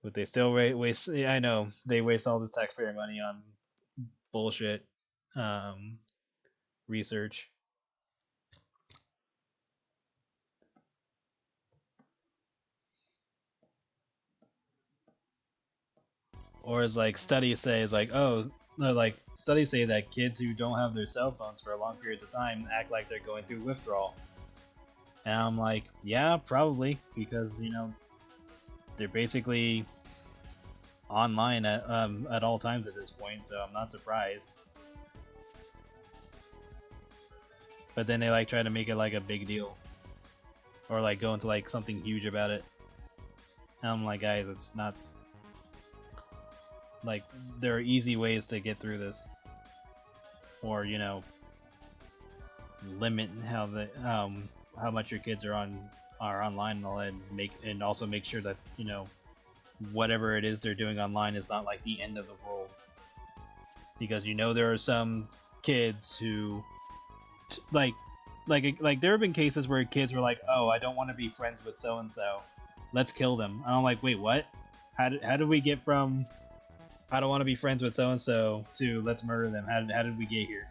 Speaker 1: But they still waste. I know they waste all this taxpayer money on bullshit research. Or as like studies say, is like, oh, no, like studies say that kids who don't have their cell phones for long periods of time act like they're going through withdrawal. And I'm like, yeah, probably, because you know they're basically online at all times at this point, so I'm not surprised. But then they like try to make it like a big deal, or like go into like something huge about it. And I'm like, guys, it's not. Like, there are easy ways to get through this, or you know, limit how much your kids are online and all that, and also make sure that you know whatever it is they're doing online is not like the end of the world, because you know there are some kids who like there have been cases where kids were like, oh, I don't want to be friends with so and so, let's kill them. And I'm like, wait, what? How did we get from I don't want to be friends with so and so to let's murder them? How did we get here?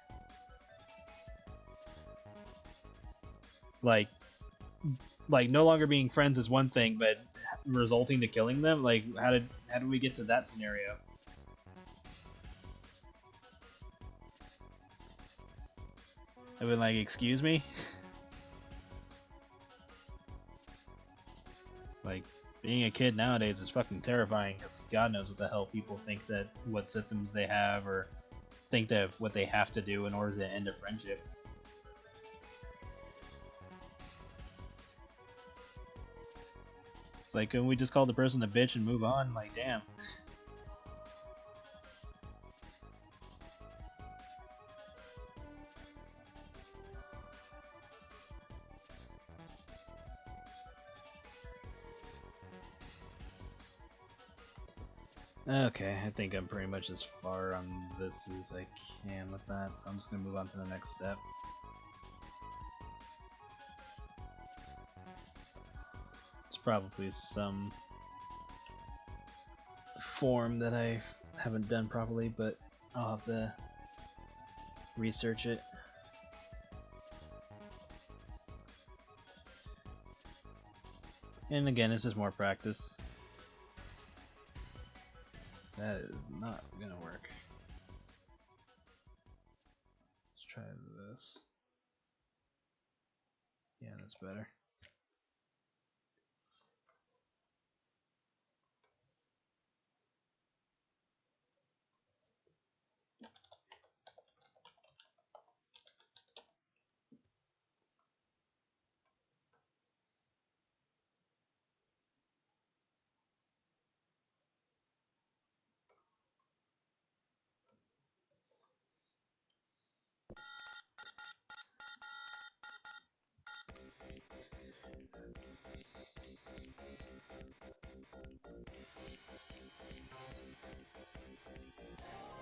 Speaker 1: Like no longer being friends is one thing, but resulting to killing them? Like, how did we get to that scenario? I've been like, excuse me? Like, being a kid nowadays is fucking terrifying, because God knows what the hell people think that what symptoms they have, or think that what they have to do in order to end a friendship. It's like, can we just call the person a bitch and move on? Like, damn. Okay, I think I'm pretty much as far on this as I can with that, so I'm just gonna move on to the next step. There's probably some form that I haven't done properly, but I'll have to research it. And again, it's just more practice. That is not gonna work. Let's try this. Yeah, that's better.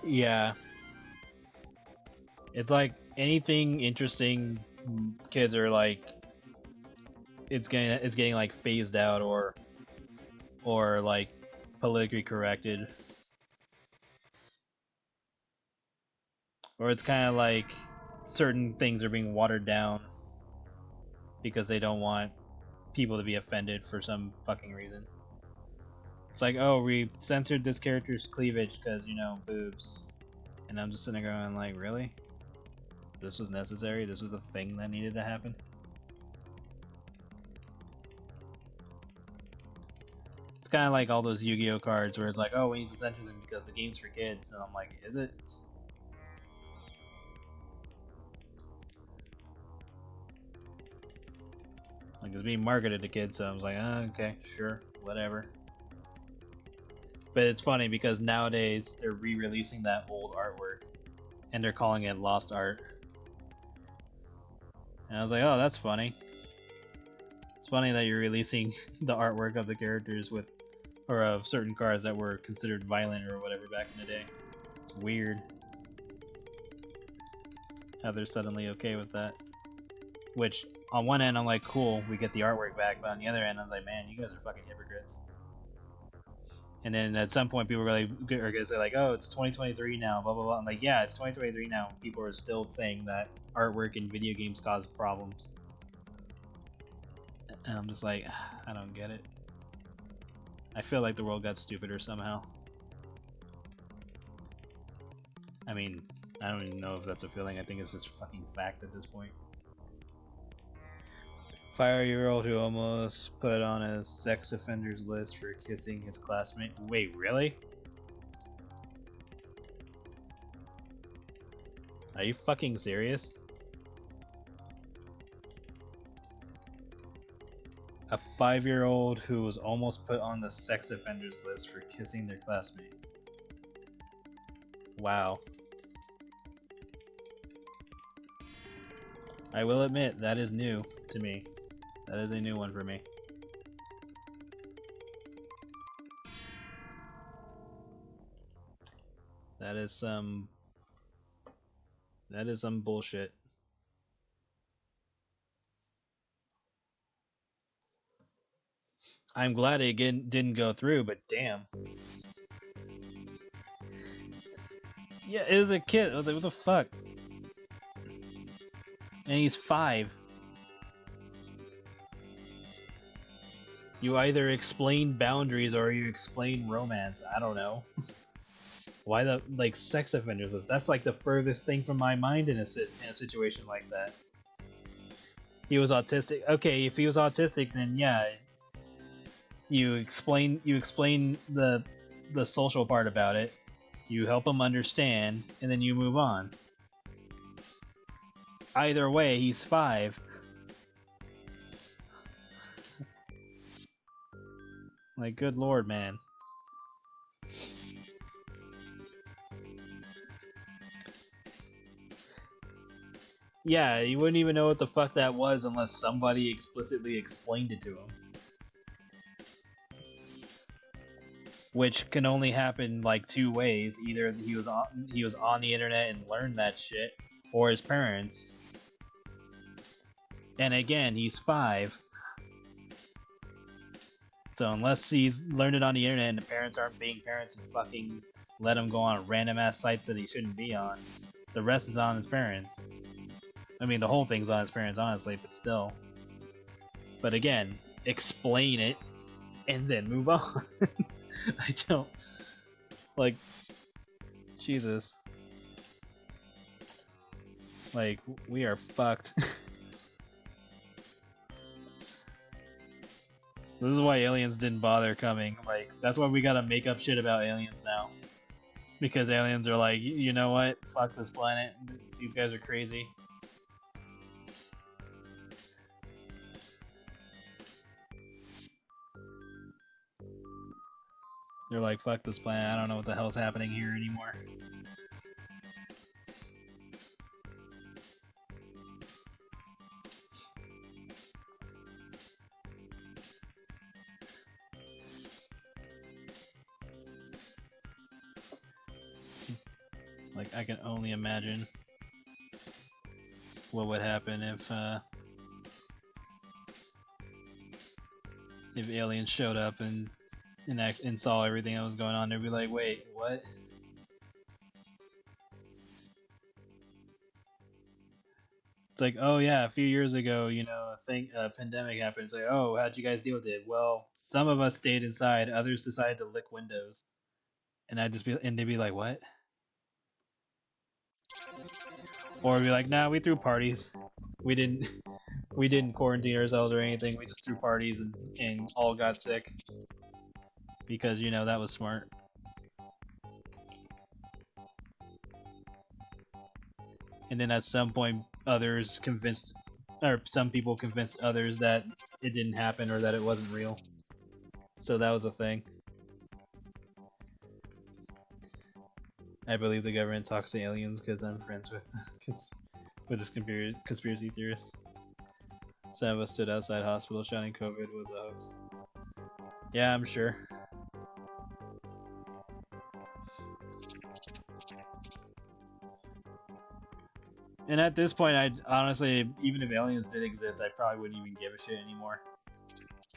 Speaker 1: Yeah. It's like anything interesting, kids are like, it's getting like phased out or like politically corrected, or it's kind of like certain things are being watered down because they don't want people to be offended for some fucking reason. It's like, oh, we censored this character's cleavage because, you know, boobs. And I'm just sitting there going like, really? This was necessary? This was the thing that needed to happen? It's kind of like all those Yu-Gi-Oh cards where it's like, oh, we need to censor them because the game's for kids. And I'm like, is it? Like, it's being marketed to kids, so I was like, oh, okay, sure, whatever. But it's funny because nowadays they're re-releasing that old artwork and they're calling it Lost Art. And I was like, oh, that's funny. It's funny that you're releasing the artwork of the characters with, or of certain cards that were considered violent or whatever back in the day. It's weird how they're suddenly okay with that. Which, on one end, I'm like, cool, we get the artwork back, but on the other end, I was like, man, you guys are fucking hypocrites. And then at some point, people are gonna say like, "Oh, it's 2023 now," blah blah blah. I'm like, yeah, it's 2023 now. People are still saying that artwork in video games cause problems, and I'm just like, I don't get it. I feel like the world got stupider somehow. I mean, I don't even know if that's a feeling. I think it's just fucking fact at this point. 5-year-old who almost put on a sex offenders list for kissing his classmate. Wait, really? Are you fucking serious? A 5-year-old who was almost put on the sex offenders list for kissing their classmate. Wow. I will admit, that is new to me. That is a new one for me. That is some bullshit. I'm glad it didn't go through, but damn. Yeah, it was a kid. I was like, what the fuck? And he's 5. You either explain boundaries or you explain romance. I don't know. Why the, like, sex offenders list? That's like the furthest thing from my mind in a situation like that. He was autistic. Okay, if he was autistic, then yeah, you explain the social part about it. You help him understand, and then you move on. Either way, he's 5. Like, good lord, man. Yeah, you wouldn't even know what the fuck that was unless somebody explicitly explained it to him. Which can only happen like 2 ways. Either he was on the internet and learned that shit, or his parents. And again, he's 5. So unless he's learned it on the internet and the parents aren't being parents and fucking let him go on random ass sites that he shouldn't be on, the rest is on his parents. I mean, the whole thing's on his parents, honestly, but still. But again, explain it and then move on. I don't. Like, Jesus. Like, we are fucked. This is why aliens didn't bother coming. Like, that's why we gotta make up shit about aliens now. Because aliens are like, you know what? Fuck this planet. These guys are crazy. They're like, fuck this planet. I don't know what the hell's happening here anymore. Like, I can only imagine what would happen if aliens showed up and saw everything that was going on. They'd be like, wait, what? It's like, oh yeah, a few years ago, you know, a pandemic happened. It's like, oh, how'd you guys deal with it? Well, some of us stayed inside, others decided to lick windows, and they'd be like, what? Or we'd be like, nah, we threw parties. We didn't quarantine ourselves or anything. We just threw parties and all got sick because, you know, that was smart. And then at some point, some people convinced others that it didn't happen or that it wasn't real. So that was a thing. I believe the government talks to aliens because I'm friends with this conspiracy theorist. Some of us stood outside hospital shouting COVID was a hoax. Yeah, I'm sure. And at this point, I'd honestly, even if aliens did exist, I probably wouldn't even give a shit anymore.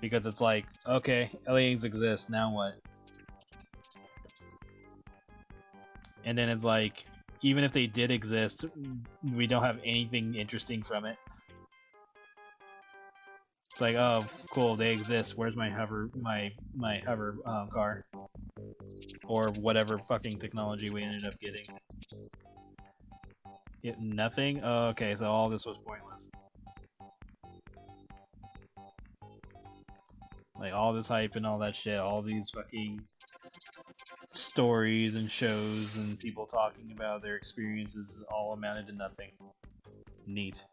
Speaker 1: Because it's like, okay, aliens exist, now what? And then it's like, even if they did exist, we don't have anything interesting from it. It's like, oh, cool, they exist. Where's my hover, my hover car, or whatever fucking technology we ended up getting? Get nothing. Oh, okay, so all this was pointless. Like all this hype and all that shit, all these fucking stories and shows and people talking about their experiences all amounted to nothing. Neat.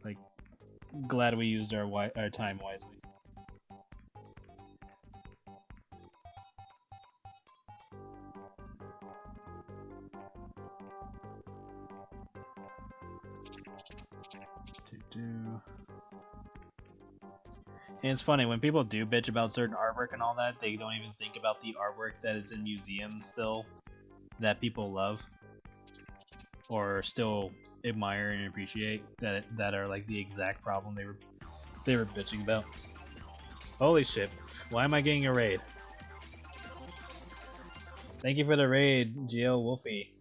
Speaker 1: Like, glad we used our time wisely. And it's funny, when people do bitch about certain artwork and all that, they don't even think about the artwork that is in museums still, that people love, or still admire and appreciate, that are like the exact problem they were bitching about. Holy shit, why am I getting a raid? Thank you for the raid, GL Wolfie.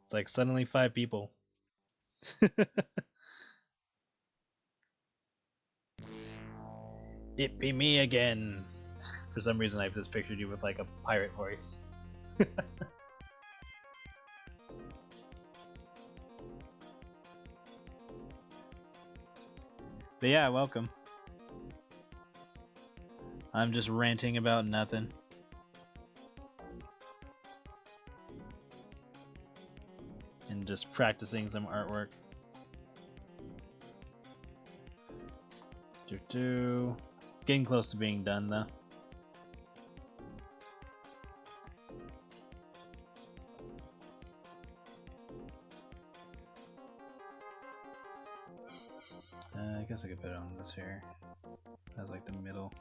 Speaker 1: It's like suddenly 5 people. It be me again. For some reason, I've just pictured you with like a pirate voice. But yeah, welcome. I'm just ranting about nothing. And just practicing some artwork. Getting close to being done though. I guess I could put it on this here. That's like the middle.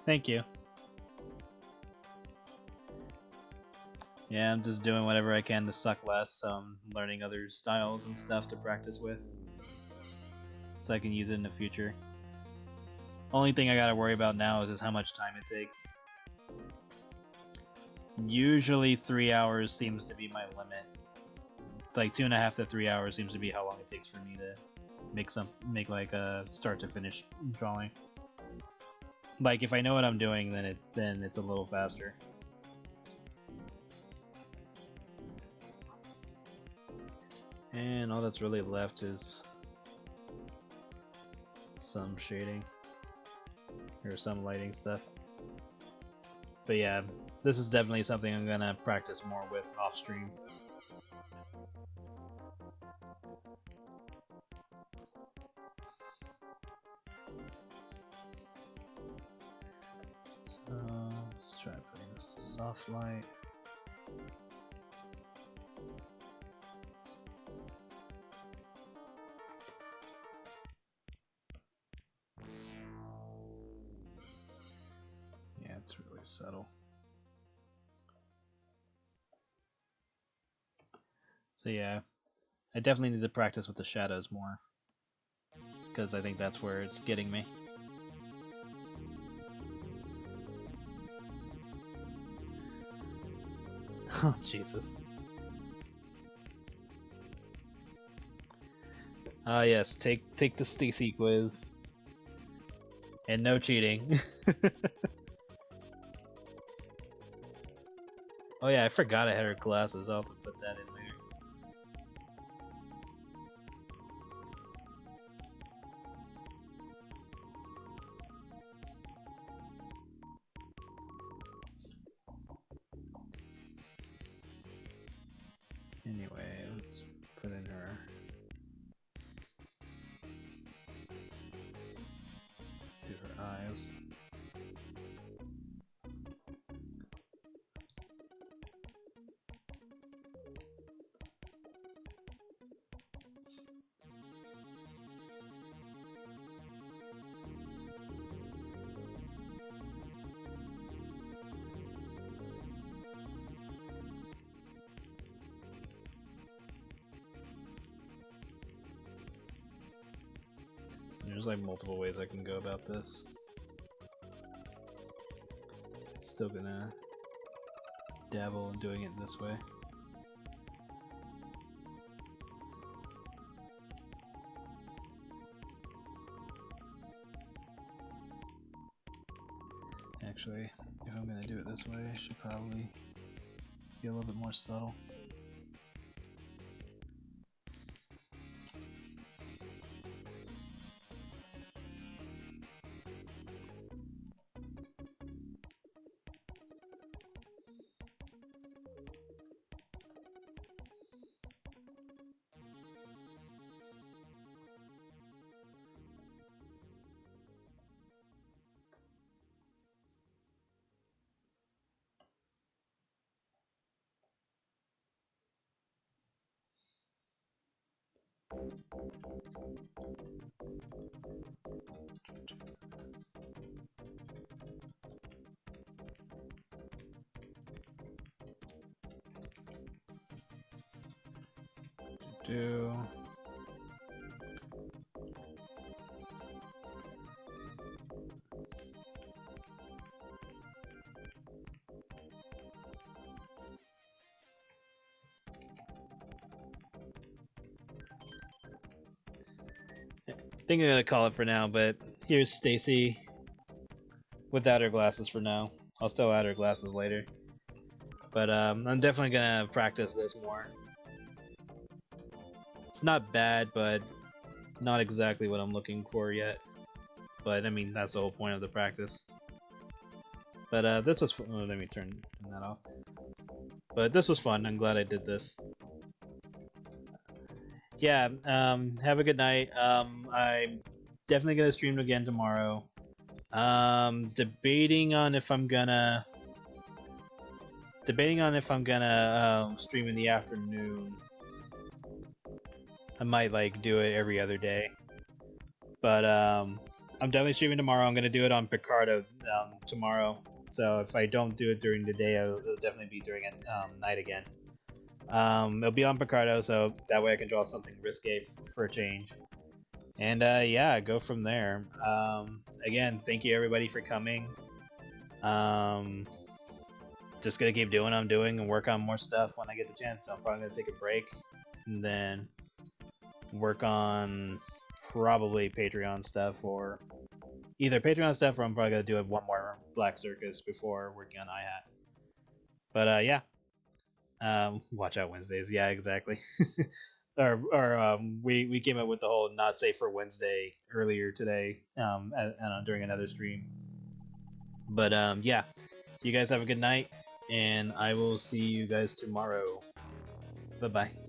Speaker 1: Thank you. Yeah, I'm just doing whatever I can to suck less, so I'm learning other styles and stuff to practice with. So I can use it in the future. Only thing I gotta worry about now is just how much time it takes. Usually 3 hours seems to be my limit. It's like 2.5 to 3 hours seems to be how long it takes for me to make like a start to finish drawing. Like if I know what I'm doing, then it's a little faster. And all that's really left is some shading or some lighting stuff. But yeah, this is definitely something I'm gonna practice more with off stream. So let's try putting this to soft light. Yeah, it's really subtle. So yeah, I definitely need to practice with the shadows more, because I think that's where it's getting me. Oh, Jesus. Ah, yes, take the Stacy quiz. And no cheating. Oh yeah, I forgot I had her glasses. I'll have to put that in there. Anyway, let's put in her. Do her eyes. There's like multiple ways I can go about this. Still gonna dabble in doing it this way. Actually, if I'm gonna do it this way, I should probably be a little bit more subtle. Do I think I'm gonna call it for now, but here's Stacy without her glasses for now. I'll still add her glasses later. But I'm definitely gonna practice this more. It's not bad, but not exactly what I'm looking for yet. But I mean, that's the whole point of the practice. But this was fun. Oh, let me turn that off. But this was fun. I'm glad I did this. Yeah, have a good night. I'm definitely gonna stream again tomorrow. Debating on if I'm gonna stream in the afternoon. I might like do it every other day. But I'm definitely streaming tomorrow. I'm gonna do it on Picardo tomorrow. So if I don't do it during the day, it'll definitely be during night again. It'll be on Picardo, so that way I can draw something risque for a change. And yeah, go from there. Again, thank you everybody for coming. Just gonna keep doing what I'm doing and work on more stuff when I get the chance. So I'm probably gonna take a break and then work on probably Patreon stuff, or either Patreon stuff, or I'm probably gonna do one more Black Circus before working on iHat. But yeah, watch out Wednesdays. Yeah, exactly. We came up with the whole not safe for Wednesday earlier today, during another stream. But yeah, you guys have a good night, and I will see you guys tomorrow. Bye bye.